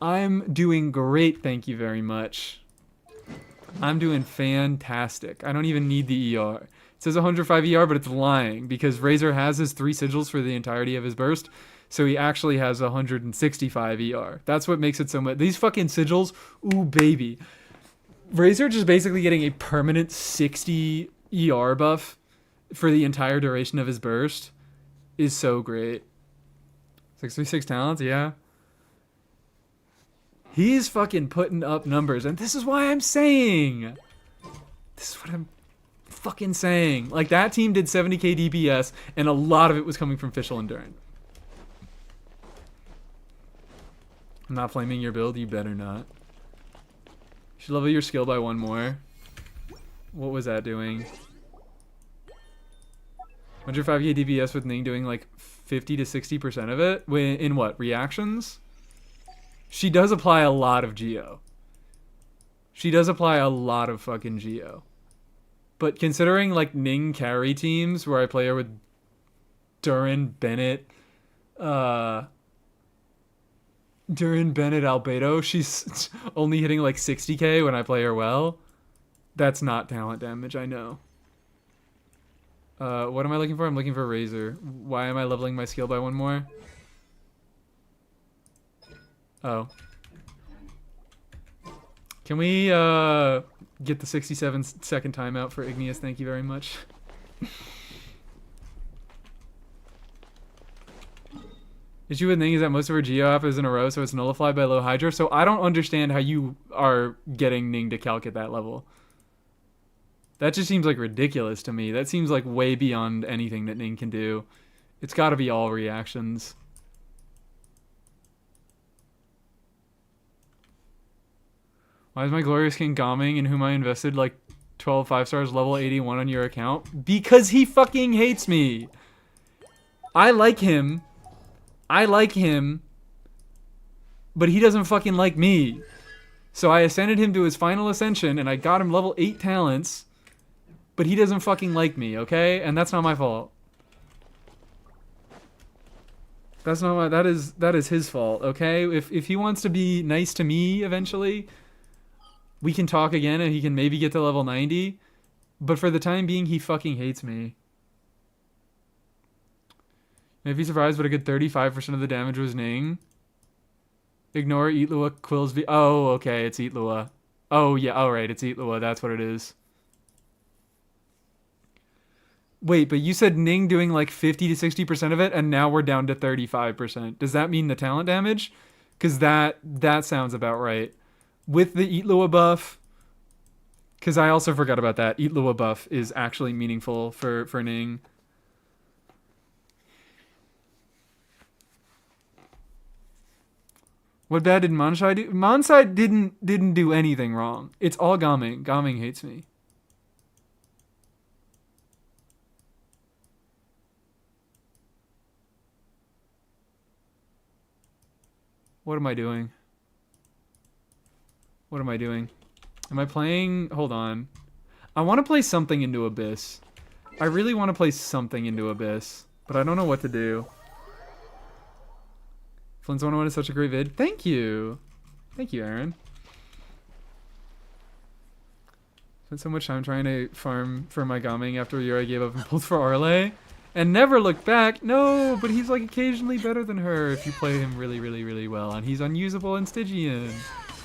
I'm doing great, thank you very much. I'm doing fantastic. I don't even need the ER. It says 105 ER, but it's lying because Razer has his 3 sigils for the entirety of his burst, so he actually has 165 ER. That's what makes it so much. These fucking sigils, ooh baby. Razer just basically getting a permanent 60 ER buff for the entire duration of his burst is so great. 636 talents, yeah. He's fucking putting up numbers, and this is why I'm saying. This is what I'm fucking saying. Like, that team did 70k DPS, and a lot of it was coming from Fischl and Durin. I'm not flaming your build, you better not. You should level your skill by 1 more. What was that doing? 105k DPS with Ning doing like 50 to 60% of it? In what? Reactions? She does apply a lot of Geo. She does apply a lot of fucking Geo. But considering like Ning carry teams where I play her with Durin, Bennett, Albedo, she's only hitting like 60k when I play her well. That's not talent damage, I know. What am I looking for? I'm looking for Razer. Why am I leveling my skill by 1 more? Oh. Can we get the 67-second timeout for Igneous? Thank you very much. Issue with Ning is that most of her Geo app is in a row, so it's nullified by low Hydra. So I don't understand how you are getting Ning to calc at that level. That just seems like ridiculous to me. That seems like way beyond anything that Ning can do. It's got to be all reactions. Why is my glorious king Gaming, in whom I invested like 12 5-stars, level 81 on your account? Because he fucking hates me. I like him, but he doesn't fucking like me. So I ascended him to his final ascension, and I got him level 8 talents, but he doesn't fucking like me, okay? And that's not my fault. That's not my, that is his fault, okay? If he wants to be nice to me eventually, we can talk again and he can maybe get to level 90. But for the time being, he fucking hates me. If he's surprised, but a good 35% of the damage was Ning. Ignore Eat Lua, Quills V. Oh, okay, it's Eat Lua. Oh, yeah, alright, it's Eat Lua. That's what it is. Wait, but you said Ning doing like 50 to 60% of it, and now we're down to 35%. Does that mean the talent damage? Because that sounds about right. With the Eat Lua buff, because I also forgot about that. Eat Lua buff is actually meaningful for Ning. What bad did Manshai do? Manshai didn't do anything wrong. It's all Gaming. Gaming hates me. What am I doing? What am I doing? Am I playing? Hold on. I want to play something into Abyss. I really want to play something into Abyss, but I don't know what to do. Flint's 101 is such a great vid. Thank you. Thank you, Aaron. Spent so much time trying to farm for my Gaming after a year I gave up and pulled for Arle. And never looked back. No, but he's like occasionally better than her if you play him really, really, really well. And he's unusable in Stygian.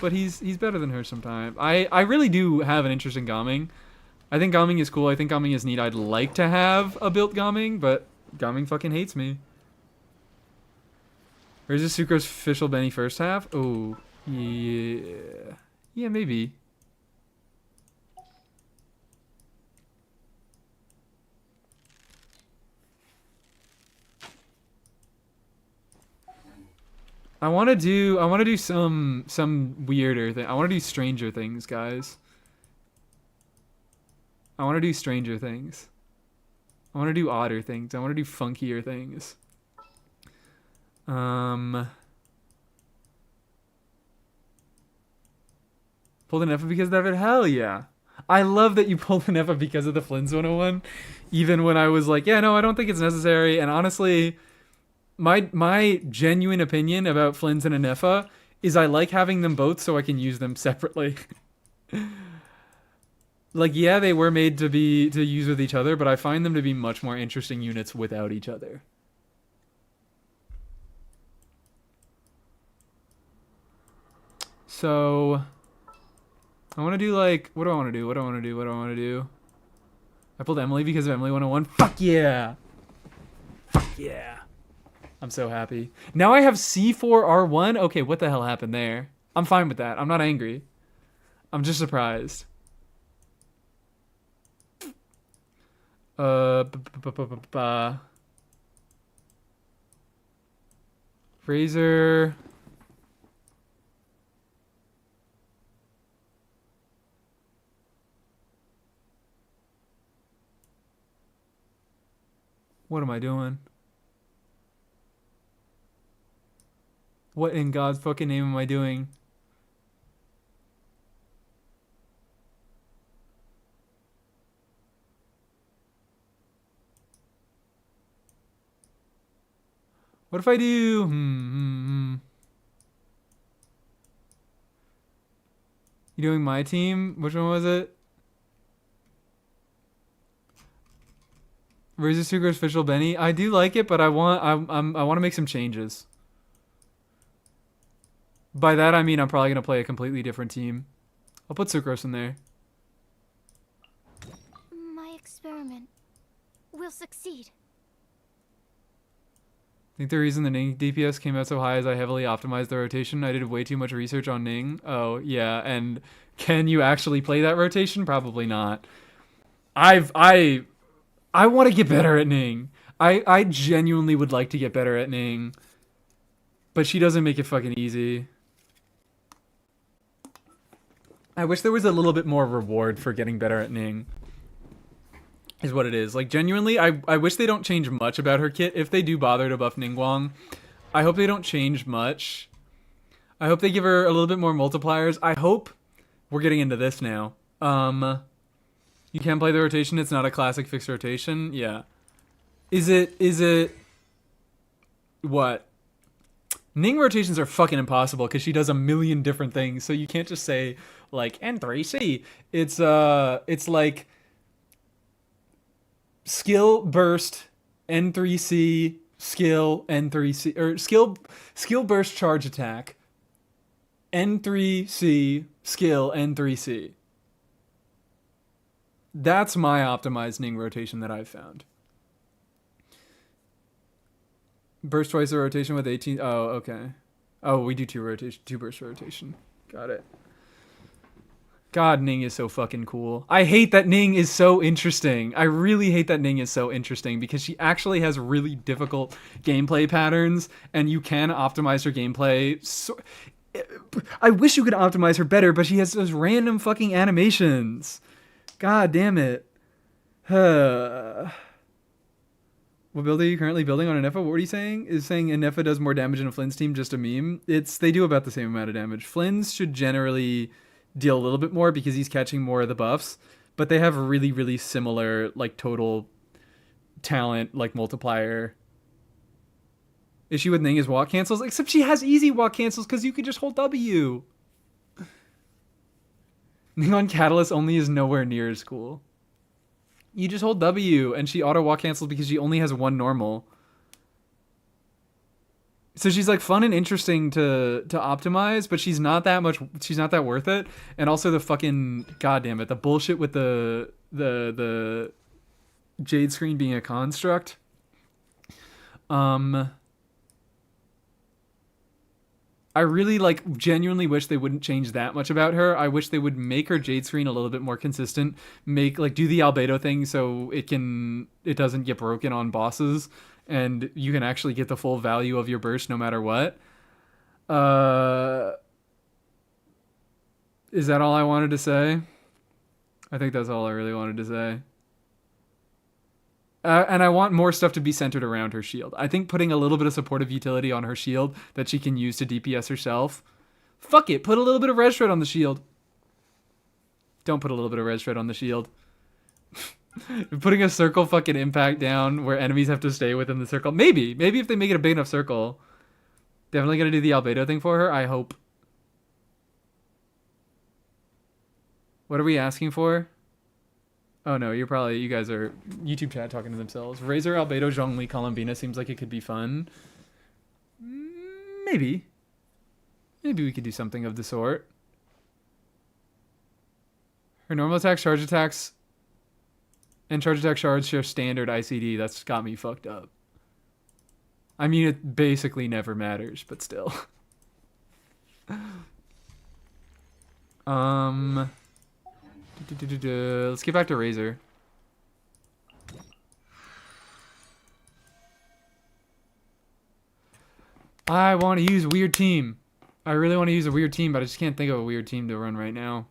but he's better than her sometimes. I really do have an interest in Gaming. I think Gaming is cool. I think Gaming is neat. I'd like to have a built Gaming, but Gaming fucking hates me. Where's the Sucrose official Benny first half? Oh, yeah. Yeah, maybe. I want to do some weirder thing. I want to do Stranger Things, guys. I want to do Stranger Things. I want to do odder things. I want to do funkier things. Pulled an Effa because of it? Hell yeah. I love that you pulled an Effa because of the Flynn's 101. Even when I was like, yeah, no, I don't think it's necessary. And honestly, my genuine opinion about Flynn's and an Effa is I like having them both so I can use them separately. Like, yeah, they were made to use with each other, but I find them to be much more interesting units without each other. So, I want to do like, what do I want to do? I pulled Emily because of Emily 101. Fuck yeah! Fuck yeah! I'm so happy. Now I have C4R1? Okay, what the hell happened there? I'm fine with that. I'm not angry. I'm just surprised. Razer. What am I doing? What in God's fucking name am I doing? What if I do? You doing my team? Which one was it? Razor Sucrose official Benny. I do like it, but I want to make some changes. By that I mean I'm probably gonna play a completely different team. I'll put Sucrose in there. My experiment will succeed. I think the reason the Ning DPS came out so high is I heavily optimized the rotation. I did way too much research on Ning. Oh, yeah, and can you actually play that rotation? Probably not. I want to get better at Ning. I genuinely would like to get better at Ning. But she doesn't make it fucking easy. I wish there was a little bit more reward for getting better at Ning. Is what it is. Like, genuinely, I wish they don't change much about her kit. If they do bother to buff Ningguang, I hope they don't change much. I hope they give her a little bit more multipliers. I hope we're getting into this now. You can play the rotation. It's not a classic fixed rotation. Yeah. Is it what? Ning rotations are fucking impossible because she does a million different things. So you can't just say like N3C. It's like skill burst N3C, skill N3C, or skill burst charge attack N3C, skill N3C. That's my optimized Ning rotation that I've found. Burst twice a rotation with 18. Oh, okay. Oh, we do two burst rotation. Got it. God, Ning is so fucking cool. I hate that Ning is so interesting. I really hate that Ning is so interesting because she actually has really difficult gameplay patterns and you can optimize her gameplay. So, I wish you could optimize her better, but she has those random fucking animations. God damn it. What build are you currently building on an Effa? What were you saying? Is saying an Effa does more damage in a Flynn's team just a meme? They do about the same amount of damage. Flynn's should generally deal a little bit more because he's catching more of the buffs, but they have really, really similar like total talent like multiplier. Issue with Ning is walk cancels, except she has easy walk cancels because you could just hold W. Ning on Catalyst only is nowhere near as cool. You just hold W and she auto walk cancels because she only has one normal. So she's like fun and interesting to optimize, but she's not that much. She's not that worth it. And also the fucking goddamn it, the bullshit with the Jade screen being a construct. I really like genuinely wish they wouldn't change that much about her. I wish they would make her Jade screen a little bit more consistent. Make like do the albedo thing so it doesn't get broken on bosses and you can actually get the full value of your burst no matter what. Is that all I wanted to say? I think that's all I really wanted to say. And I want more stuff to be centered around her shield. I think putting a little bit of supportive utility on her shield that she can use to DPS herself. Fuck it, put a little bit of res shred on the shield. Don't put a little bit of res shred on the shield. Putting a circle fucking impact down where enemies have to stay within the circle. Maybe if they make it a big enough circle. Definitely gonna do the albedo thing for her, I hope. What are we asking for? Oh no, you guys are YouTube chat talking to themselves. Razer, albedo, Zhongli, Columbina seems like it could be fun. Maybe we could do something of the sort. Her normal attacks, charge attacks, and charge attack shards share standard ICD. That's got me fucked up. I mean, it basically never matters, but still. Let's get back to Razer. I want to use a weird team. I really want to use a weird team, but I just can't think of a weird team to run right now.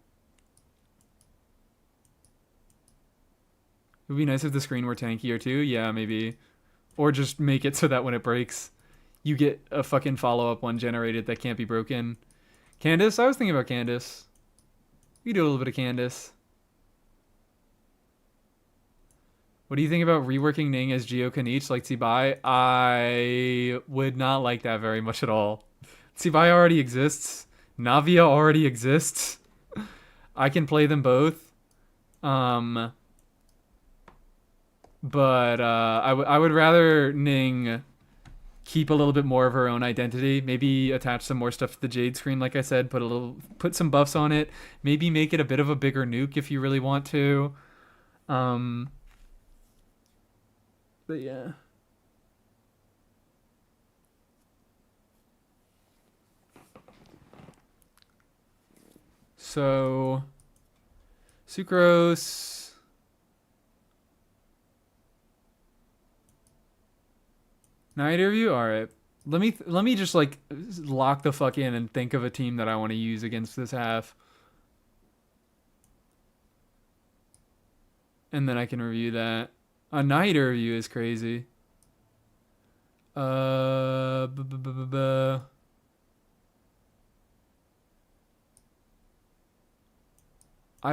It would be nice if the screen were tankier too. Yeah, maybe. Or just make it so that when it breaks, you get a fucking follow-up one generated that can't be broken. Candace? I was thinking about Candace. We do a little bit of Candace. What do you think about reworking Ning as Geo Kanich like Tsibai? I would not like that very much at all. Tsibai already exists. Navia already exists. I can play them both. But I would rather Ning keep a little bit more of her own identity. Maybe attach some more stuff to the Jade screen, like I said. Put some buffs on it. Maybe make it a bit of a bigger nuke if you really want to. But yeah. So, Sucrose. Night review? Alright. Let me just like lock the fuck in and think of a team that I want to use against this half. And then I can review that. A night review is crazy. I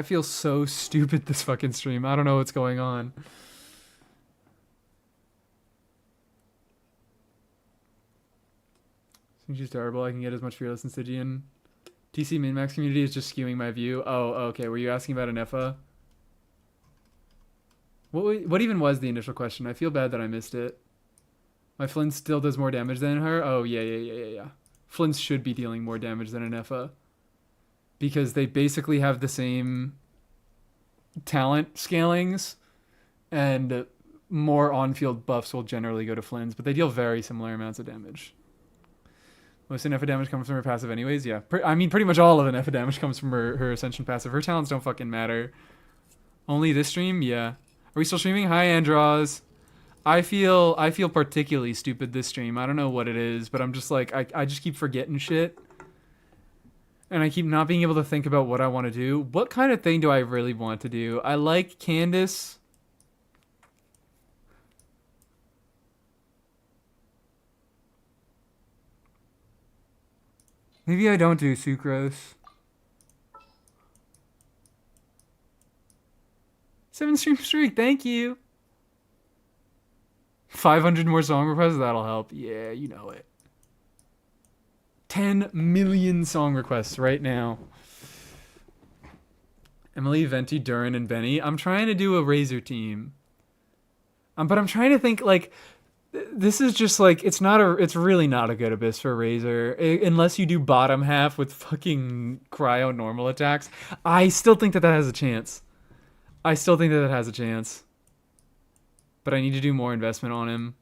feel so stupid this fucking stream. I don't know what's going on. Seems just terrible. I can get as much fearless and Stygian. TC min-max community is just skewing my view. Oh, okay. Were you asking about an EFA? What even was the initial question? I feel bad that I missed it. My Flint still does more damage than her? Oh, yeah. Flints should be dealing more damage than an EFA. Because they basically have the same talent scalings. And more on-field buffs will generally go to Flints. But they deal very similar amounts of damage. Most of NFA damage comes from her passive anyways? Yeah. I mean, pretty much all of NFA damage comes from her Ascension passive. Her talents don't fucking matter. Only this stream? Yeah. Are we still streaming? Hi, Andros. I feel particularly stupid this stream. I don't know what it is, but I'm just like, I just keep forgetting shit. And I keep not being able to think about what I want to do. What kind of thing do I really want to do? I like Candace. Maybe I don't do Sucrose. 7 stream streak, thank you. 500 more song requests, that'll help. Yeah, you know it. 10 million song requests right now. Emily, Venti, Duran, and Benny. I'm trying to do a Razer team. But I'm trying to think, like, This is just like it's really not a good abyss for Razor unless you do bottom half with fucking cryo normal attacks. I still think that has a chance. I still think that has a chance. But I need to do more investment on him.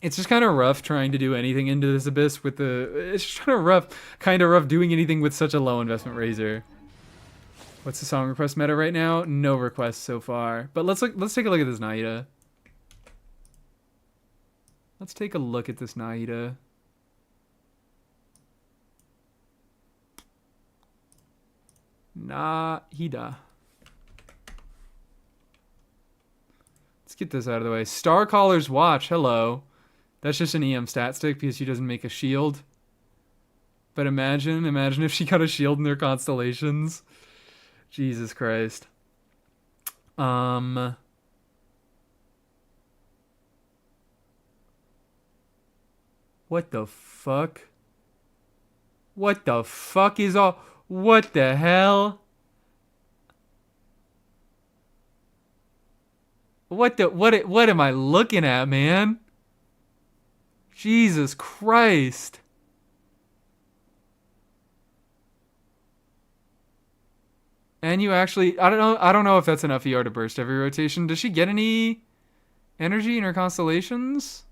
It's just kind of rough trying to do anything into this abyss with the. It's just kind of rough doing anything with such a low investment Razor. What's the song request meta right now? No requests so far. But let's take a look at this Nahida. Let's take a look at this Nahida. Nahida. Let's get this out of the way. Starcaller's Watch. Hello. That's just an EM stat stick because she doesn't make a shield. But imagine if she got a shield in their constellations. Jesus Christ. What the fuck? What the fuck is all... What the hell? What am I looking at, man? Jesus Christ. And you actually... I don't know if that's enough ER to burst every rotation. Does she get any energy in her constellations?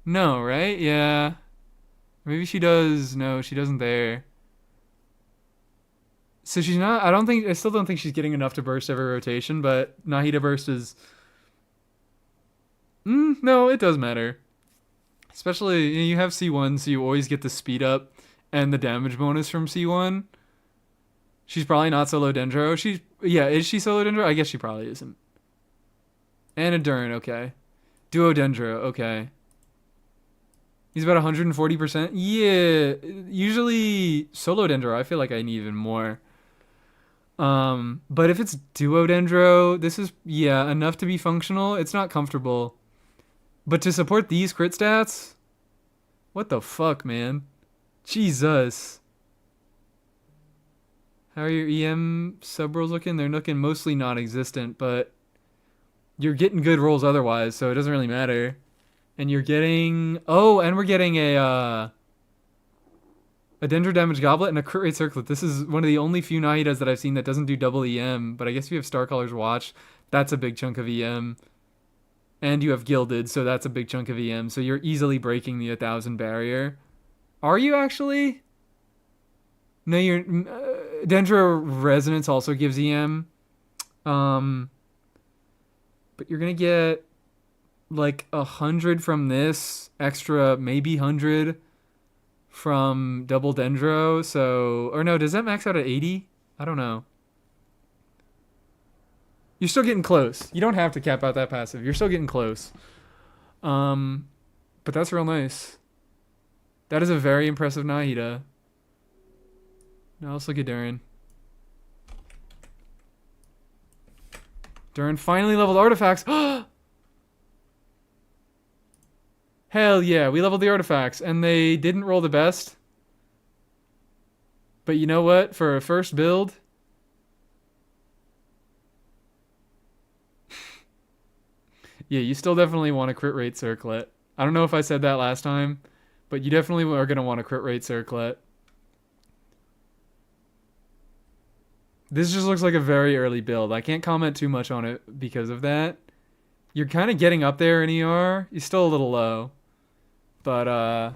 No, right? Yeah. Maybe she does. No, she doesn't there. So she's not... I still don't think she's getting enough to burst every rotation, but Nahida burst is... no, it does matter. Especially, you have C1, so you always get the speed up and the damage bonus from C1. She's probably not solo Dendro. Is she solo Dendro? I guess she probably isn't. And a Durin, okay. Duo Dendro, okay. He's about 140%. Yeah, usually solo Dendro, I feel like I need even more. But if it's duo Dendro, this is, enough to be functional. It's not comfortable. But to support these crit stats? What the fuck, man? Jesus. How are your EM sub rolls looking? They're looking mostly non-existent, but you're getting good rolls otherwise, so it doesn't really matter. And you're getting... Oh, and we're getting a Dendro Damage Goblet and a Crit Rate Circlet. This is one of the only few Nahidas that I've seen that doesn't do double EM, but I guess if you have Starcaller's Watch, that's a big chunk of EM. And you have Gilded, so that's a big chunk of EM, so you're easily breaking the 1,000 barrier. Are you actually? No, you're... Dendro Resonance also gives EM. But you're gonna get... like 100 from this, extra maybe 100 from double Dendro. So, or no, does that max out at 80? I don't know. You're still getting close. You don't have to cap out that passive. You're still getting close. But that's real nice. That is a very impressive Nahida. Now let's look at Durin. Durin finally leveled artifacts. Hell yeah, we leveled the artifacts, and they didn't roll the best. But you know what? For a first build... yeah, you still definitely want a crit rate circlet. I don't know if I said that last time, but you definitely are going to want a crit rate circlet. This just looks like a very early build. I can't comment too much on it because of that. You're kind of getting up there in ER. You're still a little low. But I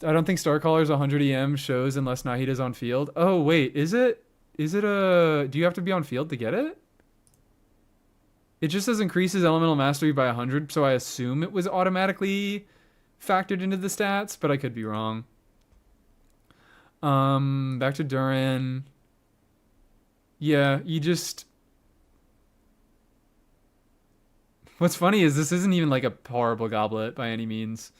don't think Starcaller's 100 EM shows unless Nahida's on field. Oh, wait. Is it do you have to be on field to get it? It just says increases elemental mastery by 100, so I assume it was automatically factored into the stats, but I could be wrong. Back to Durin. Yeah, you just... What's funny is this isn't even like a horrible goblet by any means.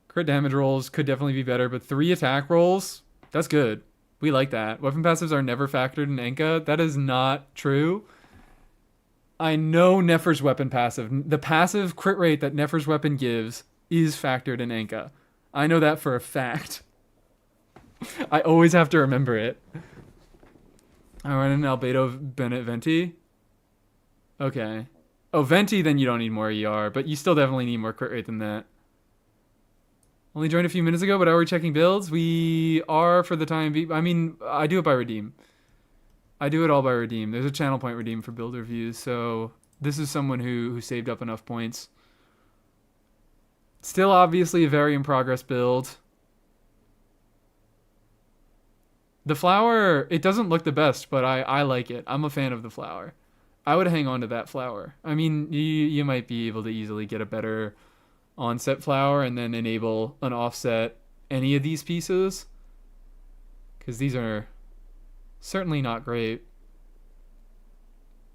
Crit damage rolls could definitely be better, but 3 attack rolls, that's good. We like that. Weapon passives are never factored in Enka. That is not true. I know Nefer's weapon passive. The passive crit rate that Nefer's weapon gives is factored in Enka. I know that for a fact. I always have to remember it. I run an Albedo Bennett Venti. Okay. Oh, Venti, then you don't need more ER, but you still definitely need more crit rate than that. Only joined a few minutes ago, but are we checking builds? We are for the time being. I mean, I do it by redeem. I do it all by redeem. There's a channel point redeem for build reviews, so this is someone who saved up enough points. Still obviously a very in progress build. The flower, it doesn't look the best, but I like it. I'm a fan of the flower. I would hang on to that flower. I mean, you might be able to easily get a better onset flower and then enable an offset any of these pieces, because these are certainly not great.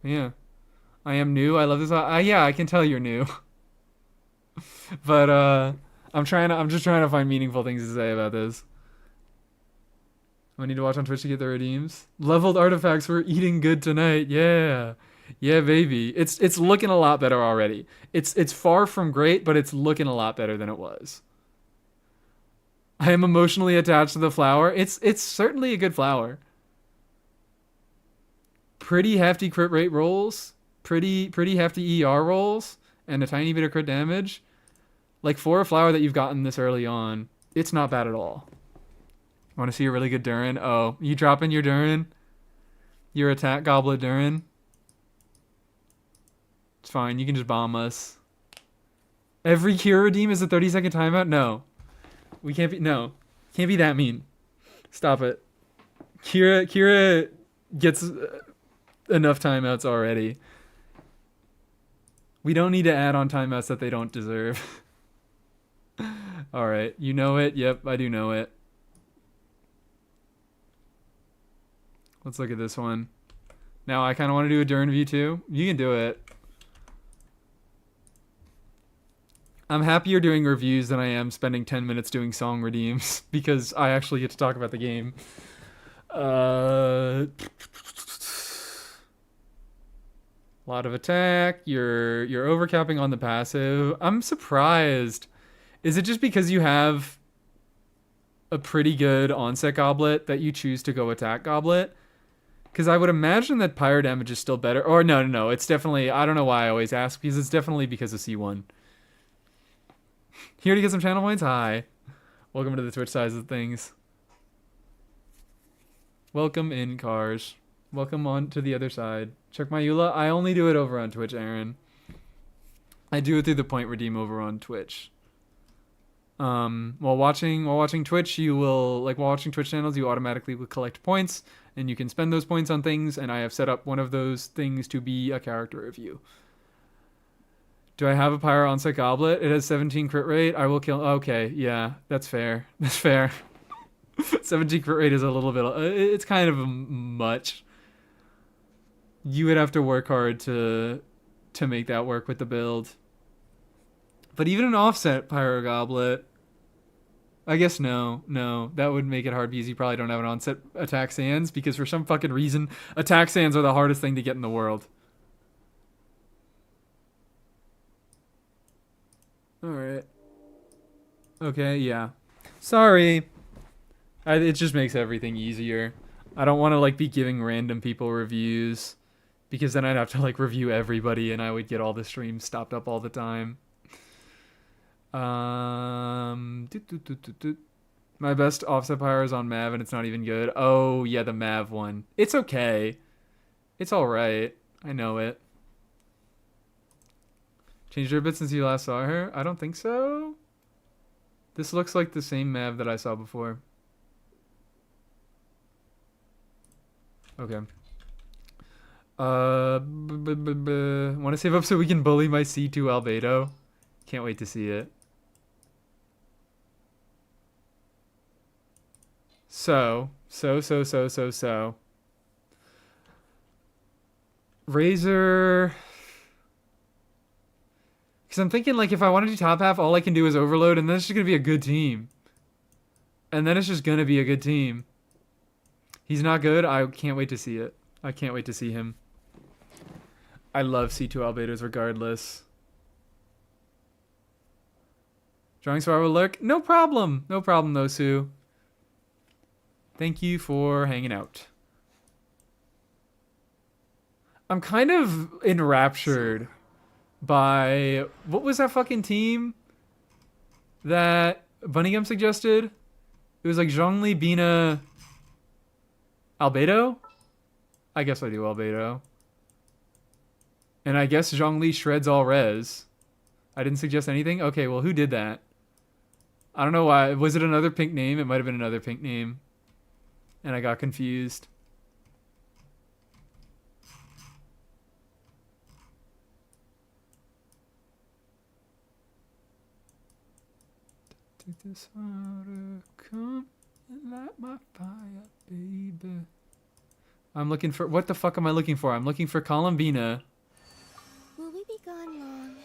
Yeah, I am new. I love this. Yeah, I can tell you're new. But I'm just trying to find meaningful things to say about this. I need to watch on Twitch to get the redeems. Leveled artifacts were eating good tonight. Yeah. Yeah, baby. It's looking a lot better already. It's far from great, but it's looking a lot better than it was. I am emotionally attached to the flower. It's certainly a good flower. Pretty hefty crit rate rolls. Pretty hefty ER rolls. And a tiny bit of crit damage. Like, for a flower that you've gotten this early on, it's not bad at all. Want to see a really good Durin? Oh, you dropping your Durin? Your attack goblet Durin? It's fine. You can just bomb us. Every cure redeem is a 30-second timeout? No. We can't be... No. Can't be that mean. Stop it. Kira gets enough timeouts already. We don't need to add on timeouts that they don't deserve. Alright. You know it? Yep, I do know it. Let's look at this one. Now, I kind of want to do a Durin view too. You can do it. I'm happier doing reviews than I am spending 10 minutes doing song redeems because I actually get to talk about the game. A lot of attack. You're overcapping on the passive. I'm surprised. Is it just because you have a pretty good onset goblet that you choose to go attack goblet? Because I would imagine that pyro damage is still better. Or no. It's definitely... I don't know why I always ask, because it's definitely because of C1. Here to get some channel points? Hi. Welcome to the Twitch size of things. Welcome in, cars. Welcome on to the other side. Check my EULA. I only do it over on Twitch, Aaron. I do it through the point redeem over on Twitch. While watching Twitch, you will... Like, while watching Twitch channels, you automatically will collect points, and you can spend those points on things, and I have set up one of those things to be a character review. Do I have a Pyro Onset Goblet? It has 17 crit rate. I will kill... Okay, yeah, that's fair. That's fair. 17 crit rate is a little bit... It's kind of much. You would have to work hard to make that work with the build. But even an offset Pyro Goblet... I guess no. That would make it hard because you probably don't have an onset attack sands, because for some fucking reason, attack sands are the hardest thing to get in the world. Alright. Okay, yeah. Sorry. It just makes everything easier. I don't want to, like, be giving random people reviews, because then I'd have to, like, review everybody, and I would get all the streams stopped up all the time. My best offset pyro is on Mav, and it's not even good. Oh, yeah, the Mav one. It's okay. It's alright. I know it. Changed her a bit since you last saw her? I don't think so. This looks like the same Mav that I saw before. Okay. Want to save up so we can bully my C2 Albedo? Can't wait to see it. So. Razer... Because I'm thinking, like, if I want to do top half, all I can do is overload, and then it's just going to be a good team. And then it's just going to be a good team. He's not good. I can't wait to see it. I can't wait to see him. I love C2 Albedos regardless. Drawing Spiral Lurk? No problem. No problem, though, Sue. Thank you for hanging out. I'm kind of enraptured by, what was that fucking team that Bunnygum suggested? It was like Zhongli, Bina, Albedo? I guess I do Albedo. And I guess Zhongli shreds all res. I didn't suggest anything? Okay, well, who did that? I don't know why. Was it another pink name? It might have been another pink name. And I got confused. Take this water, come and light my fire, baby. I'm looking for, what the fuck am I looking for? I'm looking for Columbina. Will we be gone long?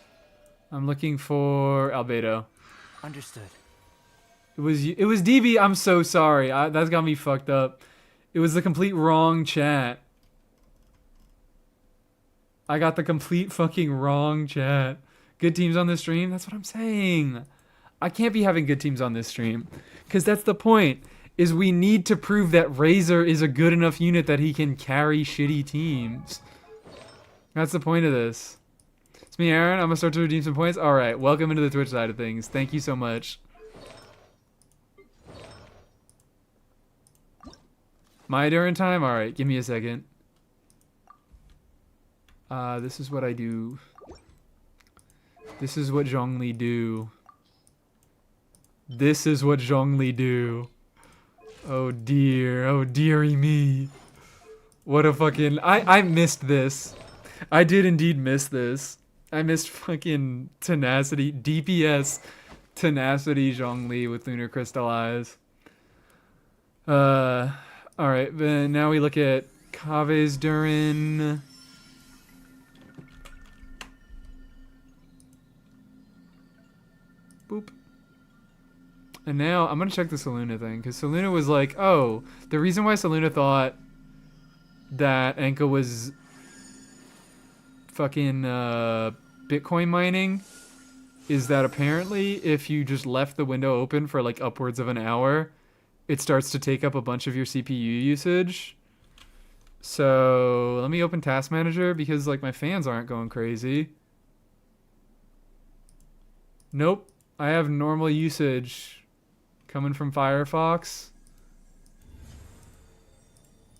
I'm looking for Albedo. Understood. It was DB. I'm so sorry. That's got me fucked up. It was the complete wrong chat. I got the complete fucking wrong chat. Good teams on this stream? That's what I'm saying. I can't be having good teams on this stream. Because that's the point. Is we need to prove that Razer is a good enough unit that he can carry shitty teams. That's the point of this. It's me, Aaron. I'm going to start to redeem some points. Alright, welcome into the Twitch side of things. Thank you so much. My Durin time? Alright, give me a second. This is what I do. This is what Zhongli do. This is what Zhongli do. Oh dearie me. What a fucking... I missed this. I did indeed miss this. I missed fucking Tenacity, DPS Tenacity Zhongli with Lunar Crystallize. Alright, then now we look at Kave's Durin. Boop. And now I'm going to check the Saluna thing, because Saluna was like, oh, the reason why Saluna thought that Enka was fucking Bitcoin mining is that apparently if you just left the window open for like upwards of an hour, it starts to take up a bunch of your CPU usage. So let me open Task Manager because like my fans aren't going crazy. Nope. I have normal usage coming from Firefox.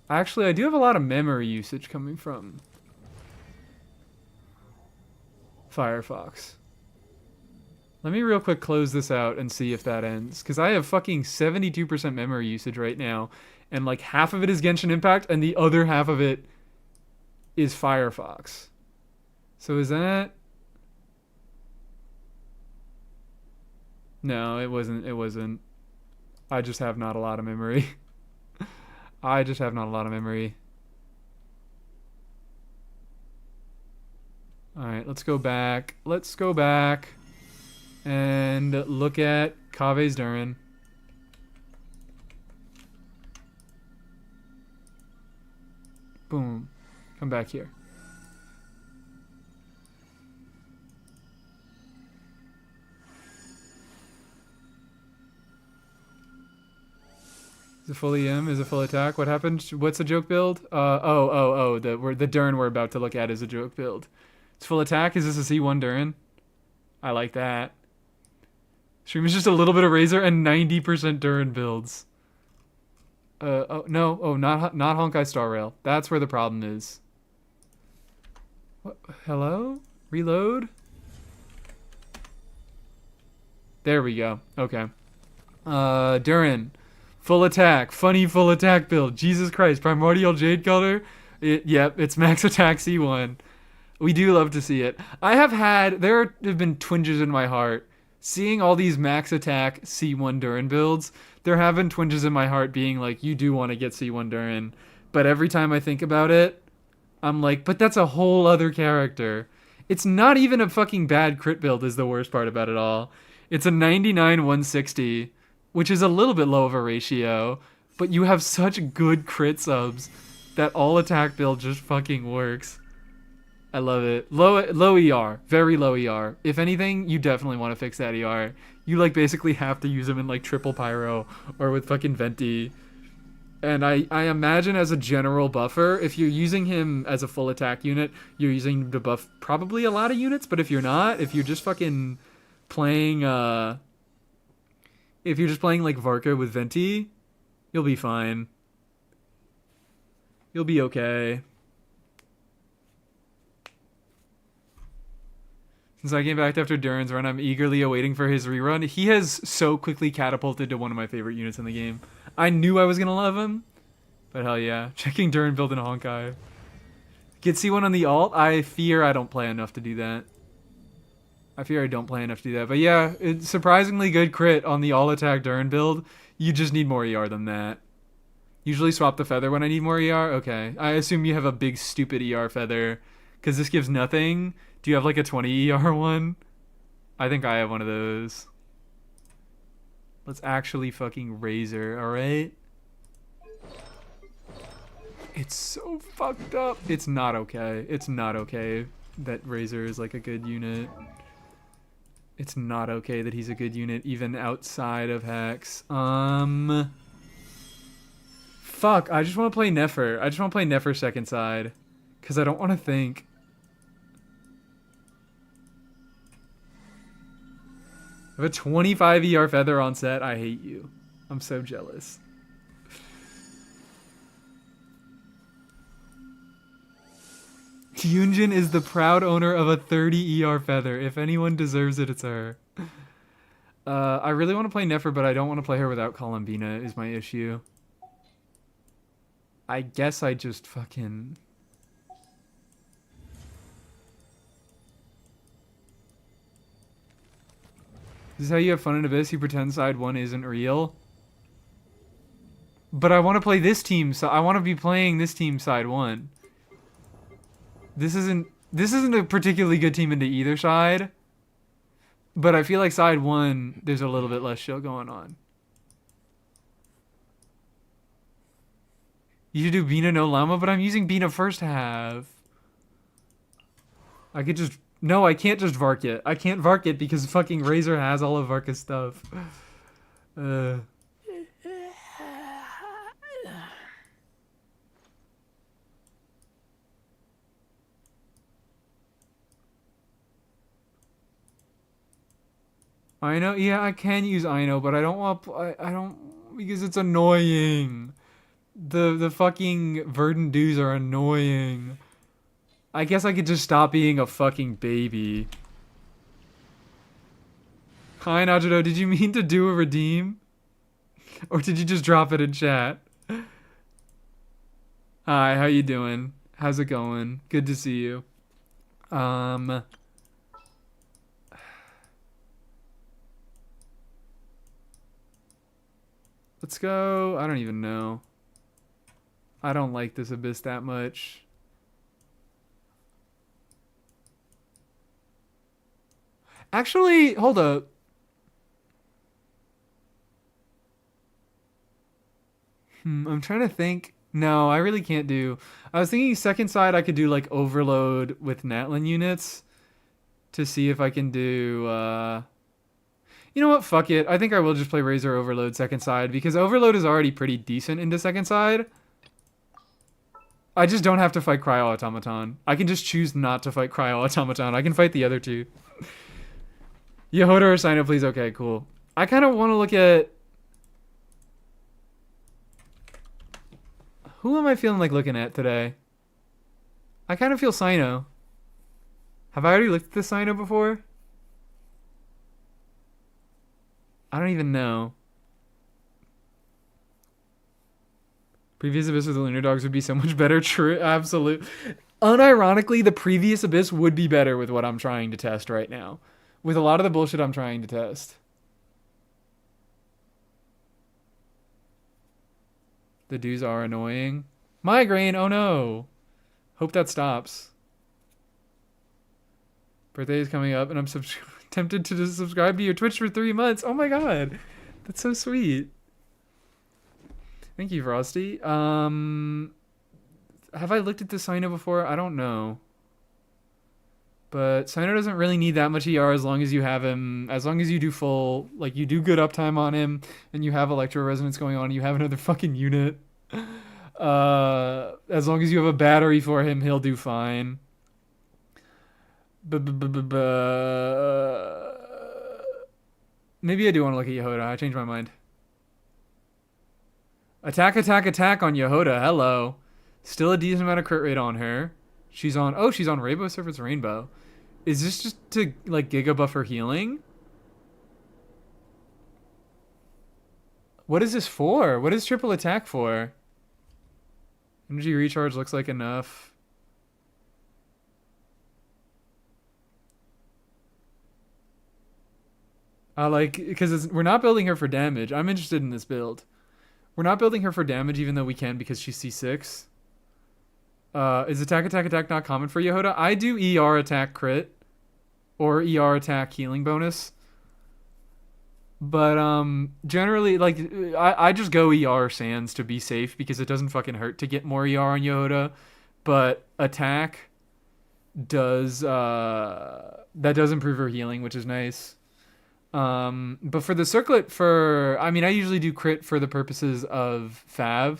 Actually, I do have a lot of memory usage coming from Firefox. Let me real quick close this out and see if that ends. Because I have fucking 72% memory usage right now. And like half of it is Genshin Impact and the other half of it is Firefox. So is that... No, it wasn't. I just have not a lot of memory. I just have not a lot of memory. Alright, let's go back. Let's go back and look at Kave's Durin. Boom. Come back here. Is it full EM? Is it full attack? What happened? What's a joke build? The Durin we're about to look at is a joke build. It's full attack. Is this a C1 Durin? I like that. Stream is just a little bit of Razer and 90% Durin builds. Not Honkai Star Rail. That's where the problem is. What? Hello? Reload? There we go. Okay. Durin. Full attack. Funny full attack build. Jesus Christ. Primordial Jade color. Yep, it's max attack C1. We do love to see it. There have been twinges in my heart. Seeing all these max attack C1 Durin builds, there have been twinges in my heart being like, you do want to get C1 Durin. But every time I think about it, I'm like, but that's a whole other character. It's not even a fucking bad crit build is the worst part about it all. It's a 99-160, which is a little bit low of a ratio, but you have such good crit subs that all attack build just fucking works. I love it. Low ER. Very low ER. If anything, you definitely want to fix that ER. You like basically have to use them in like triple pyro or with fucking Venti. And I imagine as a general buffer, if you're using him as a full attack unit, you're using him to buff probably a lot of units. But if you're not, if you're just fucking playing, if you're just playing like Varka with Venti, you'll be fine. You'll be okay. Since I came back after Durin's run, I'm eagerly awaiting for his rerun. He has so quickly catapulted to one of my favorite units in the game. I knew I was going to love him, but hell yeah. Checking Durin build in Honkai. Get C1 on the alt? I fear I don't play enough to do that. But yeah, it's surprisingly good crit on the all-attack Durin build. You just need more ER than that. Usually swap the feather when I need more ER? Okay. I assume you have a big stupid ER feather, because this gives nothing. Do you have like a 20 ER one? I think I have one of those. Let's actually fucking Razer, alright? It's so fucked up. It's not okay. It's not okay that Razer is like a good unit. It's not okay that he's a good unit even outside of Hex. Fuck, I just want to play Nefer. I just want to play Nefer second side. Because I don't want to think. I have a 25 ER feather on set. I hate you. I'm so jealous. Yunjin is the proud owner of a 30 ER feather. If anyone deserves it, it's her. I really want to play Nefer, but I don't want to play her without Columbina is my issue. I guess I just fucking... This is how you have fun in Abyss? You pretend side 1 isn't real? But I want to play this team, so I want to be playing this team side 1. This isn't a particularly good team into either side. But I feel like side 1, there's a little bit less show going on. You should do Bina no Llama, but I'm using Bina first half. I could just... No, I can't just Vark it. I can't Vark it because fucking Razer has all of Varka's stuff. Ino? Yeah, I can use Ino, but I don't want... I don't... Because it's annoying. The fucking Verdant Dews are annoying. I guess I could just stop being a fucking baby. Hi, Najito. Did you mean to do a redeem? Or did you just drop it in chat? Hi, how you doing? How's it going? Good to see you. Let's go. I don't even know. I don't like this Abyss that much. Actually, hold up. I'm trying to think. No, I really can't do. I was thinking second side I could do like Overload with Natlin units to see if I can do... You know what? Fuck it. I think I will just play Razer Overload second side because Overload is already pretty decent into second side. I just don't have to fight Cryo Automaton. I can just choose not to fight Cryo Automaton. I can fight the other two. Yehoda or Sino, please. Okay, cool. I kind of want to look at... Who am I feeling like looking at today? I kind of feel Sino. Have I already looked at the Sino before? I don't even know. Previous Abyss with the Lunar Dogs would be so much better. True, absolute. Unironically, the previous Abyss would be better with what I'm trying to test right now. With a lot of the bullshit I'm trying to test. The dudes are annoying. Migraine, oh no. Hope that stops. Birthday is coming up and I'm tempted to just subscribe to your Twitch for 3 months. Oh my god. That's so sweet. Thank you, Frosty. Have I looked at the Sino before? I don't know. But Sino doesn't really need that much ER as long as you have him, as long as you do full, like you do good uptime on him and you have Electro Resonance going on and you have another fucking unit. As long as you have a battery for him, he'll do fine. Maybe I do want to look at Yehoda. I changed my mind. Attack, attack, attack on Yehoda. Hello. Still a decent amount of crit rate on her. She's on... Oh, she's on Rainbow Surface Rainbow. Is this just to, like, Giga buff her healing? What is this for? What is triple attack for? Energy recharge looks like enough. Because we're not building her for damage. I'm interested in this build. We're not building her for damage, even though we can because she's C6. Is attack, attack, attack not common for Yehoda? I do ER attack crit. Or ER attack healing bonus. But, generally, like, I just go ER Sands to be safe because it doesn't fucking hurt to get more ER on Yehoda. But attack does, that does improve her healing, which is nice. But for the circlet I usually do crit for the purposes of Fav.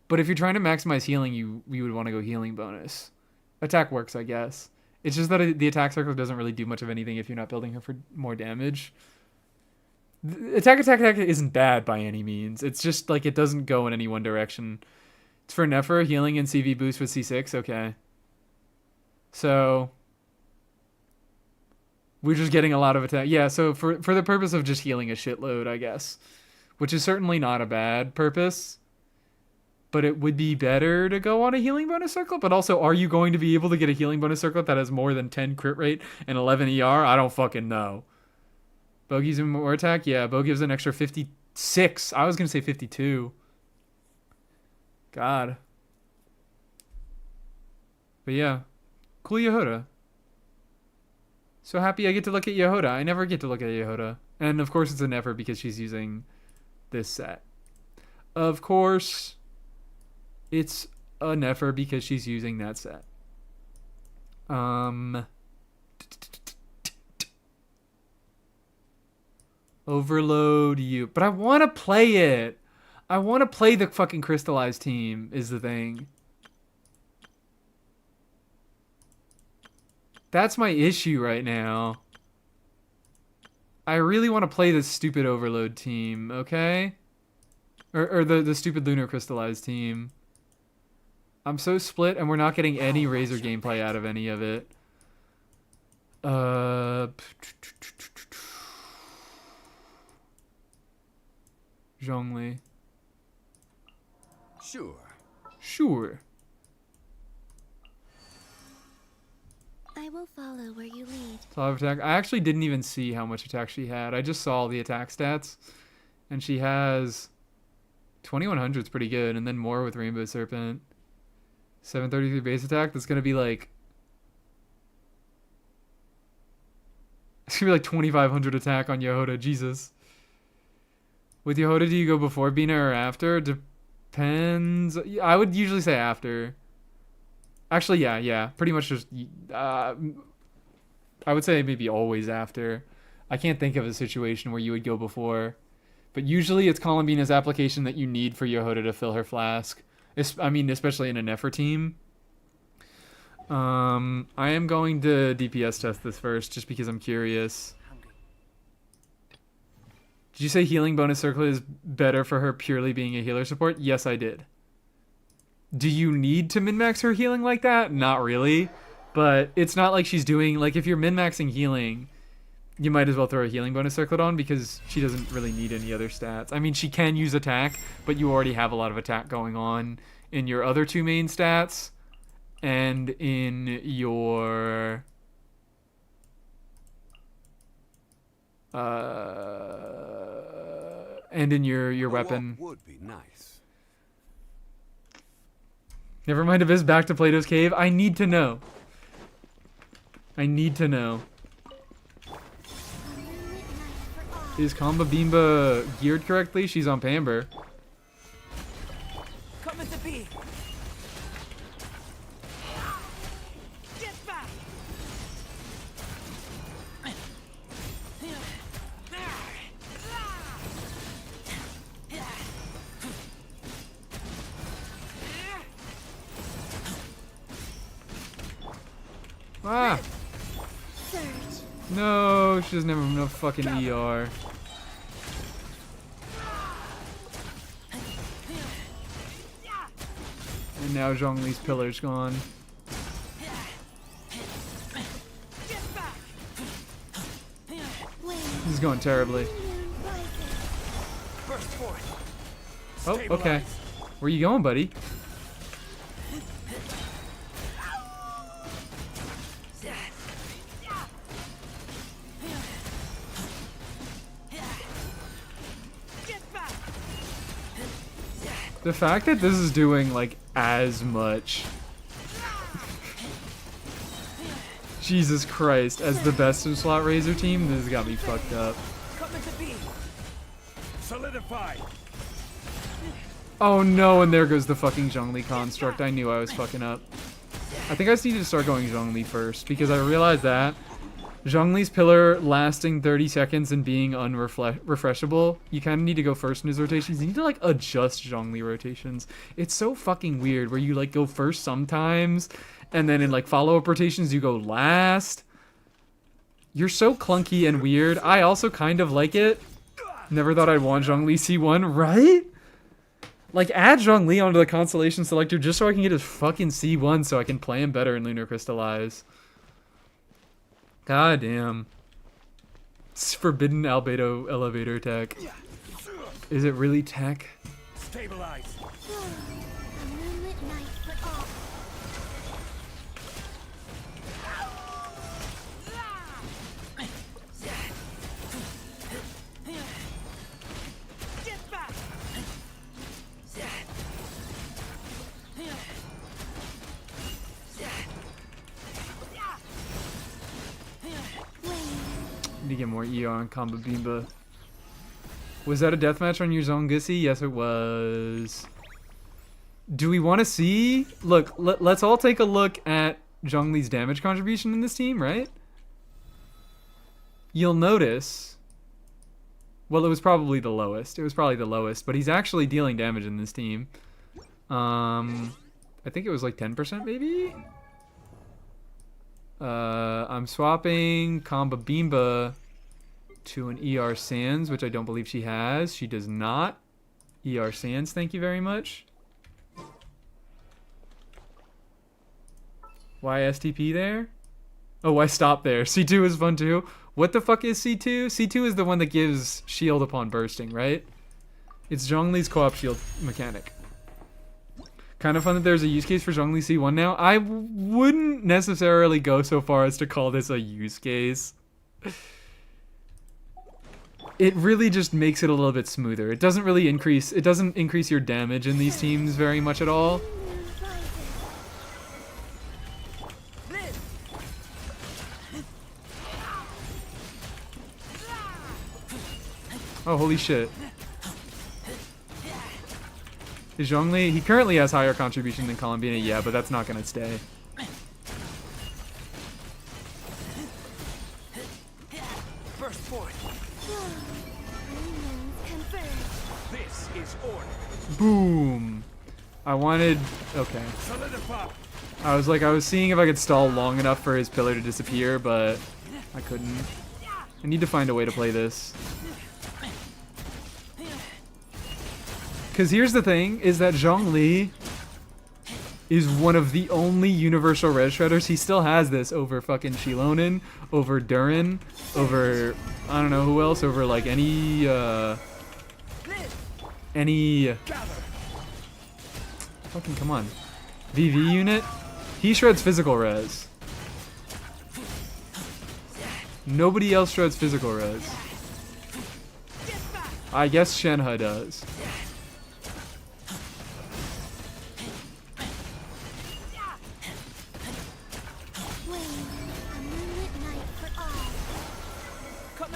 But if you're trying to maximize healing, you would want to go healing bonus. Attack works, I guess. It's just that the attack circle doesn't really do much of anything if you're not building her for more damage. Attack, attack, attack isn't bad by any means. It's just like it doesn't go in any one direction. It's for Nefer, healing and CV boost with C6. Okay. So we're just getting a lot of attack. Yeah, so for the purpose of just healing a shitload, I guess. Which is certainly not a bad purpose. But it would be better to go on a healing bonus circlet. But also, are you going to be able to get a healing bonus circlet that has more than 10 crit rate and 11 ER? I don't fucking know. Bo gives him more attack? Yeah, Bo gives an extra 56. I was going to say 52. God. But yeah. Cool Yehoda. So happy I get to look at Yehoda. I never get to look at Yehoda. And of course it's a never because she's using this set. Of course it's a never because she's using that set. Overload you. But I want to play it. I want to play the fucking crystallized team is the thing. That's my issue right now. I really want to play this stupid overload team, okay? Or the stupid lunar crystallized team. I'm so split and we're not getting any Razer gameplay out of any of it. Zhongli. Sure. I will follow where you lead. Solid attack. I actually didn't even see how much attack she had. I just saw the attack stats. And she has 2100 is pretty good. And then more with Rainbow Serpent. 733 base attack. That's going to be like... It's going to be like 2500 attack on Yehoda. Jesus. With Yehoda, do you go before Bina or after? Depends. I would usually say after. Actually, yeah. Pretty much just... I would say maybe always after. I can't think of a situation where you would go before. But usually it's Columbina's application that you need for Yehoda to fill her flask. Especially in a Nefer team. I am going to DPS test this first, just because I'm curious. Did you say healing bonus circlet is better for her purely being a healer support? Yes, I did. Do you need to min-max her healing like that? Not really. But it's not like she's doing... Like, if you're min-maxing healing, you might as well throw a healing bonus circlet on because she doesn't really need any other stats. I mean, she can use attack, but you already have a lot of attack going on in your other two main stats and in your... and in your weapon. Would be nice. Never mind Abyss, back to Plato's Cave. I need to know. Is Kamba Bimba geared correctly? She's on Pamber. Come at the bee. Get back. Ah! Surge. No, she doesn't have enough fucking ER. And now Zhongli's pillar's gone. This is going terribly. Oh, okay. Where you going, buddy? The fact that this is doing, like, as much. Jesus Christ, as the best in slot Razer team, this has got me fucked up. Solidify. Oh no, and there goes the fucking Zhongli construct. I knew I was fucking up. I think I just need to start going Zhongli first, because I realized that Zhongli's pillar lasting 30 seconds and being unrefreshable, you kind of need to go first in his rotations. You need to, like, adjust Zhongli rotations. It's so fucking weird, where you, like, go first sometimes, and then in, like, follow-up rotations you go last. You're so clunky and weird. I also kind of like it. Never thought I'd want Zhongli C1, right? Like, add Zhongli onto the Constellation selector just so I can get his fucking C1 so I can play him better in Lunar Crystallize. God damn. It's forbidden albedo elevator tech. Is it really tech? Stabilize. A moonlit night for all. Need to get more ER on Combo Bimba. Was that a deathmatch on your Zone Gussie? Yes, it was. Do we want to see? Look, let's all take a look at Zhongli's damage contribution in this team, right? You'll notice. Well, it was probably the lowest. It was probably the lowest, but he's actually dealing damage in this team. I think it was like 10% maybe? I'm swapping Combo Bimba to an ER Sans, which I don't believe she has. She does not. ER Sans, thank you very much. Why STP there? Oh, why stop there? C2 is fun too. What the fuck is C2? C2 is the one that gives shield upon bursting, right? It's Zhongli's co-op shield mechanic. Kind of fun that there's a use case for Zhongli C1 now. I wouldn't necessarily go so far as to call this a use case. It really just makes it a little bit smoother. It doesn't really increase your damage in these teams very much at all. Oh, holy shit. Is Zhongli, he currently has higher contribution than Columbina, yeah, but that's not gonna stay. First point. This is order. Boom. I wanted, okay. Solidify. I was seeing if I could stall long enough for his pillar to disappear, but I couldn't. I need to find a way to play this. Because here's the thing, is that Zhongli is one of the only universal res shredders. He still has this over fucking Shilonen, over Durin, over, I don't know who else, over like any fucking, come on. VV unit? He shreds physical res. Nobody else shreds physical res. I guess Shenhe does.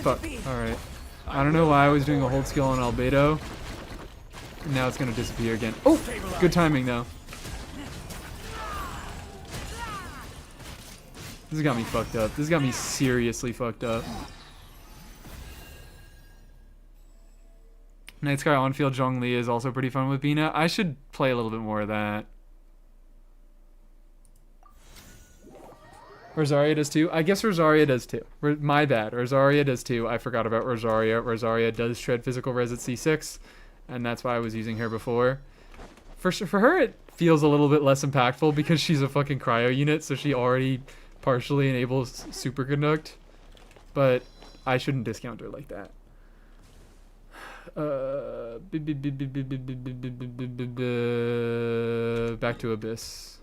Fuck. Alright. I don't know why I was doing a hold skill on Albedo. And now it's gonna disappear again. Oh! Good timing though. This has got me fucked up. This has got me seriously fucked up. Night Sky on-field Zhongli is also pretty fun with Bina. I should play a little bit more of that. Rosaria does too. I guess Rosaria does too. My bad. Rosaria does too. I forgot about Rosaria. Rosaria does shred physical res at C6, and that's why I was using her before. For her, it feels a little bit less impactful because she's a fucking cryo unit, so she already partially enables superconduct. But I shouldn't discount her like that. Back to Abyss.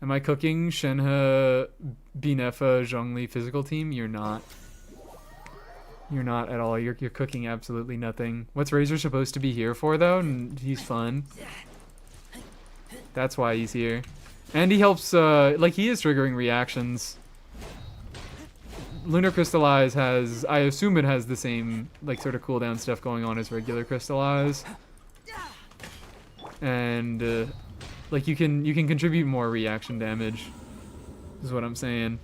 Am I cooking Shenhe, Binefa, Zhongli physical team? You're not. You're not at all. You're cooking absolutely nothing. What's Razer supposed to be here for, though? And he's fun. That's why he's here. And he helps, like, he is triggering reactions. Lunar Crystallize has, I assume it has the same, like, sort of cooldown stuff going on as regular Crystallize. And, like, you can contribute more reaction damage, is what I'm saying.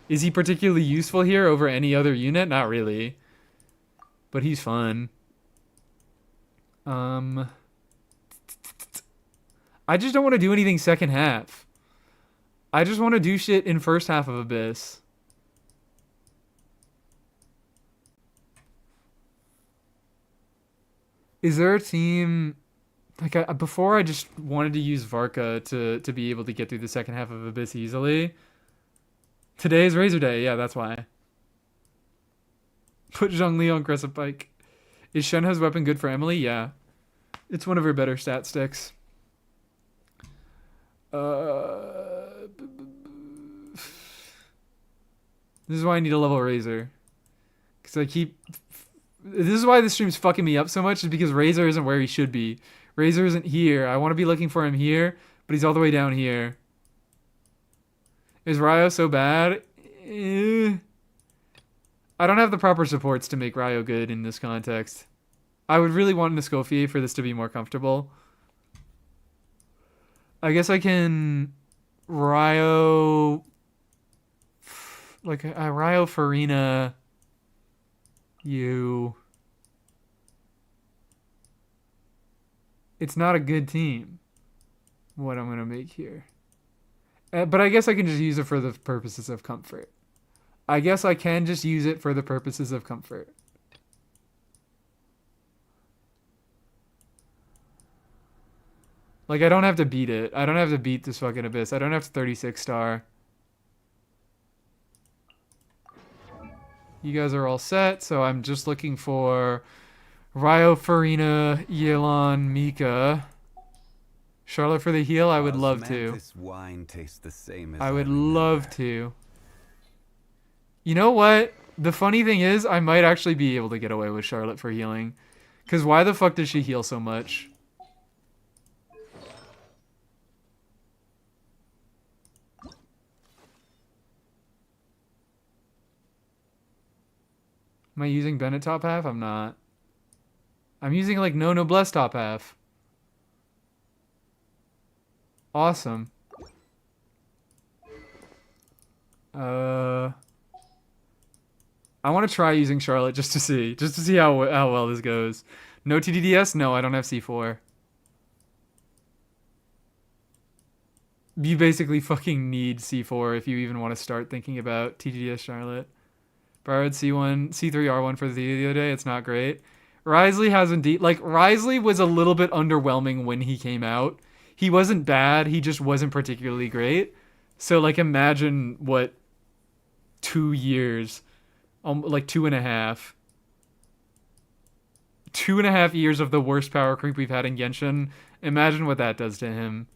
Is he particularly useful here over any other unit? Not really. But he's fun. I just don't want to do anything second half. I just want to do shit in first half of Abyss. Is there a team... Like, before I just wanted to use Varka to be able to get through the second half of Abyss easily. Today is Razor Day, yeah, that's why. Put Zhongli on Crescent Pike. Is Shenhe's weapon good for Emily? Yeah. It's one of her better stat sticks. This is why I need a level Razor. Because I keep... This is why this stream's fucking me up so much, is because Razor isn't where he should be. Razor isn't here. I want to be looking for him here, but he's all the way down here. Is Ryo so bad? I don't have the proper supports to make Ryo good in this context. I would really want Nescoffier for this to be more comfortable. I guess I can Ryo... Like, Ryo Farina... You... It's not a good team, what I'm going to make here. But I guess I can just use it for the purposes of comfort. I guess I can just use it for the purposes of comfort. Like, I don't have to beat it. I don't have to beat this fucking Abyss. I don't have to 36 star. You guys are all set, so I'm just looking for Ryo, Farina, Yelan, Mika. Charlotte for the heal, I would love to. Wine tastes the same as I would love to. You know what? The funny thing is, I might actually be able to get away with Charlotte for healing. Because why the fuck does she heal so much? Am I using Bennett top half? I'm not. I'm using like No Noblesse top half. Awesome. I want to try using Charlotte just to see how well this goes. No TDDS? No, I don't have C4. You basically fucking need C4 if you even want to start thinking about TDDS Charlotte. Borrowed C1, C3 R1 for the other day. It's not great. Risley has indeed... Like, Risley was a little bit underwhelming when he came out. He wasn't bad. He just wasn't particularly great. So, like, imagine what 2 years... like 2.5. 2.5 years of the worst power creep we've had in Genshin. Imagine what that does to him.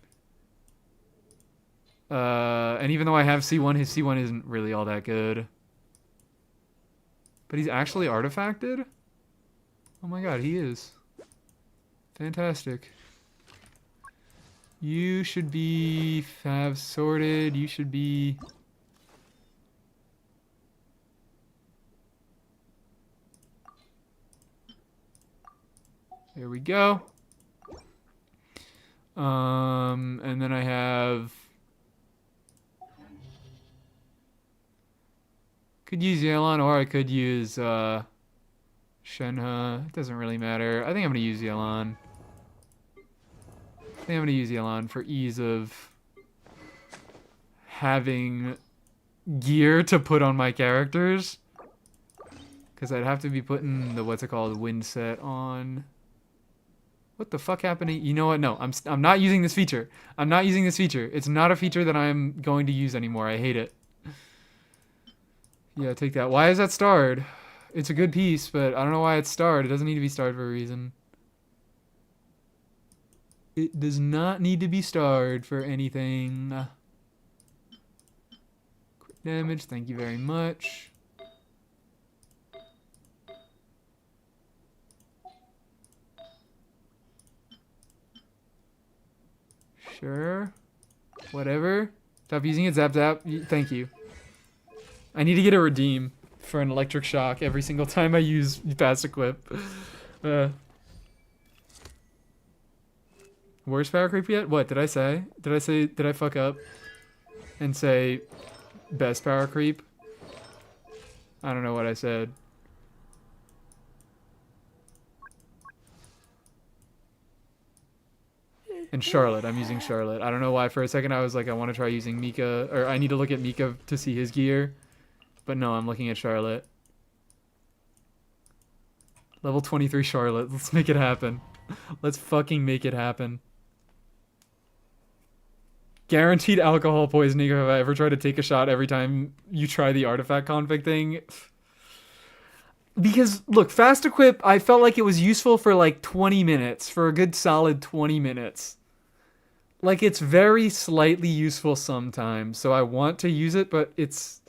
And even though I have C1, his C1 isn't really all that good. But he's actually artifacted? Oh my god, he is. Fantastic. You should be have sorted. You should be... There we go. And then I have... Could use Yelan, or I could use Shenhe. It doesn't really matter. I think I'm going to use Yelan. I think I'm going to use Yelan for ease of having gear to put on my characters. Because I'd have to be putting the, what's it called, wind set on. What the fuck happening? You know what? No, I'm not using this feature. I'm not using this feature. It's not a feature that I'm going to use anymore. I hate it. Yeah, take that. Why is that starred? It's a good piece, but I don't know why it's starred. It doesn't need to be starred for a reason. It does not need to be starred for anything. Quick damage, thank you very much. Sure. Whatever. Stop using it. Zap zap. Thank you. I need to get a redeem for an electric shock every single time I use fast equip. Worst power creep yet? What did I say? Did I fuck up and say best power creep? I don't know what I said. And Charlotte, I'm using Charlotte. I don't know why for a second I was like, I want to try using Mika, or I need to look at Mika to see his gear. But no, I'm looking at Charlotte. Level 23 Charlotte. Let's make it happen. Let's fucking make it happen. Guaranteed alcohol poisoning if I ever try to take a shot every time you try the artifact config thing. Because, look, fast equip, I felt like it was useful for like 20 minutes. For a good solid 20 minutes. Like, it's very slightly useful sometimes. So I want to use it, but it's...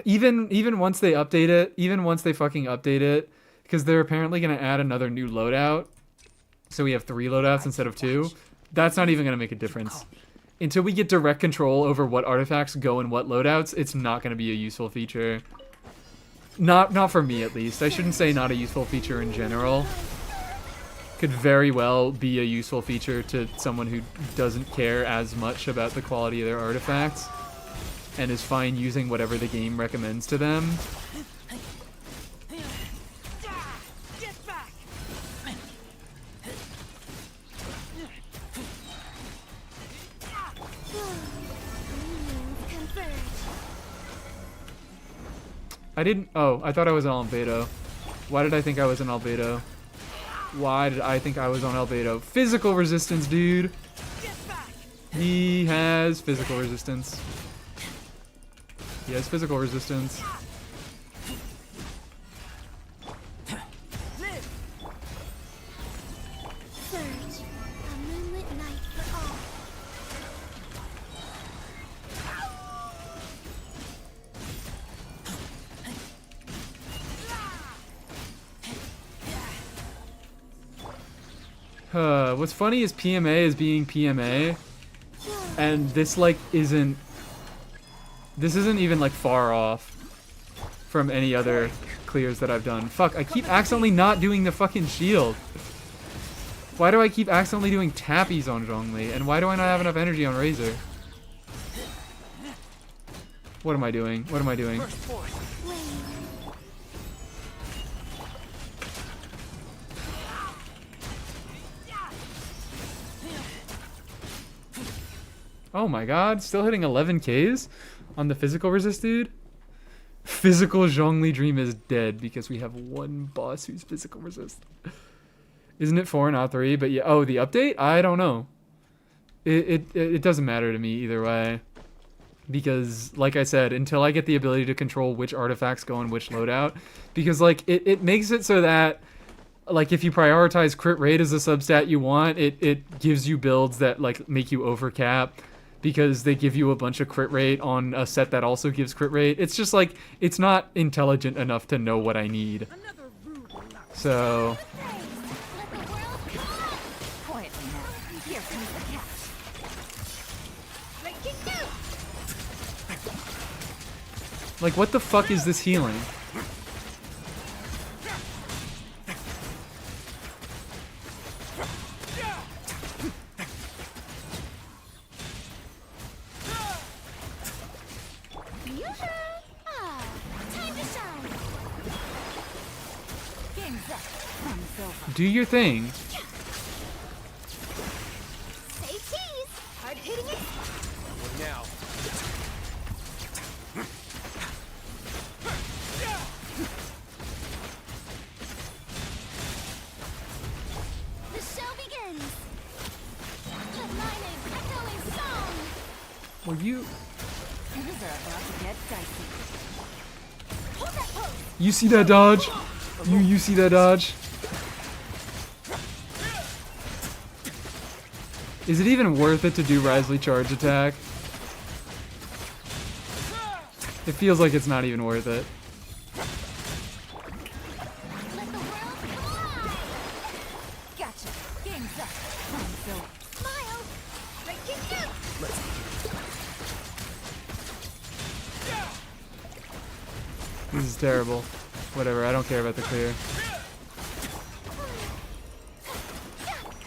Even once they update it, even once they fucking update it, because they're apparently going to add another new loadout. So we have 3 loadouts instead of 2. That's not even going to make a difference. Until we get direct control over what artifacts go in what loadouts, it's not going to be a useful feature. Not for me, at least. I shouldn't say not a useful feature in general. Could very well be a useful feature to someone who doesn't care as much about the quality of their artifacts and is fine using whatever the game recommends to them. I didn't... Oh, I thought I was on Albedo. Why did I think I was on Albedo? Why did I think I was on Albedo? Physical resistance, dude! He has physical resistance. He has physical resistance. Surge, a moonlit night for all. What's funny is PMA is being PMA, and this like isn't even like far off from any other clears that I've done. Fuck, I keep accidentally not doing the fucking shield. Why do I keep accidentally doing tappies on Zhongli, and why do I not have enough energy on Razer? What am I doing? What am I doing? Oh my god, still hitting 11Ks on the physical resist, dude? Physical Zhongli dream is dead because we have one boss who's physical resist. Isn't it 4 not 3? But yeah, oh, the update? I don't know. It doesn't matter to me either way. Because, like I said, until I get the ability to control which artifacts go in which loadout, because like it makes it so that like if you prioritize crit rate as a substat you want, it gives you builds that like make you overcap because they give you a bunch of crit rate on a set that also gives crit rate. It's just like it's not intelligent enough to know what I need. So like what the fuck is this healing? Do your thing. Say cheese. Hard hitting it. Well, you... Things are about to get dicey. Hold that pose. You see that dodge? You see that dodge? Is it even worth it to do Risley charge attack? It feels like it's not even worth it. Let the world collide. Gotcha. Game's up. So smile. Break it out. This is terrible. Whatever, I don't care about the clear.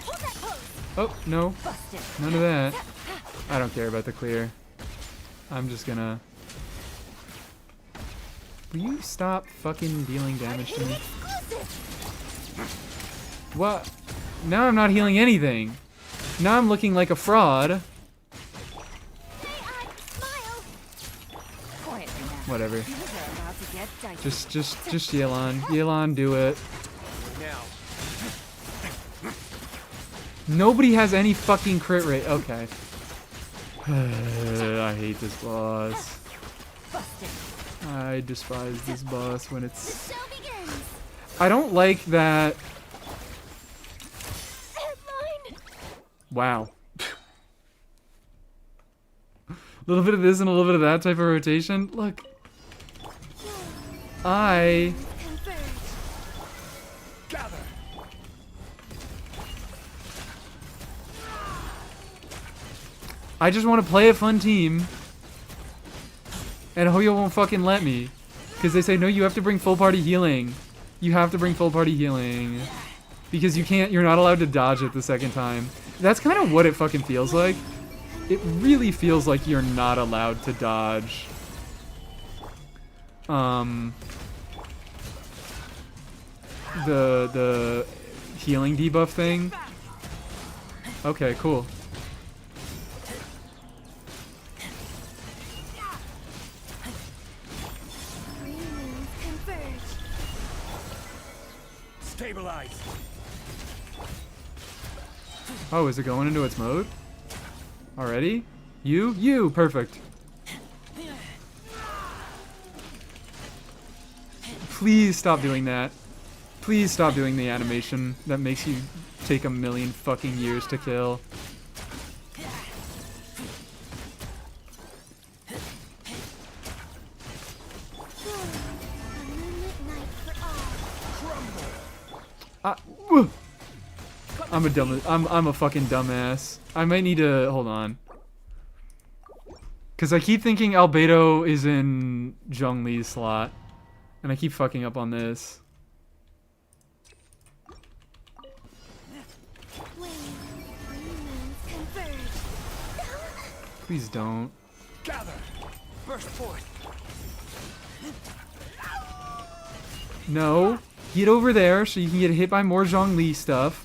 Hold that pose. Oh, no. Busted. None of that. I don't care about the clear. I'm just gonna... Will you stop fucking dealing damage to me? Exclusive. What? Now I'm not healing anything. Now I'm looking like a fraud. May I smile? Quietly now. Whatever. Things are about to get dicey. Just Yelan. Yelan, do it. Now. Nobody has any fucking crit rate. Okay. I hate this boss. Busted. I despise this boss when The it's... show begins. I don't like that... Headline. Wow. A little bit of this and a little bit of that type of rotation. Look. I... Converge. Gather. I just want to play a fun team. And Hoyo won't fucking let me. Because they say, no, you have to bring full party healing. You have to bring full party healing. Because you're not allowed to dodge it the second time. That's kind of what it fucking feels like. It really feels like you're not allowed to dodge. The healing debuff thing. Okay, cool. Three moons converge. Stabilize. Oh, is it going into its mode? Already? You, perfect. Please stop doing that. Please stop doing the animation that makes you take a million fucking years to kill. A moonlit night for all. Woo. I'm a fucking dumbass. I might need to hold on. Cause I keep thinking Albedo is in Zhongli's slot. And I keep fucking up on this. Wave. Three moons converge. Please don't. Gather. Burst forth. No. Get over there so you can get hit by more Zhongli stuff.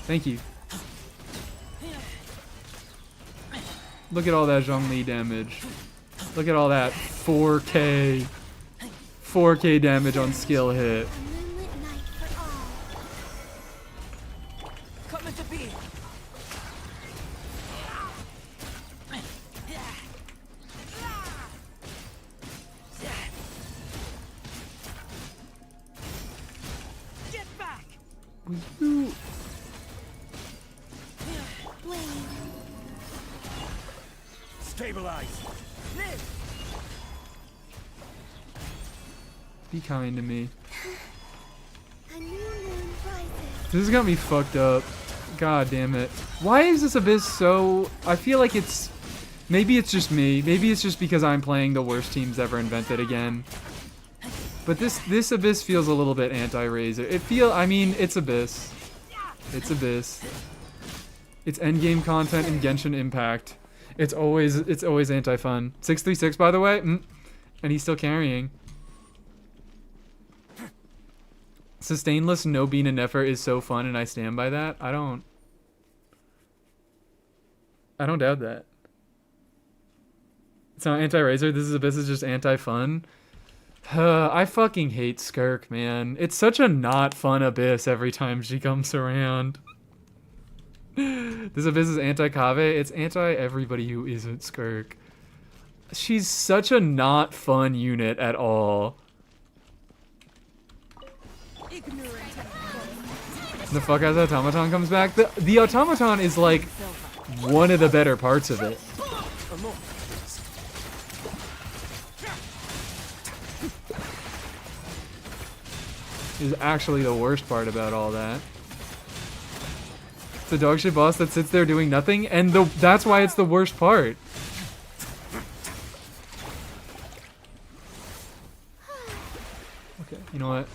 Thank you. Look at all that Zhongli damage. Look at all that 4K damage on skill hit. A moonlit night for all. Come into being. Get back. You... Wave. Stabilize. Live. Be kind to me. A new moon rises. This has got me fucked up. God damn it. Why is this abyss so... I feel like it's... Maybe it's just me. Maybe it's just because I'm playing the worst teams ever invented again. But this abyss feels a little bit anti-Razer. I mean, it's abyss. It's abyss. It's endgame content and Genshin Impact. It's always anti-fun. 636, by the way. And he's still carrying. Sustainless no bean and nefer is so fun, and I stand by that. I don't doubt that. It's not anti-Razer. This abyss is just anti-fun. I fucking hate Skirk, man. It's such a not fun abyss every time she comes around. This Abyss is anti-Kave. It's anti-everybody who isn't Skirk. She's such a not fun unit at all. The fuck as Automaton comes back? The Automaton is like one of the better parts of it. Is actually the worst part about all that. It's a dogshit boss that sits there doing nothing, and that's why it's the worst part. Okay, you know what?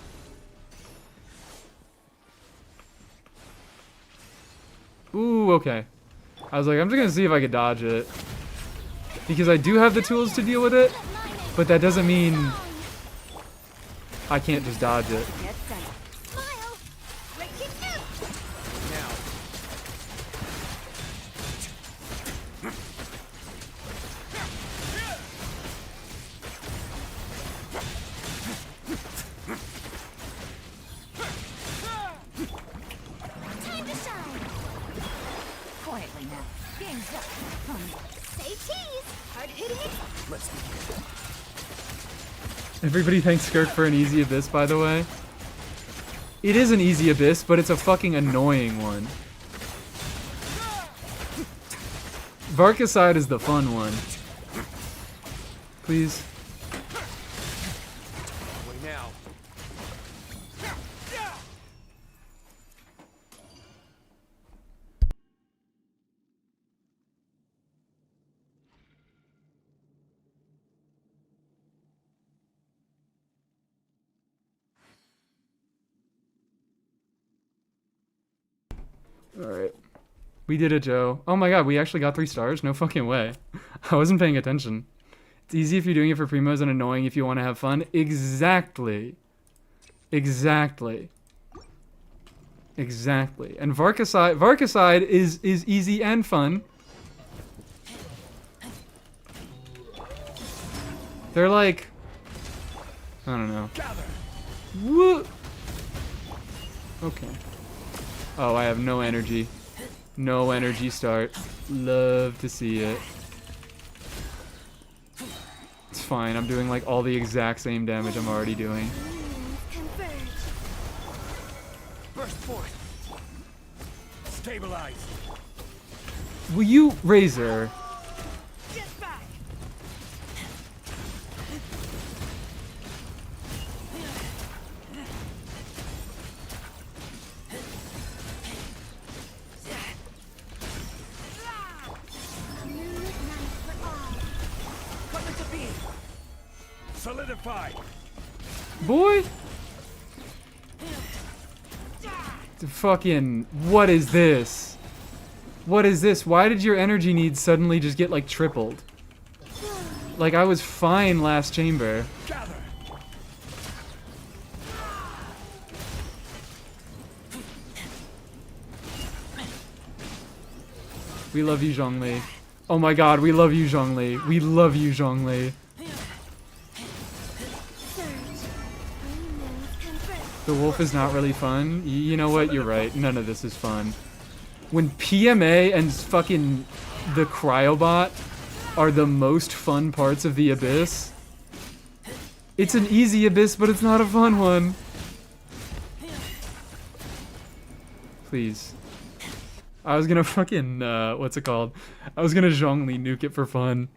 Ooh, okay. I was like, I'm just gonna see if I could dodge it. Because I do have the tools to deal with it, but that doesn't mean I can't just dodge it. Everybody thanks Skirk for an easy Abyss, by the way. It is an easy Abyss, but it's a fucking annoying one. Varkicide is the fun one. Please. Alright. We did it, Joe. Oh my god, we actually got 3 stars? No fucking way. I wasn't paying attention. It's easy if you're doing it for primos and annoying if you want to have fun. Exactly. Exactly. Exactly. And Varkicide is easy and fun. They're like... I don't know. Woo! Okay. Oh, I have no energy. No energy start. Love to see it. It's fine. I'm doing like all the exact same damage I'm already doing. Burst forth. Stabilize. Will you, Razer? Get back. Solidify. Boy? Fucking, what is this? What is this? Why did your energy needs suddenly just get like tripled? Like I was fine last chamber. Gather. We love you, Zhongli. Oh my god, we love you, Zhongli. We love you, Zhongli. The wolf is not really fun. You know what? You're right. None of this is fun. When PMA and fucking the Cryobot are the most fun parts of the Abyss, it's an easy Abyss, but it's not a fun one. Please. I was gonna fucking, what's it called? I was gonna Zhongli nuke it for fun.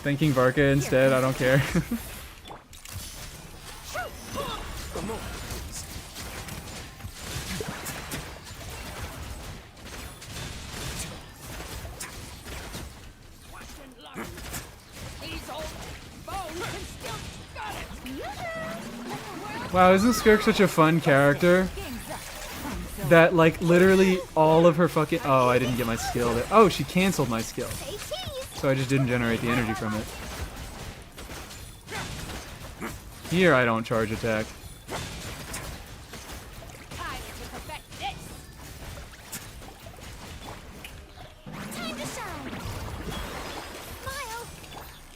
Thanking Varka instead, I don't care. Wow, isn't Skirk such a fun character? That, like, literally all of her fucking... Oh, I didn't get my skill there. Oh, she canceled my skill. So I just didn't generate the energy from it. Here I don't charge attack.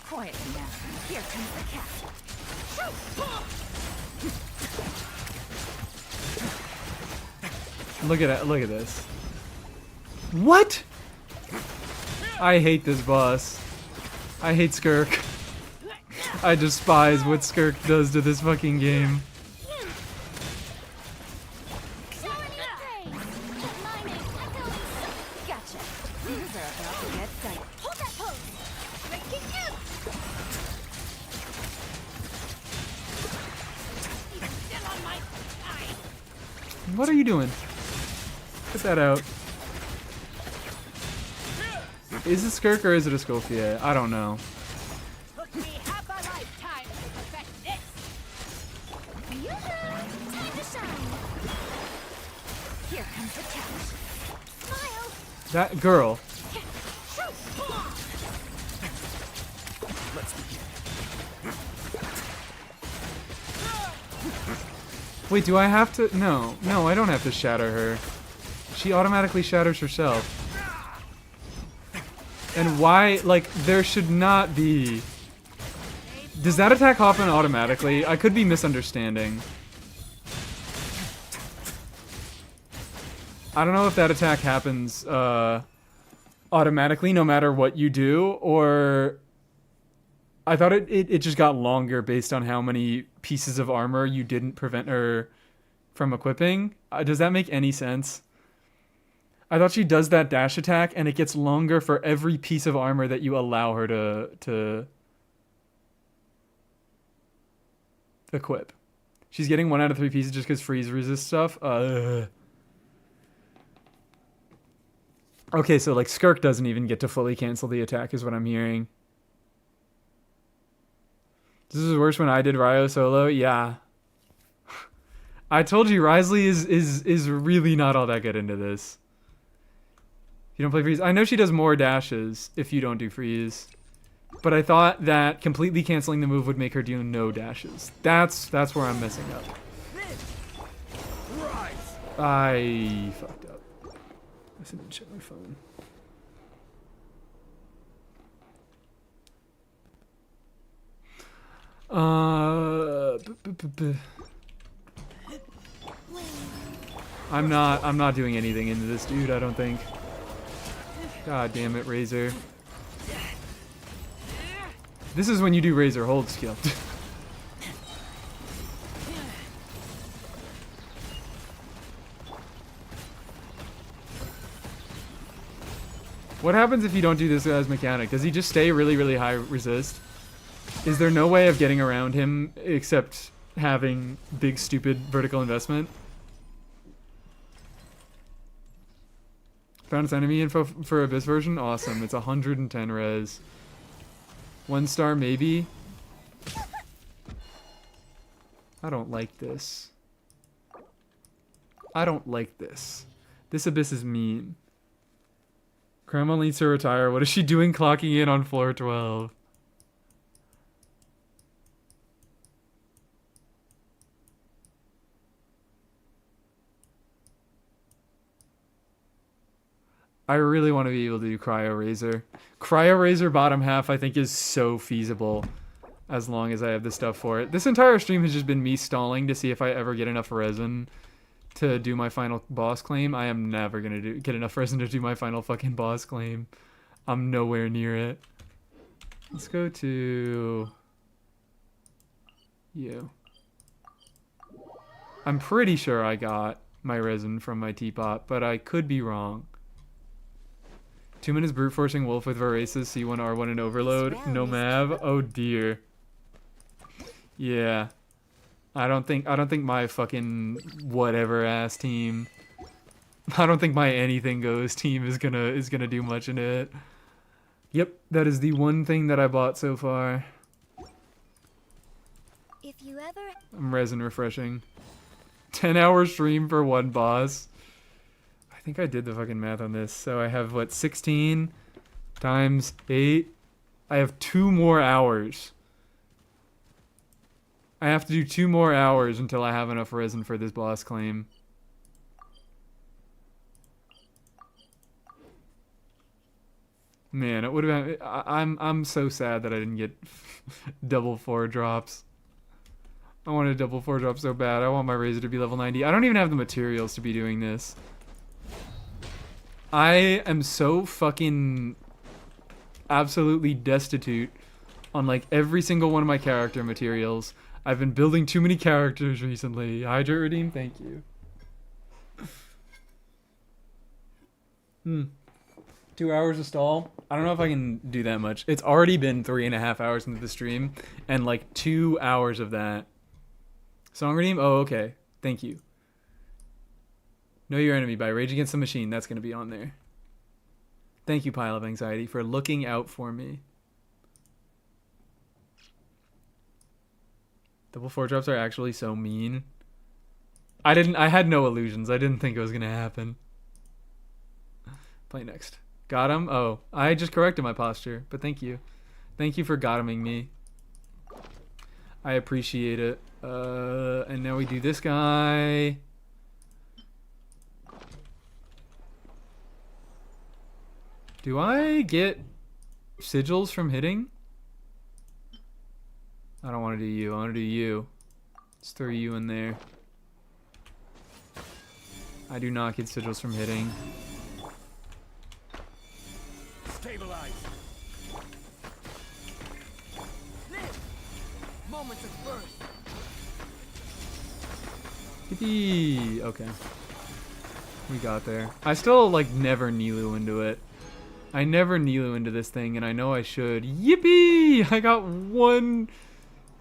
Quietly now. Here comes the cat. Look at this. What? I hate this boss. I hate Skirk. I despise what Skirk does to this fucking game. Gotcha. Things are about to get tight. Hold that pose. Breaking out. Still on my side. What are you doing? Put that out. Is it Skirk or is it a Scofier? I don't know. Took me half a lifetime to perfect this. Yoo-hoo! Time to shine. Here comes the catch. Smile. That girl. Wait, do I have to? No, I don't have to shatter her. She automatically shatters herself. And why, like, there should not be... Does that attack happen automatically? I could be misunderstanding. I don't know if that attack happens automatically no matter what you do, or... I thought it just got longer based on how many pieces of armor you didn't prevent her from equipping. Does that make any sense? I thought she does that dash attack and it gets longer for every piece of armor that you allow her to equip. She's getting 1 out of 3 pieces just because freeze resist stuff. Okay, so like Skirk doesn't even get to fully cancel the attack is what I'm hearing. This is worse when I did Ryo solo. Yeah. I told you Risley is really not all that good into this. You don't play freeze. I know she does more dashes if you don't do freeze. But I thought that completely canceling the move would make her do no dashes. That's where I'm messing up. I fucked up. I didn't check my phone. I'm not doing anything into this dude, I don't think. God damn it, Razer. This is when you do Razer hold skill. What happens if you don't do this as mechanic? Does he just stay really, really high resist? Is there no way of getting around him except having big, stupid vertical investment? Found its enemy info for Abyss version? Awesome. It's 110 res. 1 star maybe? I don't like this. I don't like this. This Abyss is mean. Grandma needs to retire. What is she doing clocking in on floor 12? I really want to be able to do Cryo Razer. Cryo Razer bottom half I think is so feasible as long as I have the stuff for it. This entire stream has just been me stalling to see if I ever get enough resin to do my final boss claim. I am never going to get enough resin to do my final fucking boss claim. I'm nowhere near it. Let's go to you. I'm pretty sure I got my resin from my teapot, but I could be wrong. 2 minutes brute forcing wolf with Voraces, C1, R1, and overload. No mav. Oh dear. Yeah. I don't think my fucking whatever ass team. I don't think my anything goes team is gonna do much in it. Yep, that is the one thing that I bought so far. If you ever... I'm resin refreshing. 10-hour stream for 1 boss. I think I did the fucking math on this. So I have, what, 16 times 8? I have 2 more hours. I have to do 2 more hours until I have enough resin for this boss claim. Man, it would have been... I'm so sad that I didn't get double 4 drops. I wanted double 4 drops so bad. I want my Razer to be level 90. I don't even have the materials to be doing this. I am so fucking absolutely destitute on like every single one of my character materials. I've been building too many characters recently. Hydra Redeem, thank you. 2 hours of stall. I don't know if I can do that much. It's already been 3.5 hours into the stream, and like 2 hours of that. Song Redeem? Oh, okay. Thank you. Know Your Enemy by Rage Against the Machine. That's going to be on there. Thank you, Pile of Anxiety, for looking out for me. Double 4-drops are actually so mean. I had no illusions. I didn't think it was going to happen. Play next. Got him? Oh, I just corrected my posture, but thank you. Thank you for got-himing me. I appreciate it. And now we do this guy. Do I get sigils from hitting? I don't want to do you. I want to do you. Let's throw you in there. I do not get sigils from hitting. Stabilize. Live. Moments of birth. Yippee! Okay. We got there. I still, like, never Nilu into it. I never Nilu into this thing, and I know I should. Yippee! I got one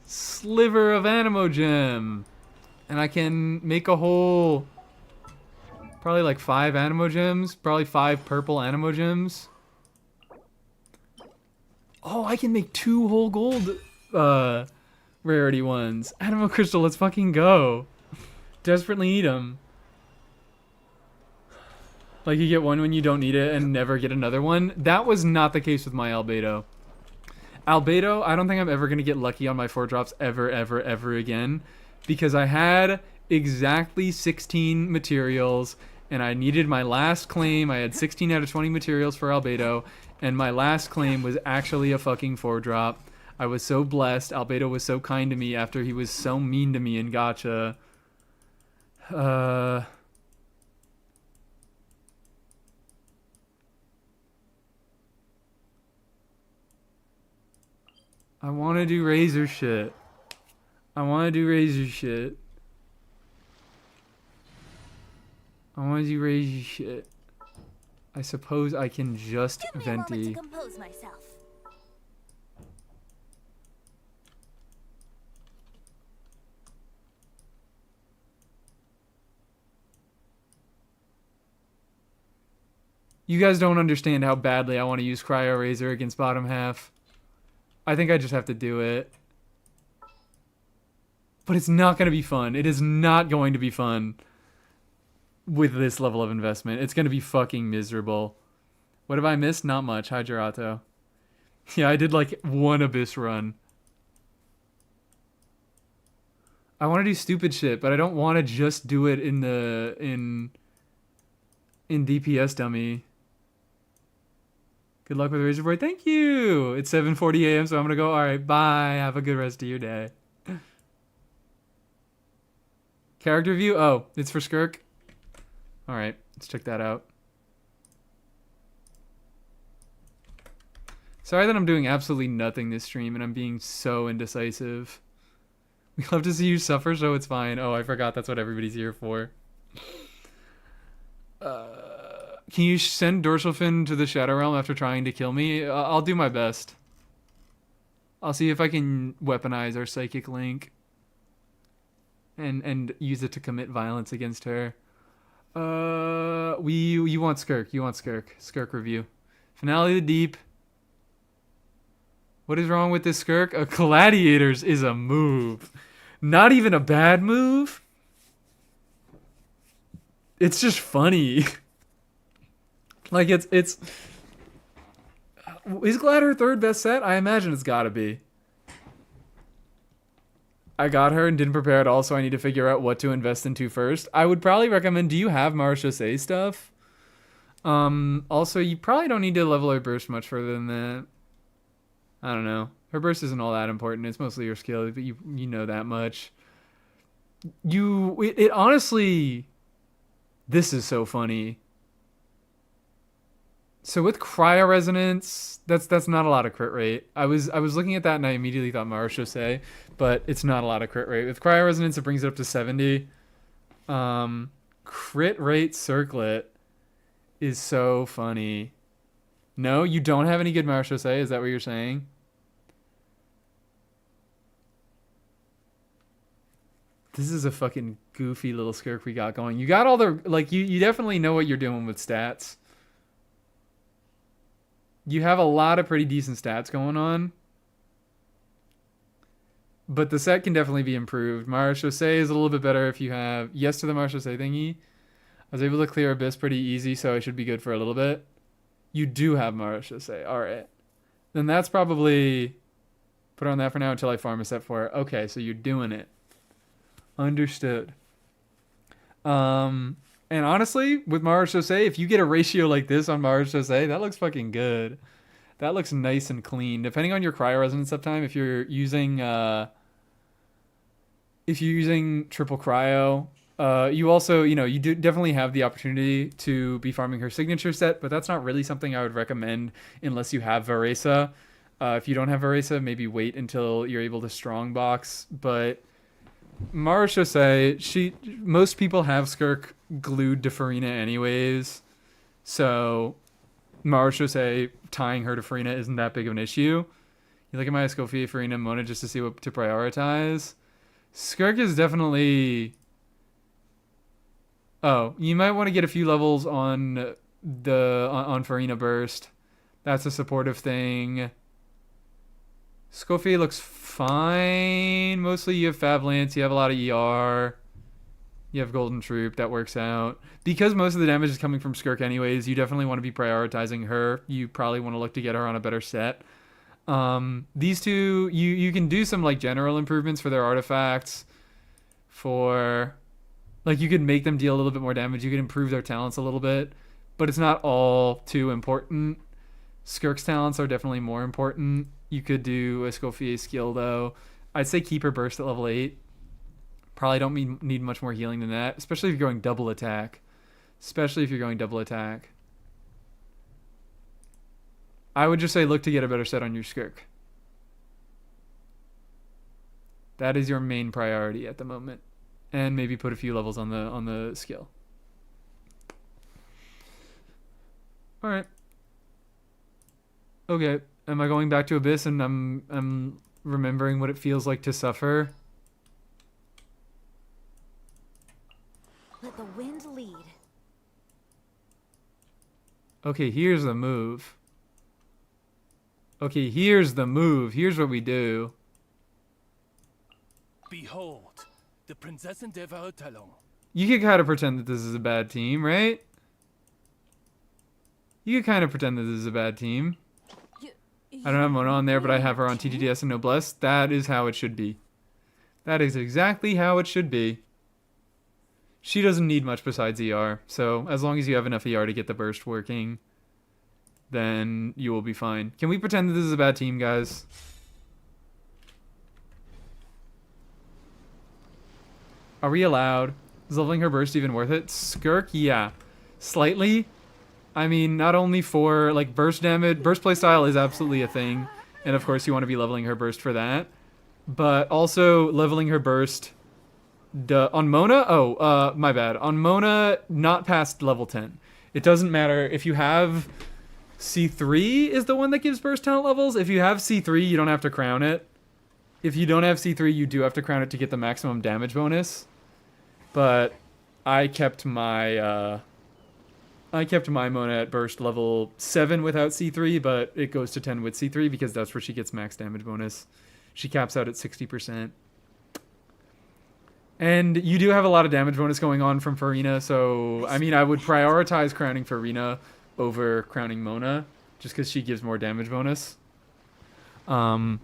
sliver of Animo Gem. And I can make a whole... probably like 5 Animo Gems. Probably 5 purple Animo Gems. Oh, I can make 2 whole gold rarity ones. Animo Crystal, let's fucking go. Desperately need them. Like, you get one when you don't need it and never get another one. That was not the case with my Albedo. Albedo, I don't think I'm ever going to get lucky on my 4-drops ever again. Because I had exactly 16 materials, and I needed my last claim. I had 16 out of 20 materials for Albedo, and my last claim was actually a fucking 4-drop. I was so blessed. Albedo was so kind to me after he was so mean to me in Gacha. I want to do Razer shit. I want to do Razer shit. I want to do Razer shit. I suppose I can just Give me a moment to venti. compose myself. You guys don't understand how badly I want to use Cryo Razor against bottom half. I think I just have to do it. But it's not going to be fun. It is not going to be fun with this level of investment. It's going to be fucking miserable. What have I missed? Not much. Hyderato. Yeah, I did like 1 Abyss run. I want to do stupid shit, but I don't want to just do it in the in DPS dummy. Good luck with Razor Boy. Thank you. It's 7:40 a.m. so I'm gonna go. All right, bye. Have a good rest of your day. Character view. Oh, it's for Skirk. All right, let's check that out. Sorry that I'm doing absolutely nothing this stream and I'm being so indecisive. We love to see you suffer, so it's fine. Oh, I forgot that's what everybody's here for. Can you send Dorsal Fin to the Shadow Realm after trying to kill me? I'll do my best. I'll see if I can weaponize our Psychic Link. And use it to commit violence against her. You want Skirk. You want Skirk. Skirk review. Finale of the Deep. What is wrong with this Skirk? Gladiators is a move. Not even a bad move. It's just funny. Like, it's... Is Glad her 3rd best set? I imagine it's gotta be. I got her and didn't prepare at all, so I need to figure out what to invest into first. I would probably recommend... Do you have Marchese stuff? Also, you probably don't need to level her burst much further than that. I don't know. Her burst isn't all that important. It's mostly your skill, but you know that much. It honestly... This is so funny. So with cryo resonance, that's not a lot of crit rate. I was looking at that and I immediately thought Marechaussee, but it's not a lot of crit rate. With cryo resonance, it brings it up to 70. Crit rate circlet is so funny. No, you don't have any good Marechaussee. Is that what you're saying? This is a fucking goofy little skirk we got going. You got all the, like, you definitely know what you're doing with stats. You have a lot of pretty decent stats going on. But the set can definitely be improved. Marechaussee is a little bit better if you have yes to the Marechaussee thingy. I was able to clear Abyss pretty easy, so I should be good for a little bit. You do have Marechaussee. Alright. Then that's probably... Put on that for now until I farm a set for it. Okay, so you're doing it. Understood. And honestly, with Marechaussee, if you get a ratio like this on Marechaussee, that looks fucking good. That looks nice and clean. Depending on your cryo resonance uptime, if you're using triple cryo, you also, you do definitely have the opportunity to be farming her signature set, but that's not really something I would recommend unless you have Varesa. If you don't have Varesa, maybe wait until you're able to strong box. But Marechaussee, most people have Skirk glued to Farina anyways, so Marechaussee tying her to Farina isn't that big of an issue. You look at my Escoffier, Farina, Mona just to see what to prioritize. Skirk is definitely... Oh, you might want to get a few levels on on Farina Burst. That's a supportive thing. Escoffier looks fine. Mostly you have Fab Lance, you have a lot of ER. You have Golden Troop, that works out. Because most of the damage is coming from Skirk anyways, you definitely want to be prioritizing her. You probably want to look to get her on a better set. These two, you can do some like general improvements for their artifacts. Like you could make them deal a little bit more damage. You could improve their talents a little bit. But it's not all too important. Skirk's talents are definitely more important. You could do Escoffier skill though. I'd say keep her burst at level 8. Probably don't need much more healing than that, especially if you're going double attack. I would just say look to get a better set on your Skirk. That is your main priority at the moment. And maybe put a few levels on the skill. Alright. Okay. Am I going back to Abyss and I'm remembering what it feels like to suffer? Let the wind lead. Okay, here's the move. Here's what we do. Behold, the Prinzessin der Verurteilung. You could kind of pretend that this is a bad team, right? You could kind of pretend that this is a bad team. I don't have Mona on there, but I have her on TTDS and Noblesse. That is how it should be. That is exactly how it should be. She doesn't need much besides ER, so as long as you have enough ER to get the burst working, then you will be fine. Can we pretend that this is a bad team, guys? Are we allowed? Is leveling her burst even worth it? Skirk? Yeah. Slightly. I mean, not only for, like, burst damage. Burst playstyle is absolutely a thing. And, of course, you want to be leveling her burst for that. But also leveling her burst... on Mona? Oh, my bad. On Mona, not past level 10. It doesn't matter. If you have... C3 is the one that gives burst talent levels. If you have C3, you don't have to crown it. If you don't have C3, you do have to crown it to get the maximum damage bonus. But I kept my Mona at burst level 7 without C3, but it goes to 10 with C3 because that's where she gets max damage bonus. She caps out at 60%. And you do have a lot of damage bonus going on from Farina, so I mean I would prioritize crowning Farina over crowning Mona, just because she gives more damage bonus. But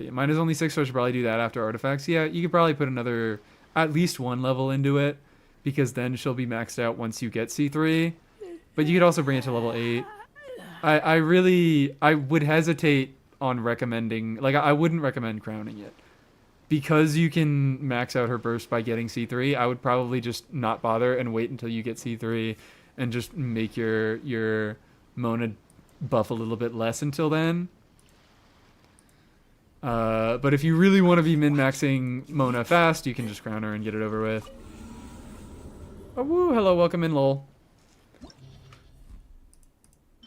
yeah, mine is only 6, so I should probably do that after artifacts. Yeah, you could probably put another, at least 1 level into it, because then she'll be maxed out once you get C3. But you could also bring it to level 8. I would hesitate on recommending, like I wouldn't recommend crowning it. Because you can max out her burst by getting C3, I would probably just not bother and wait until you get C3 and just make your Mona buff a little bit less until then. But if you really want to be min-maxing Mona fast, you can just crown her and get it over with. Oh, woo, hello, welcome in, lol.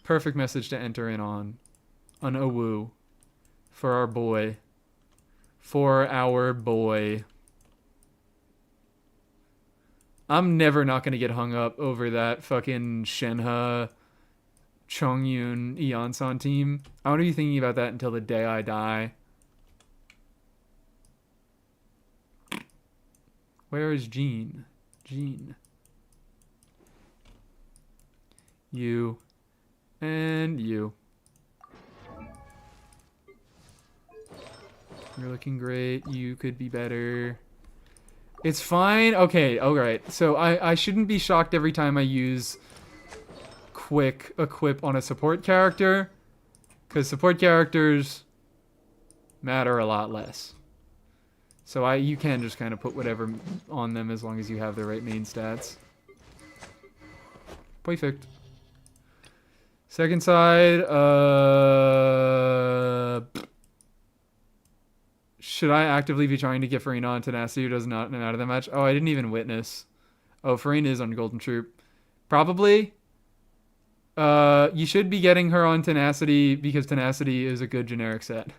Perfect message to enter in on. An Owoo. For our boy. For our boy. I'm never not going to get hung up over that fucking Shenhe, Chongyun, Eonsan team. I want to be thinking about that until the day I die. Where is Jean? Jean. You. And you. You're looking great. You could be better. It's fine. Okay, alright. So I shouldn't be shocked every time I use quick equip on a support character, because support characters matter a lot less. So you can just kind of put whatever on them as long as you have the right main stats. Perfect. Second side, should I actively be trying to get Farina on Tenacity, who does not know out of the match? Oh, I didn't even witness. Oh, Farina is on Golden Troop. Probably. You should be getting her on Tenacity because Tenacity is a good generic set.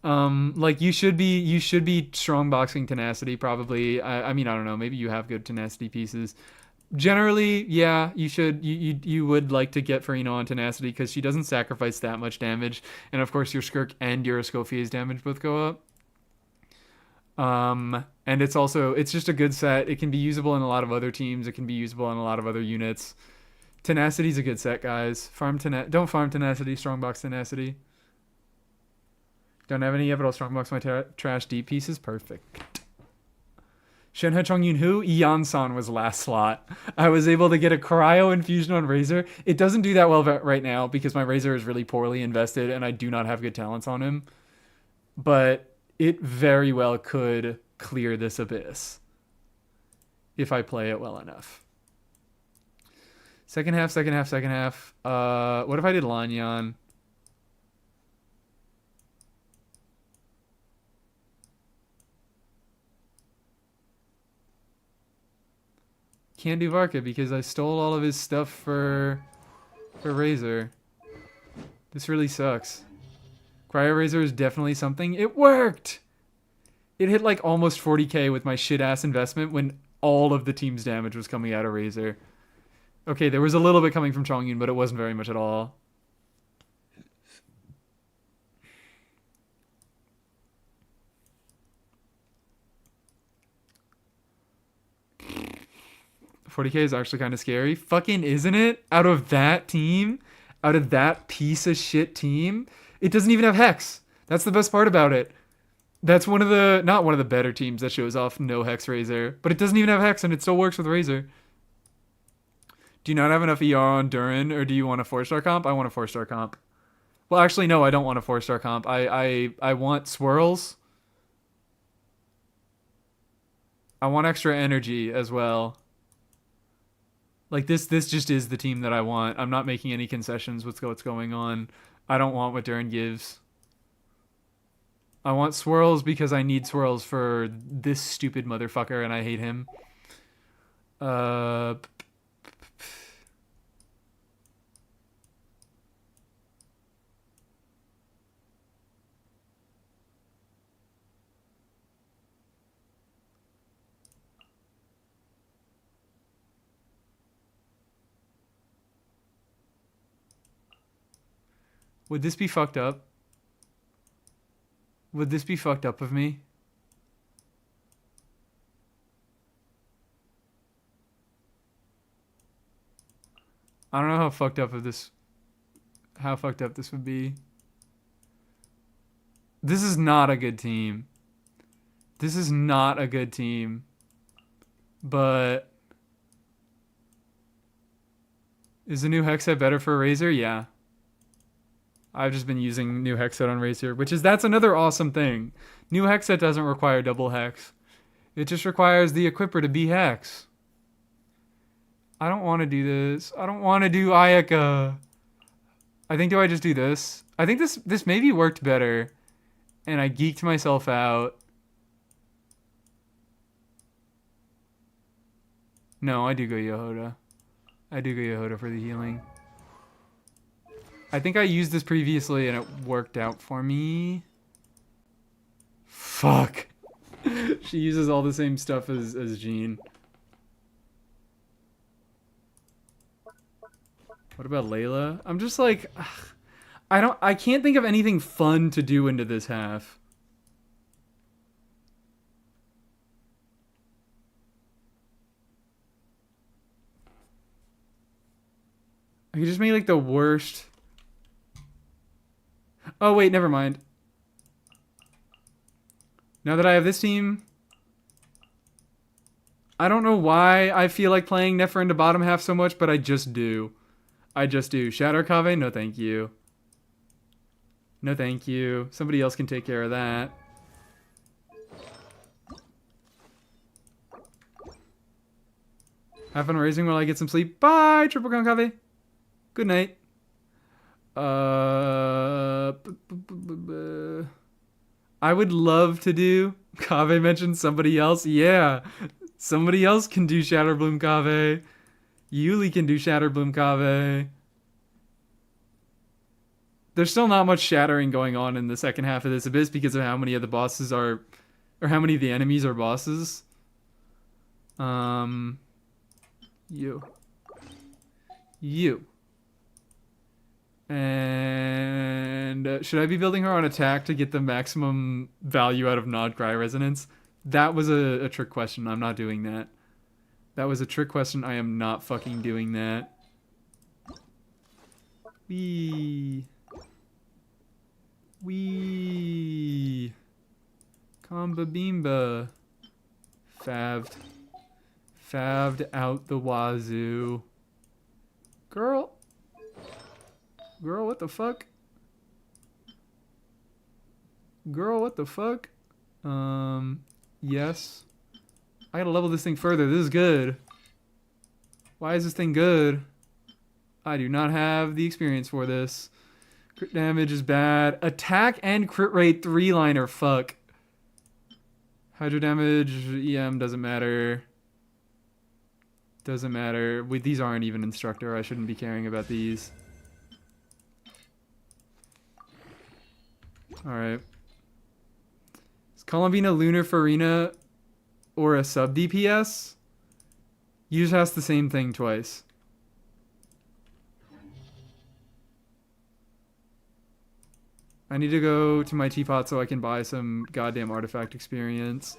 Like you should be strong boxing Tenacity probably. I mean, I don't know. Maybe you have good Tenacity pieces. Generally, yeah, you would like to get Farina on Tenacity because she doesn't sacrifice that much damage, and of course your Skirk and your Escoffier's damage both go up. And it's just a good set. It can be usable in a lot of other teams. It can be usable in a lot of other units. Tenacity's a good set, guys. Don't farm Tenacity, strongbox Tenacity. Don't have any yet, but I'll strongbox my trash deep pieces. Perfect. Shenhe Chongyun who? Eonsan was last slot. I was able to get a cryo infusion on Razer. It doesn't do that well right now because my Razer is really poorly invested and I do not have good talents on him. But it very well could clear this abyss if I play it well enough. Second half. What if I did Lanyan? Can't do Varka because I stole all of his stuff for Razer. This really sucks. Cryo Razer is definitely something. It worked! It hit like almost 40k with my shit-ass investment when all of the team's damage was coming out of Razer. Okay, there was a little bit coming from Chongyun, but it wasn't very much at all. $40k is actually kind of scary. Fucking isn't it? Out of that team, out of that piece of shit team, it doesn't even have Hex. That's the best part about it. That's not one of the better teams that shows off no Hex Razer, but it doesn't even have Hex and it still works with Razer. Do you not have enough ER on Durin, or do you want a 4-star comp? I want a 4-star comp. Well, actually, no, I don't want a 4-star comp. I want swirls. I want extra energy as well. Like, this just is the team that I want. I'm not making any concessions with what's going on. I don't want what Durin gives. I want swirls because I need swirls for this stupid motherfucker, and I hate him. Would this be fucked up? Would this be fucked up of me? I don't know how fucked up this would be. This is not a good team. This is not a good team. But is the new Hex set better for Razer? Yeah. I've just been using new Hex set on Razer, that's another awesome thing. New Hex set doesn't require double Hex. It just requires the equipper to be Hex. I don't want to do this. I don't want to do Ayaka. I think, do I just do this? I think this maybe worked better. And I geeked myself out. No, I do go Yehoda. I do go Yehoda for the healing. I think I used this previously and it worked out for me. Fuck. She uses all the same stuff as Jean. What about Layla? I'm just like, ugh, I can't think of anything fun to do into this half. I could just make like the worst. Oh wait, never mind. Now that I have this team, I don't know why I feel like playing Nefer into bottom half so much, but I just do. I just do. Shatter Kave? No thank you. No thank you. Somebody else can take care of that. Have fun raising while I get some sleep. Bye, Triple Crown Kave. Good night. I would love to do. Kave mentioned somebody else. Yeah. Somebody else can do Shatterbloom Kave. Yuli can do Shatterbloom Kave. There's still not much shattering going on in the second half of this abyss because of how many of the bosses are, or how many of the enemies are bosses. You. And should I be building her on attack to get the maximum value out of Nod Cry Resonance? That was a trick question. I'm not doing that. That was a trick question. I am not fucking doing that. Wee. Comba Beamba. Faved out the wazoo. Girl, what the fuck? Girl, what the fuck? Yes. I gotta level this thing further. This is good. Why is this thing good? I do not have the experience for this. Crit damage is bad. Attack and crit rate 3-liner. Fuck. Hydro damage, EM doesn't matter. Doesn't matter. These aren't even instructor. I shouldn't be caring about these. Alright. Is Columbina Lunar Farina or a sub-DPS? You just asked the same thing twice. I need to go to my teapot so I can buy some goddamn artifact experience.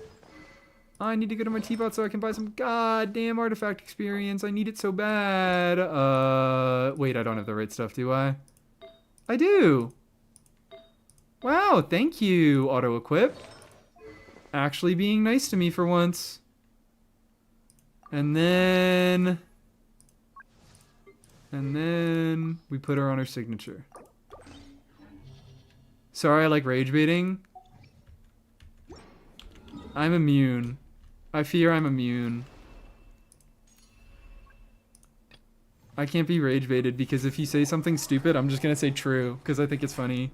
I need to go to my teapot so I can buy some goddamn artifact experience. I need it so bad. Wait, I don't have the right stuff, do I? I do. Wow, thank you, auto-equip. Actually being nice to me for once. And then we put her on her signature. Sorry, I like rage baiting. I'm immune. I fear I'm immune. I can't be rage baited because if you say something stupid, I'm just gonna say true because I think it's funny.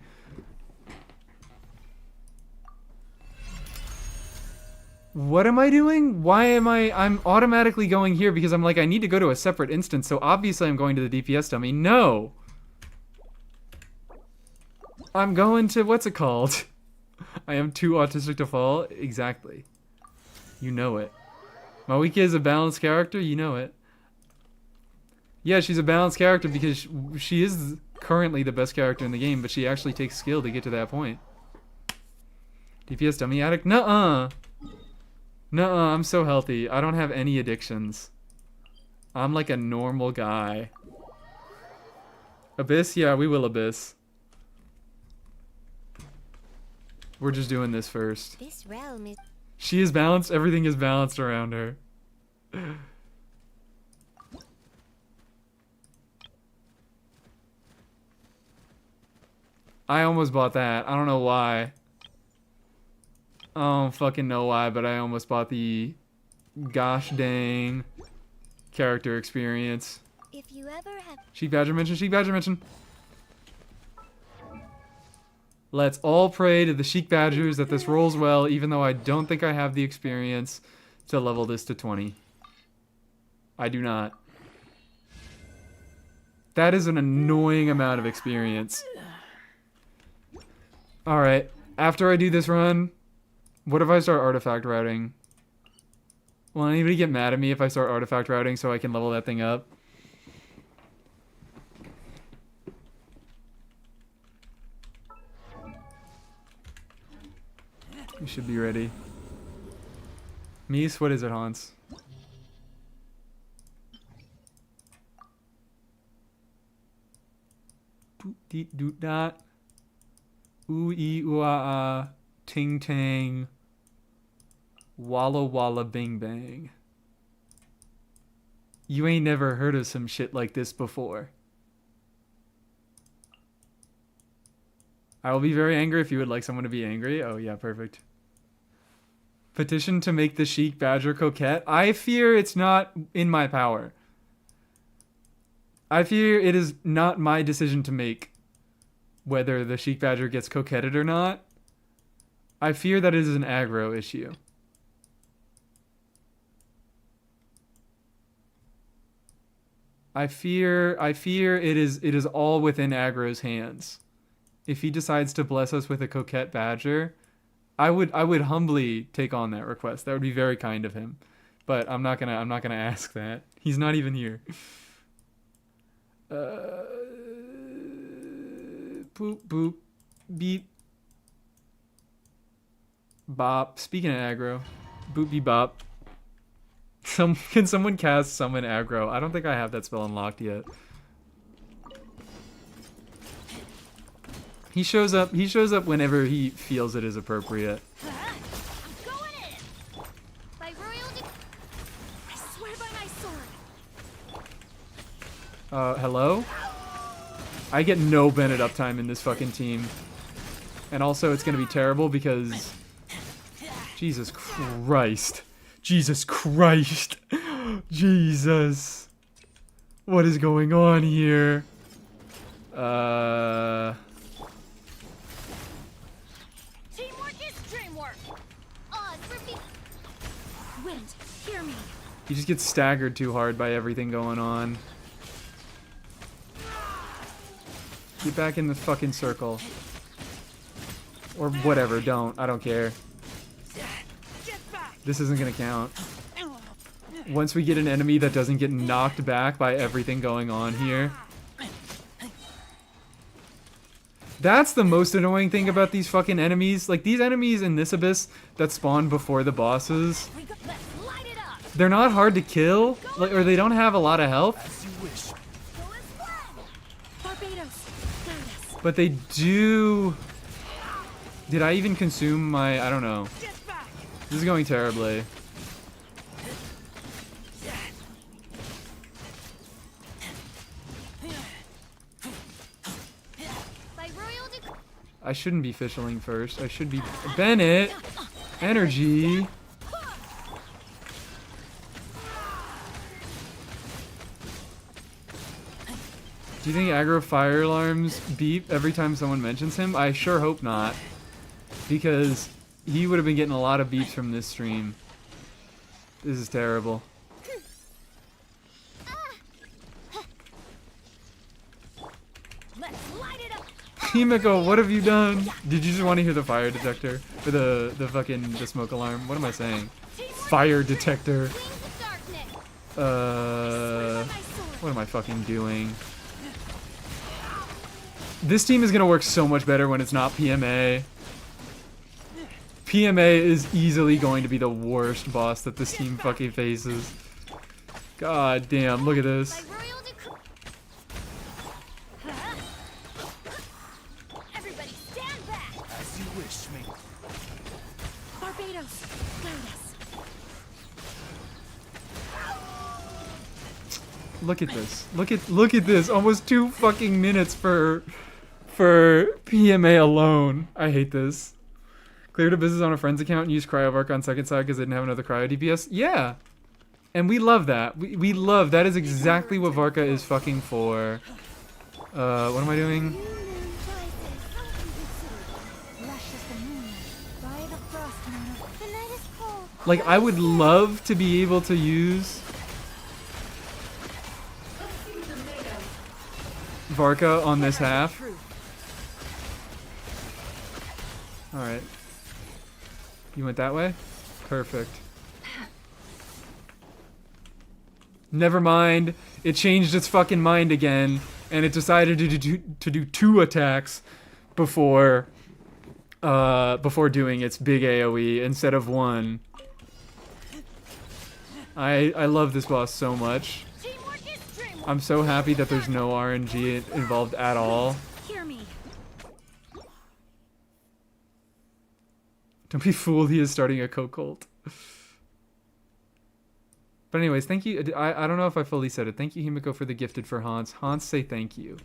What am I doing? Why am I'm automatically going here because I'm like, I need to go to a separate instance, so obviously I'm going to the DPS dummy. No! I'm going to, what's it called? I am too autistic to fall? Exactly. You know it. Mawika is a balanced character? You know it. Yeah, she's a balanced character because she is currently the best character in the game, but she actually takes skill to get to that point. DPS dummy addict? Nuh-uh. Nuh-uh, I'm so healthy. I don't have any addictions. I'm like a normal guy. Abyss? Yeah, we will Abyss. We're just doing this first. This realm is... She is balanced. Everything is balanced around her. I almost bought that. I don't know why. I don't fucking know why, but I almost bought the gosh dang character experience. If you ever have... Sheik Badger mention, Sheik Badger mention. Let's all pray to the Sheik Badgers that this rolls well, even though I don't think I have the experience to level this to 20. I do not. That is an annoying amount of experience. Alright, after I do this run, what if I start artifact routing? Will anybody get mad at me if I start artifact routing so I can level that thing up? We should be ready. Mies, what is it, Hans? Boop deet doot dot. Ooh ee ooh ah ah. Ting tang. Walla walla bing bang. You ain't never heard of some shit like this before. I will be very angry if you would like someone to be angry. Oh yeah, perfect. Petition to make the Sheik Badger coquette. I fear it's not in my power. I fear it is not my decision to make whether the Sheik Badger gets coquetted or not. I fear that it is an aggro issue. I fear it is all within aggro's hands. If he decides to bless us with a coquette badger, I would humbly take on that request. That would be very kind of him. But I'm not gonna ask that. He's not even here. Boop boop beep bop. Speaking of aggro, boop beep bop. Can someone cast summon aggro? I don't think I have that spell unlocked yet. He shows up whenever he feels it is appropriate. I'm going in. By royal I swear by my sword. Hello? I get no Bennett uptime in this fucking team. And also it's gonna be terrible because Jesus Christ. Jesus Christ. Jesus. What is going on here? Teamwork is dreamwork. Odds repeat. Wind, hear me. He just gets staggered too hard by everything going on. Get back in the fucking circle. Or whatever, don't. I don't care. This isn't gonna count. Once we get an enemy that doesn't get knocked back by everything going on here. That's the most annoying thing about these fucking enemies. Like, these enemies in this abyss that spawn before the bosses, Let's light it up. they're not hard to kill, like, or they don't have a lot of health, As you wish. Go as planned. Barbados, guide us. but they do... Did I even consume my... I don't know. This is going terribly. By royal I shouldn't be fishing first. I should be... Bennett! Energy! Do you think aggro fire alarms beep every time someone mentions him? I sure hope not. Because he would have been getting a lot of beeps from this stream. This is terrible. Let's light it up. Himiko, what have you done? Did you just want to hear the fire detector? Or the smoke alarm? What am I saying? Fire detector. Wings of darkness. What am I fucking doing? This team is gonna work so much better when it's not PMA. PMA is easily going to be the worst boss that this team fucking faces. God damn, look at this. By royal decree. Everybody stand back. As you wish, me. Barbados, guide us. Look at this. Look at this. Almost 2 fucking minutes for PMA alone. I hate this. Cleared a business on a friend's account and used Cryovark on second side because they didn't have another Cryo DPS. Yeah. And we love that. We love that is exactly what Varka is fucking for. What am I doing? Like, I would love to be able to use Varka on this half. Alright. You went that way? Perfect. Never mind. It changed its fucking mind again, and it decided to do 2 attacks before doing its big AoE instead of 1. I love this boss so much. I'm so happy that there's no RNG involved at all. Hear me. Don't be fooled, he is starting a co-cult. But anyways, thank you. I don't know if I fully said it. Thank you, Himiko, for the gifted for Hans. Hans, say thank you.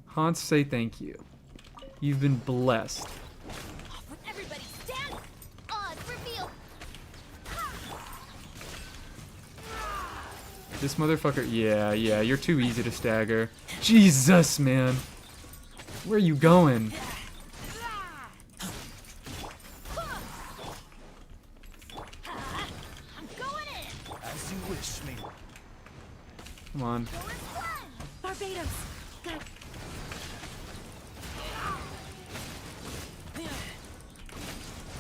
Hans, say thank you. You've been blessed. With everybody stand. Odds reveal. This motherfucker, yeah, you're too easy to stagger. Jesus, man. Where are you going? I'm going in. As you wish, me. Come on. Barbados. Got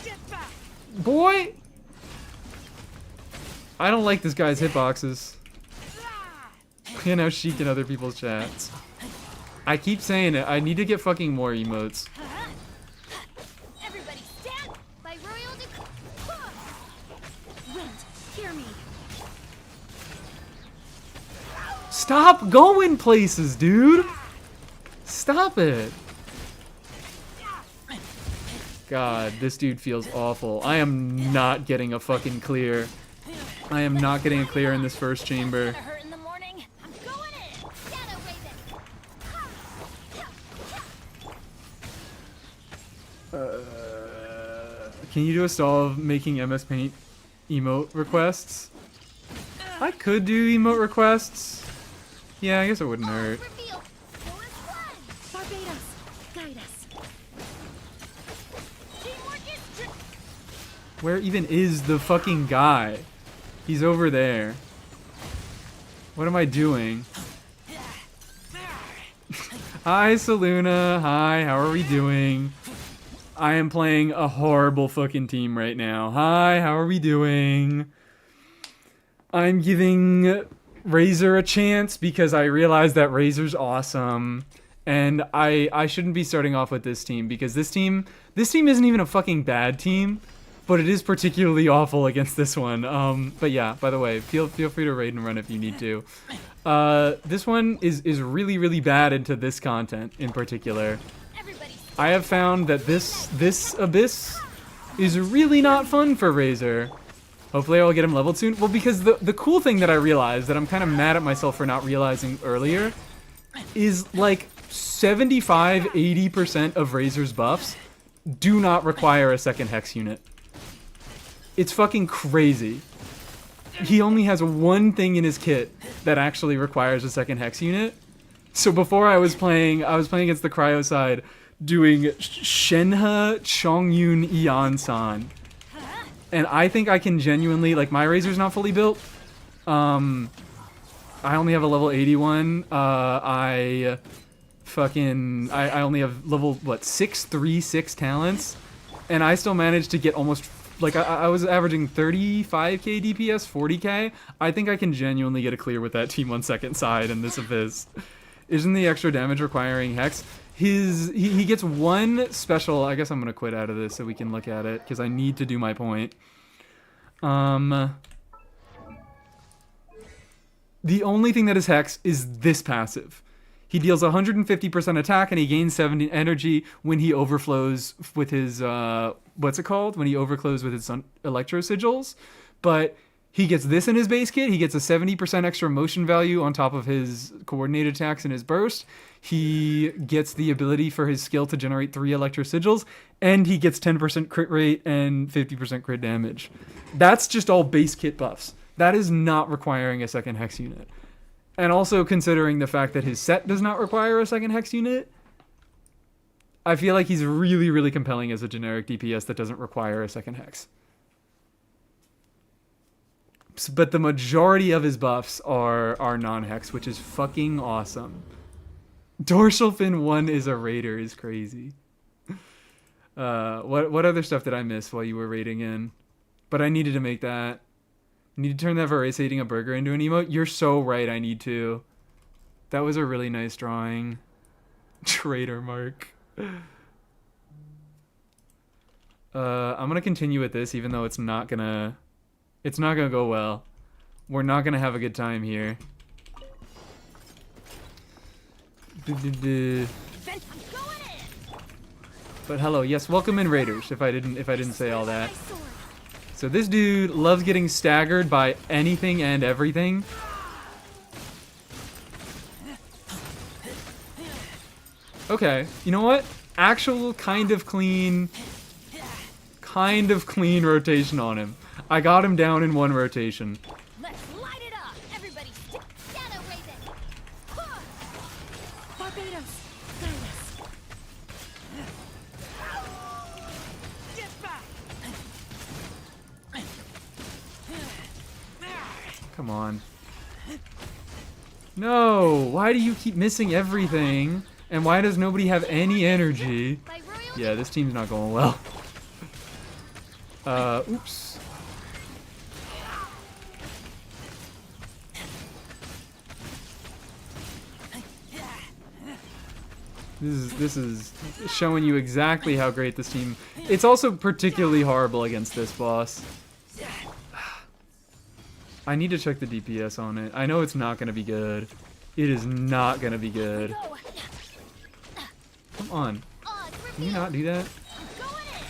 Get back! Boy! I don't like this guy's hitboxes. You know, Sheik in other people's chats. I keep saying it. I need to get fucking more emotes. everybody stand. By royal Wind, hear me. Stop going places, dude! Stop it. God, this dude feels awful. I am not getting a fucking clear. I am not getting a clear in this first chamber. Gonna hurt in the morning. I'm going in. Shadow Raven. Can you do a stall of making MS Paint emote requests? I could do emote requests. Yeah, I guess it wouldn't hurt. Reveal. Barbados, guide us. Teamwork is Where even is the fucking guy? He's over there. What am I doing? Hi, Saluna. Hi, how are we doing? I am playing a horrible fucking team right now. Hi, how are we doing? I'm giving Razer a chance because I realize that Razer's awesome. And I shouldn't be starting off with this team because this team isn't even a fucking bad team. But it is particularly awful against this one. But yeah, by the way, feel free to raid and run if you need to. This one is really, really bad into this content in particular. I have found that this Abyss is really not fun for Razer. Hopefully I'll get him leveled soon. Well, because the cool thing that I realized, that I'm kind of mad at myself for not realizing earlier, is like 75-80% of Razer's buffs do not require a second Hex unit. It's fucking crazy. He only has one thing in his kit that actually requires a second Hex unit. So before I was playing against the Cryo side, doing Shenhe Chongyun Ian-san. And I think I can genuinely, like, my Razer's not fully built. I only have a level 81. I only have level, what, 6 talents? And I still managed to get almost, like, I was averaging 35k DPS, 40k. I think I can genuinely get a clear with that Team 1 second side in this Abyss. Isn't the extra damage requiring Hex? He gets one special. I guess I'm gonna quit out of this so we can look at it because I need to do my point. The only thing that is Hex is this passive. He deals 150% attack and he gains 70 energy when he overflows with his what's it called? When he overflows with his electro sigils. But he gets this in his base kit. He gets a 70% extra motion value on top of his coordinated attacks and his burst. He gets the ability for his skill to generate 3 electro sigils, and he gets 10% crit rate and 50% crit damage. That's just all base kit buffs. That is not requiring a second Hex unit. And also considering the fact that his set does not require a second Hex unit, I feel like he's really, really compelling as a generic DPS that doesn't require a second Hex. but the majority of his buffs are non-hex, which is fucking awesome. Dorsal fin 1 is a raider is crazy. What other stuff did I miss while you were raiding in? But I needed to make that. I need to turn that Varese eating a burger into an emote. You're so right, I need to. That was a really nice drawing. Traitor mark. I'm gonna continue with this, even though it's not gonna go well. We're not gonna have a good time here. But hello, yes, welcome in Raiders. If I didn't say all that. So this dude loves getting staggered by anything and everything. Okay, you know what? Actual kind of clean rotation on him. I got him down in one rotation. Let's light it up. Everybody stick together, Raven. Barbados. Silas. Get back! Come on. No, why do you keep missing everything? And why does nobody have any energy? By royal Yeah, this team's not going well. Oops. This is showing you exactly how great this team. It's also particularly horrible against this boss. I need to check the DPS on it. I know it's not going to be good. It is not going to be good. go. Come on. Odds Can you not do that? going in.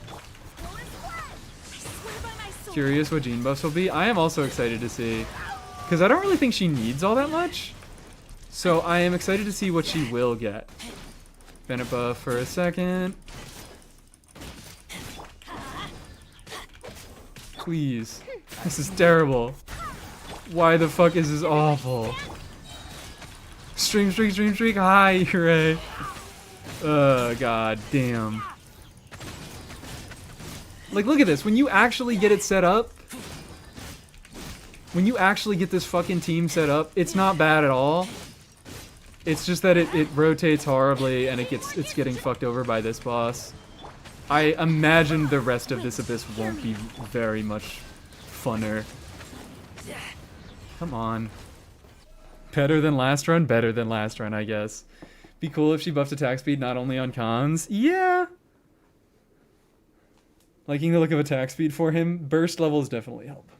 Full and splash. I swear by my sword. Curious what Gene buffs will be. I am also excited to see. Because I don't really think she needs all that much. So I am excited to see what she will get. Bennett buff for a second. Please. This is terrible. Why the fuck is this awful? Stream streak. Hi, hooray. God damn. Like, look at this. When you actually get it set up, when you actually get this fucking team set up, it's not bad at all. It's just that it rotates horribly and it's getting fucked over by this boss. I imagine the rest of this abyss won't be very much funner. Come on. Better than last run? Better than last run, I guess. Be cool if she buffed attack speed not only on cons. Yeah. Liking the look of attack speed for him. Burst levels definitely help.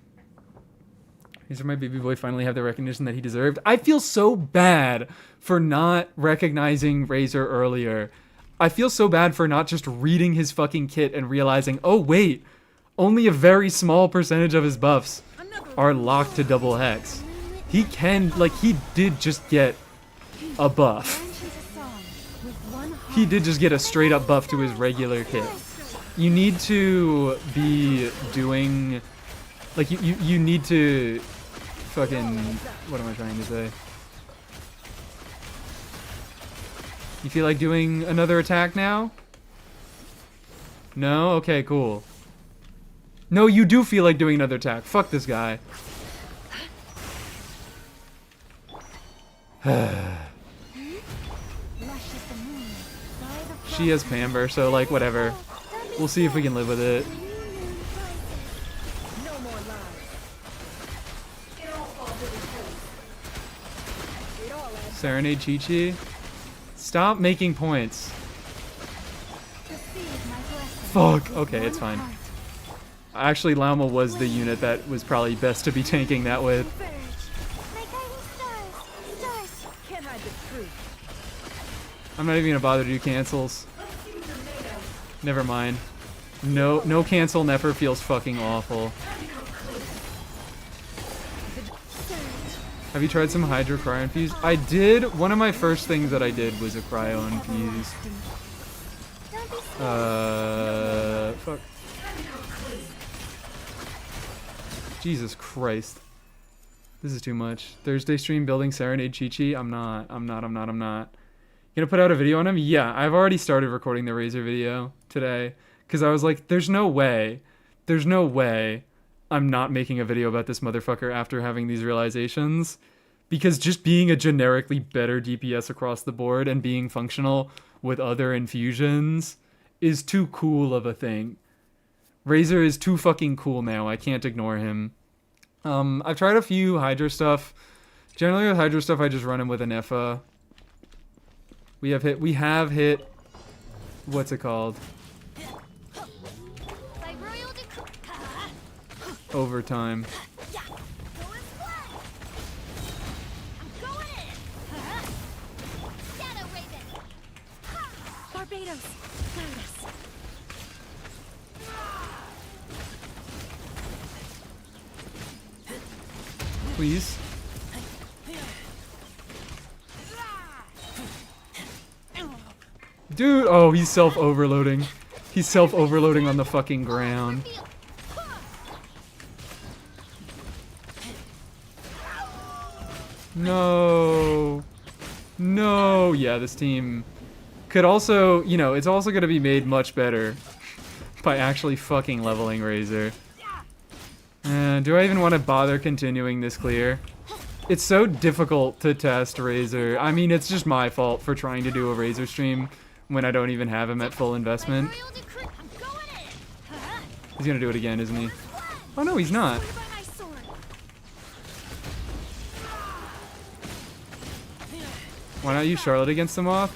Razor, my baby boy, finally have the recognition that he deserved. I feel so bad for not recognizing Razor earlier. I feel so bad for not just reading his fucking kit and realizing, oh wait, only a very small percentage of his buffs are locked to double hex. He can, like, he did just get a buff. He did just get a straight up buff to his regular kit. You need to be doing, like, you need to fucking, what am I trying to say? You feel like doing another attack now? No? Okay, cool. No, you do feel like doing another attack. Fuck this guy. She has Pamber, so, like, whatever. We'll see if we can live with it. No more lies. Serenade Chi-Chi. Stop making points. Fuck. Okay, it's fine. Actually, Lauma was the unit that was probably best to be tanking that with. Can't hide the truth. I'm not even gonna bother to do cancels. Never mind. No cancel never feels fucking awful. Have you tried some Hydro Cryo Infuse? I did. One of my first things that I did was a Cryo Infuse. Fuck. Jesus Christ. This is too much. Thursday stream building Serenade Chi-Chi? I'm not. Gonna put out a video on him? Yeah, I've already started recording the Razer video today. Because I was like, there's no way I'm not making a video about this motherfucker after having these realizations. Because just being a generically better DPS across the board and being functional with other infusions is too cool of a thing. Razer is too fucking cool now. I can't ignore him. I've tried a few Hydra stuff. Generally with Hydra stuff, I just run him with an Effa. We have hit, what's it called? Overtime. Barbados, guide us. Please. Dude, oh, he's self-overloading. He's self-overloading on the fucking ground. No. No. Yeah, this team could also, you know, it's also going to be made much better by actually fucking leveling Razer. Do I even want to bother continuing this clear? It's so difficult to test Razer. I mean, it's just my fault for trying to do a Razer stream when I don't even have him at full investment. He's gonna do it again, isn't he? Oh no, he's not. Why not use Charlotte against the Moth?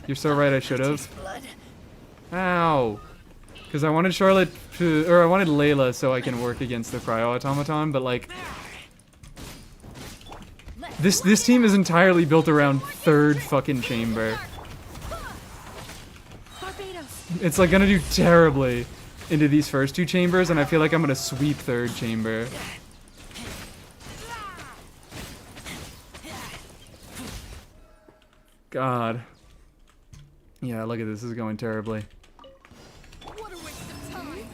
You're so right, I should've. Ow. Because I wanted Charlotte to, or I wanted Layla so I can work against the Cryo Automaton, but like... This team is entirely built around third fucking chamber. It's like gonna do terribly into these first two chambers, and I feel like I'm gonna sweep third chamber. God. Yeah, look at this. This is going terribly. What a waste of time.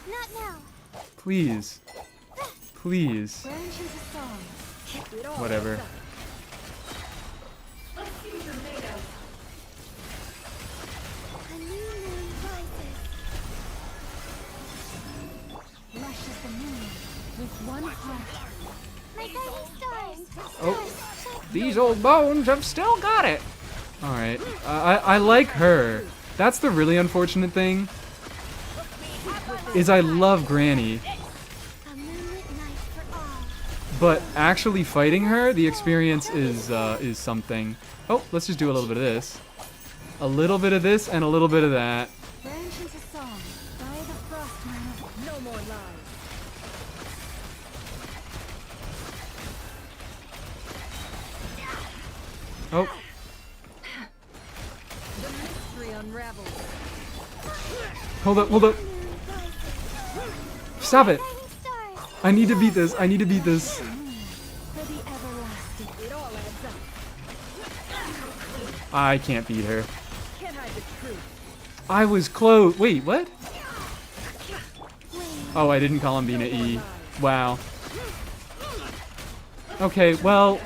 Not now. Please. Please. Whatever. A new moon rises. Rushes the moon with one heart. My guiding stars. Oh, these old bones have still got it. All right, I like her. That's the really unfortunate thing. Is I love Granny, A moonlit night for all. but actually fighting her, the experience is something. Oh, let's just do a little bit of this, a little bit of this, and a little bit of that. Branch into song by the frost moon. No more lies. Oh. The mystery unravels. Hold up, hold up. Stop it. Guiding stars. I need to beat this. I need to beat this. For the everlasting. It all adds up. I can't beat her. Can't hide the truth. I was close. Wait, what? Oh, I didn't call him Bina E. Wow. Okay, well...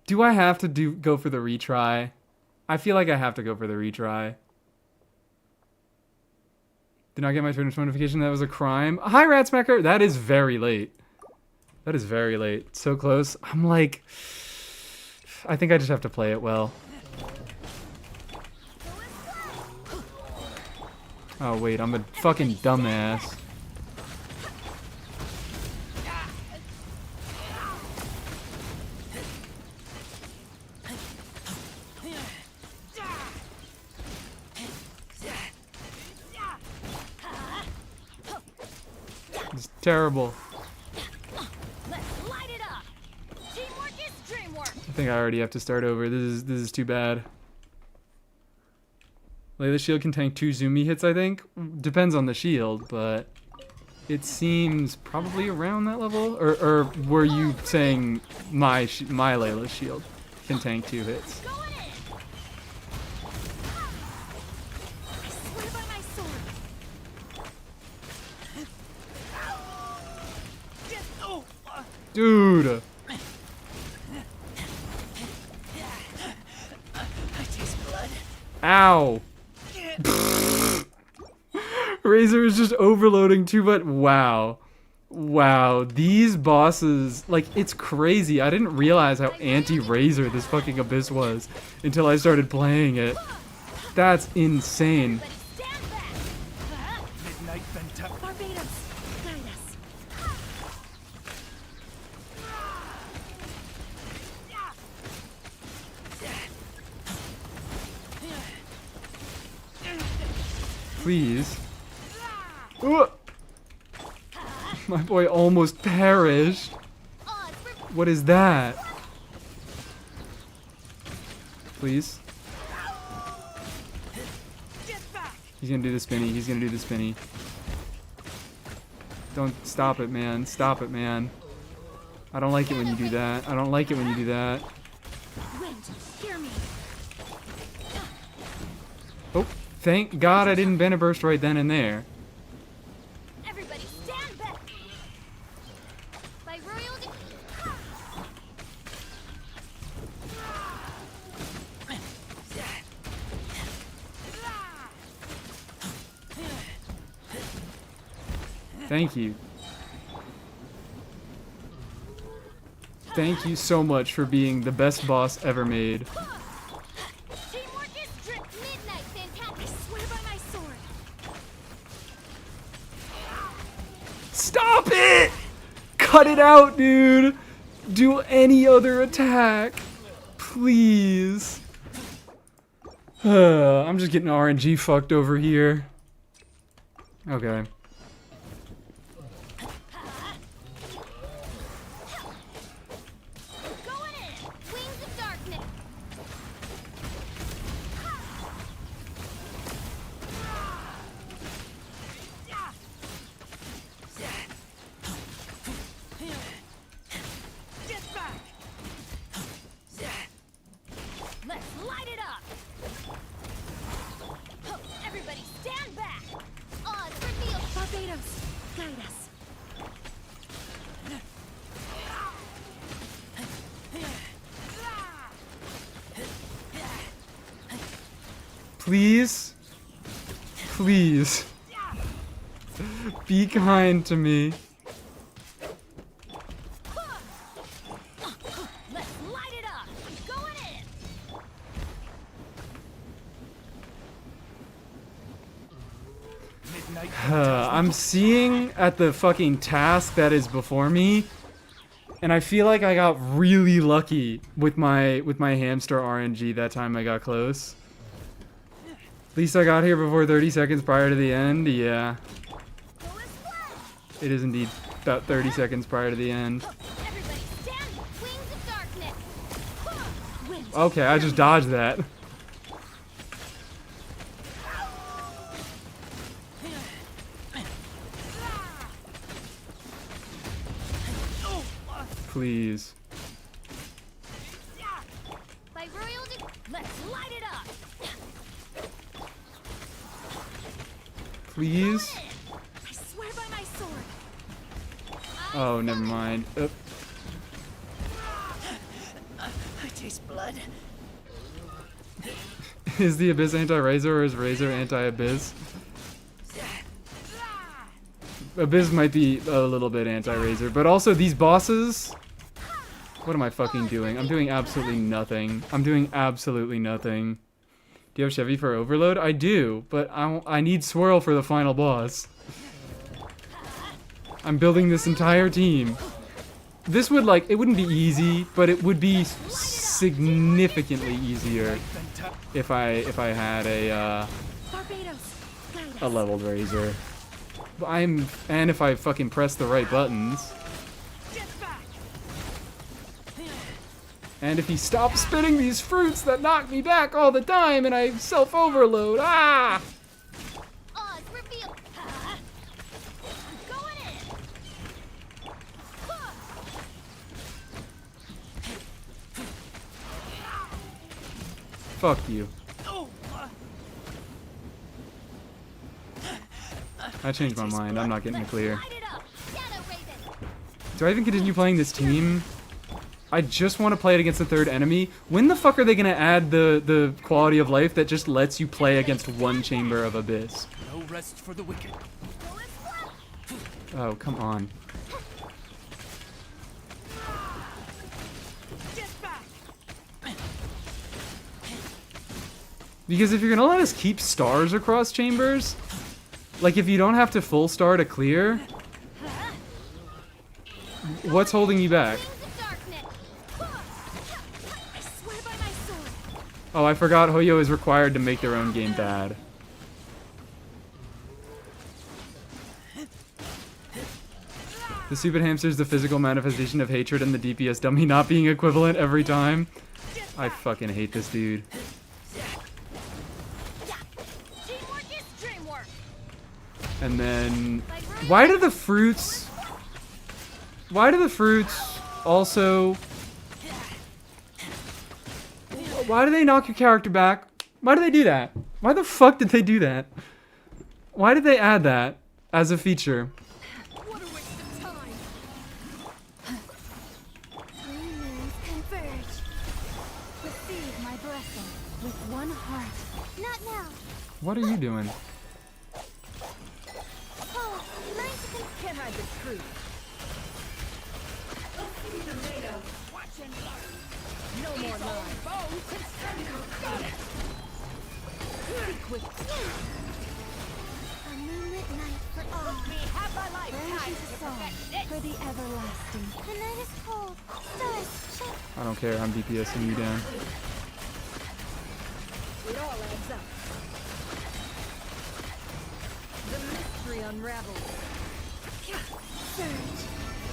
Do I have to go for the retry? I feel like I have to go for the retry. Did not get my Twitch notification. That was a crime. Hi, Ratsmacker. That is very late. That is very late. So close. I'm like... I think I just have to play it well. Oh, wait. I'm a fucking dumbass. It's terrible. Let's light it up. Teamwork is dreamwork. I think I already have to start over. This is too bad. Layla's shield can tank 2 Zumi hits, I think. Depends on the shield, but it seems probably around that level. Or were you saying my Layla's shield can tank 2 hits? Going in. I swear by my sword. Dude! Ow. Razer is just overloading too much. Wow. Wow, these bosses, like, it's crazy. I didn't realize how anti-Razer this fucking Abyss was until I started playing it. That's insane. Stand back. Midnight Venta. Barbados, guide us. Please. Ooh. My boy almost perished. What is that? Please. He's gonna do the spinny. He's gonna do the spinny. Don't stop it, man. Stop it, man. I don't like it when you do that. I don't like it when you do that. Wind, hear me. Oh, thank God I didn't Bena Burst right then and there. Everybody stand back. By royal Thank you. Thank you so much for being the best boss ever made. teamwork is strict. Midnight fantastic. Swear by my sword. Stop it! Cut it out, dude! Do any other attack. Please. I'm just getting RNG fucked over here. Okay. Going in. Wings of darkness. Get back! Let's light it up. Everybody stand back. Odds reveal. Barbados, guide us. Please? Please. Be kind to me. Let's light it up. Going in. Midnight I'm seeing at the fucking task that is before me, and I feel like I got really lucky with my hamster RNG that time I got close. At least I got here before 30 seconds prior to the end. Yeah, Go as well. it is indeed about 30 seconds prior to the end. Everybody stand. Wings of darkness. Wind. Okay, I just dodged that. Please. By royal let's light it up. Please? I swear by my sword. Oh, never mind. I taste blood. Is the Abyss anti-Razer or is Razer anti-Abyss? Abyss might be a little bit anti-Razer, but also these bosses... What am I fucking doing? I'm doing absolutely nothing. I'm doing absolutely nothing. Do you have Chevy for Overload? I do, but I need Swirl for the final boss. I'm building this entire team. This would, like, it wouldn't be easy, but it would be significantly easier if I had Barbados, guide us. a leveled Razer. And if I fucking press the right buttons. Get back! And if he stops spitting these fruits that knock me back all the time and I self-overload. Ah! Odds reveal. Going in. Fuck you. I changed my mind. I'm not getting it clear. Light it up. Shadow Raven. Do I even continue playing this team? I just want to play it against the third enemy. When the fuck are they gonna add the quality of life that just lets you play against one chamber of Abyss? No rest for the wicked. Oh, come on. Because if you're gonna let us keep stars across chambers, like if you don't have to full star to clear, what's holding you back? Oh, I forgot Hoyo is required to make their own game bad. The stupid hamster is the physical manifestation of hatred and the DPS dummy not being equivalent every time. I fucking hate this dude. And then, why do the fruits also, why do they knock your character back? Why do they do that? Why the fuck did they do that? Why did they add that as a feature? What a waste of time. Three moons converge. Receive my blessing with one heart. Not now. What are you doing? Oh, nice and can hide the truth. No more lies. A moonlit night for all. Branches a song for the everlasting. The night is cold. Stars shine. I don't care, I'm DPSing you down. It all adds up. The mystery unravels. Surge.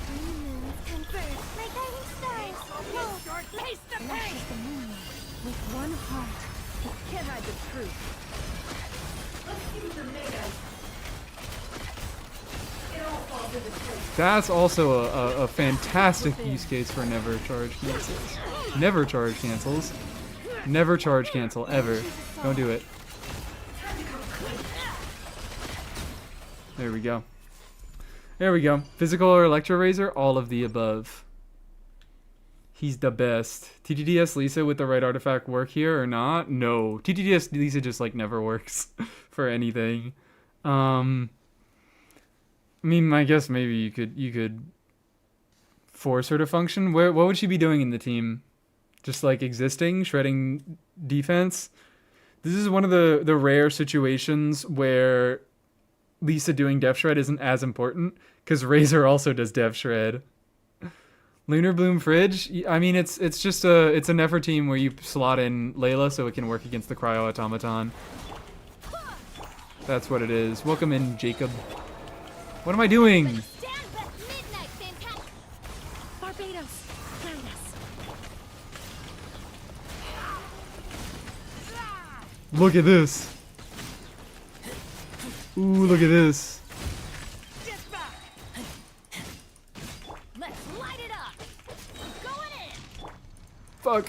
Three moons converge. My guiding stars. Whoa. Taste the pain. The moon with one heart. It can't hide the truth. That's also a fantastic use case for never charge cancels. Never charge cancels. Never charge cancel, ever. Don't do it. There we go. There we go. Physical or Electro Razer? All of the above. He's the best. TTDS Lisa with the right artifact work here or not? No. TTDS Lisa just like never works for anything. I mean, I guess maybe you could force her to function. What would she be doing in the team? Just like existing, shredding defense? This is one of the rare situations where Lisa doing Def Shred isn't as important, because Razer also does Def Shred. Lunar Bloom Fridge? I mean, it's just it's a Nefer team where you slot in Layla so it can work against the Cryo Automaton. That's what it is. Welcome in, Jacob. What am I doing? Barbados, guide us. Look at this. Ooh, look at this. Let's light it up. Going in. Fuck.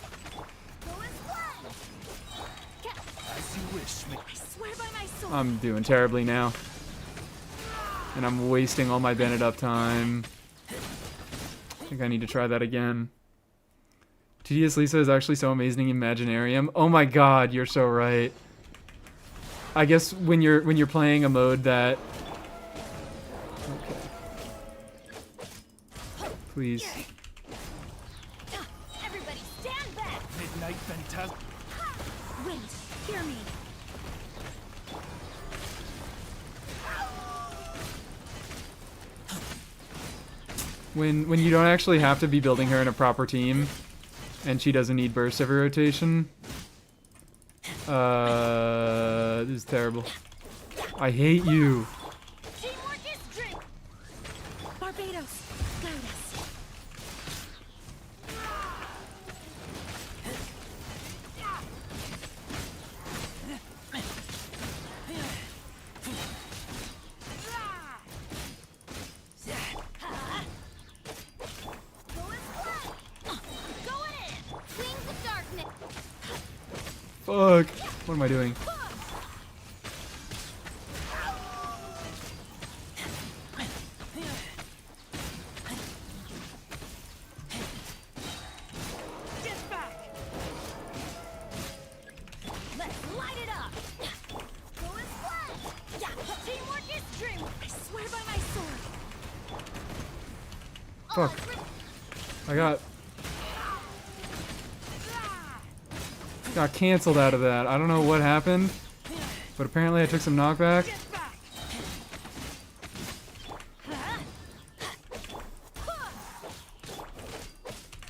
As you wish, me. I swear by my soul. I'm doing terribly now. And I'm wasting all my Bennett up time. I think I need to try that again. TDS Lisa is actually so amazing in Imaginarium. Oh my god, you're so right. I guess when you're playing a mode that... Okay. Please. Everybody stand back. Midnight Phantasm. Wait, hear me. When you don't actually have to be building her in a proper team, and she doesn't need burst every rotation. This is terrible. I hate you. Teamwork is strength. Barbados, guide us. Going in. Wings of darkness. Fuck. What am I doing? Fuck. I got canceled out of that. I don't know what happened, but apparently I took some knockback.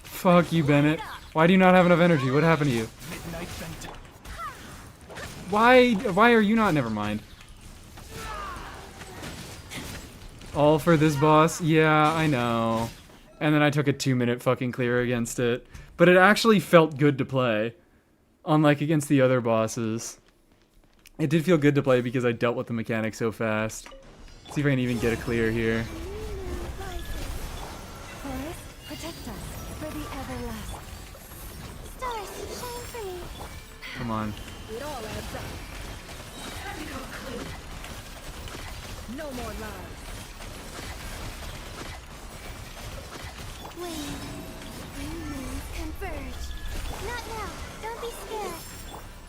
Fuck you, Bennett. Why do you not have enough energy? What happened to you? Midnight Vent. Why are you not? Never mind. All for this boss? Yeah, I know. And then I took a 2-minute fucking clear against it. But it actually felt good to play. Unlike against the other bosses. It did feel good to play because I dealt with the mechanics so fast. See if I can even get a clear here. Forest, protect us for the everlasting. Stars, shine free. Come on. It all adds up. No more lies. When moons converge. Not now. Don't be scared.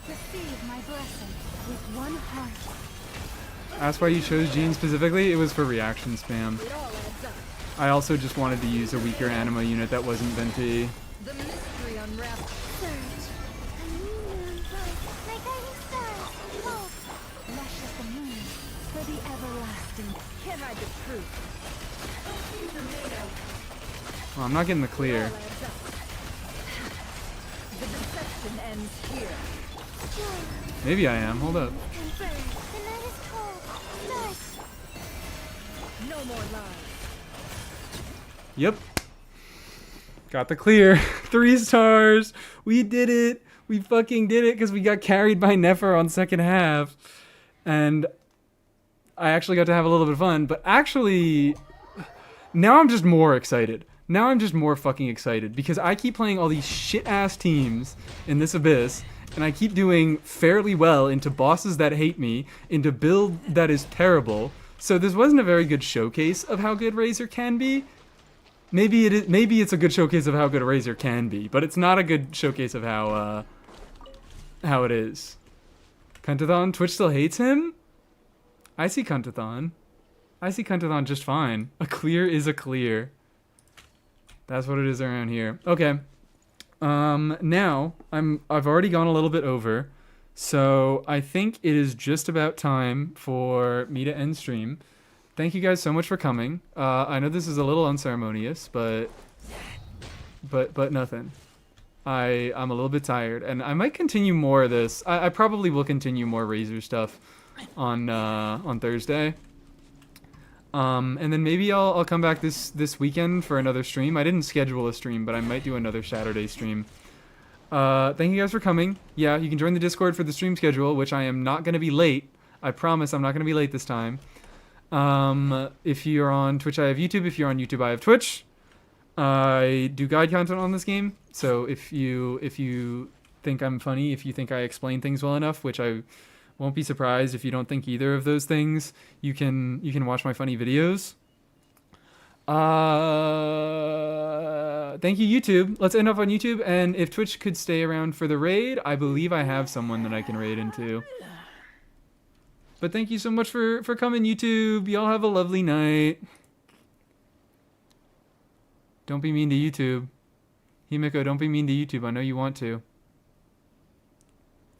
Receive my blessing with one heart. That's why you chose Jean specifically? It was for reaction spam. It all adds up. I also just wanted to use a weaker anima unit that wasn't venti. The mystery unravels. Surge. A new moon light. My guiding stars. Hope. Lush as the moon for the everlasting. Can't hide the truth. Oh, I'm not getting the It clear. all adds up. The deception ends here. Joy. Maybe I am. Hold up. Converge. The night is cold. Stars. No more lies. Yep. Got the clear. 3 stars. We did it. We fucking did it because we got carried by Nefer on second half. And I actually got to have a little bit of fun. But actually, now I'm just more excited. Now I'm just more fucking excited because I keep playing all these shit-ass teams in this Abyss, and I keep doing fairly well into bosses that hate me, into build that is terrible. So this wasn't a very good showcase of how good Razer can be. Maybe it is. Maybe it's a good showcase of how good a Razer can be, but it's not a good showcase of how it is. Kuntathon, Twitch still hates him? I see Kuntathon. I see Kuntathon just fine. A clear is a clear. That's what it is around here. Okay. Now I've already gone a little bit over, so I think it is just about time for me to end stream. Thank you guys so much for coming. I know this is a little unceremonious, but nothing. I'm a little bit tired, and I might continue more of this. I probably will continue more Razer stuff on Thursday. And then maybe I'll come back this weekend for another stream. I didn't schedule a stream, but I might do another Saturday stream. Thank you guys for coming. Yeah, you can join the Discord for the stream schedule, which I am not going to be late. I promise I'm not going to be late this time. If you're on Twitch, I have YouTube. If you're on YouTube, I have Twitch. I do guide content on this game. So if you think I'm funny, if you think I explain things well enough, which I won't be surprised if you don't think either of those things, you can watch my funny videos. Thank you, YouTube. Let's end up on YouTube, and if Twitch could stay around for the raid, I believe I have someone that I can raid into. But thank you so much for coming, YouTube. Y'all have a lovely night. Don't be mean to YouTube. Himiko, don't be mean to YouTube. I know you want to.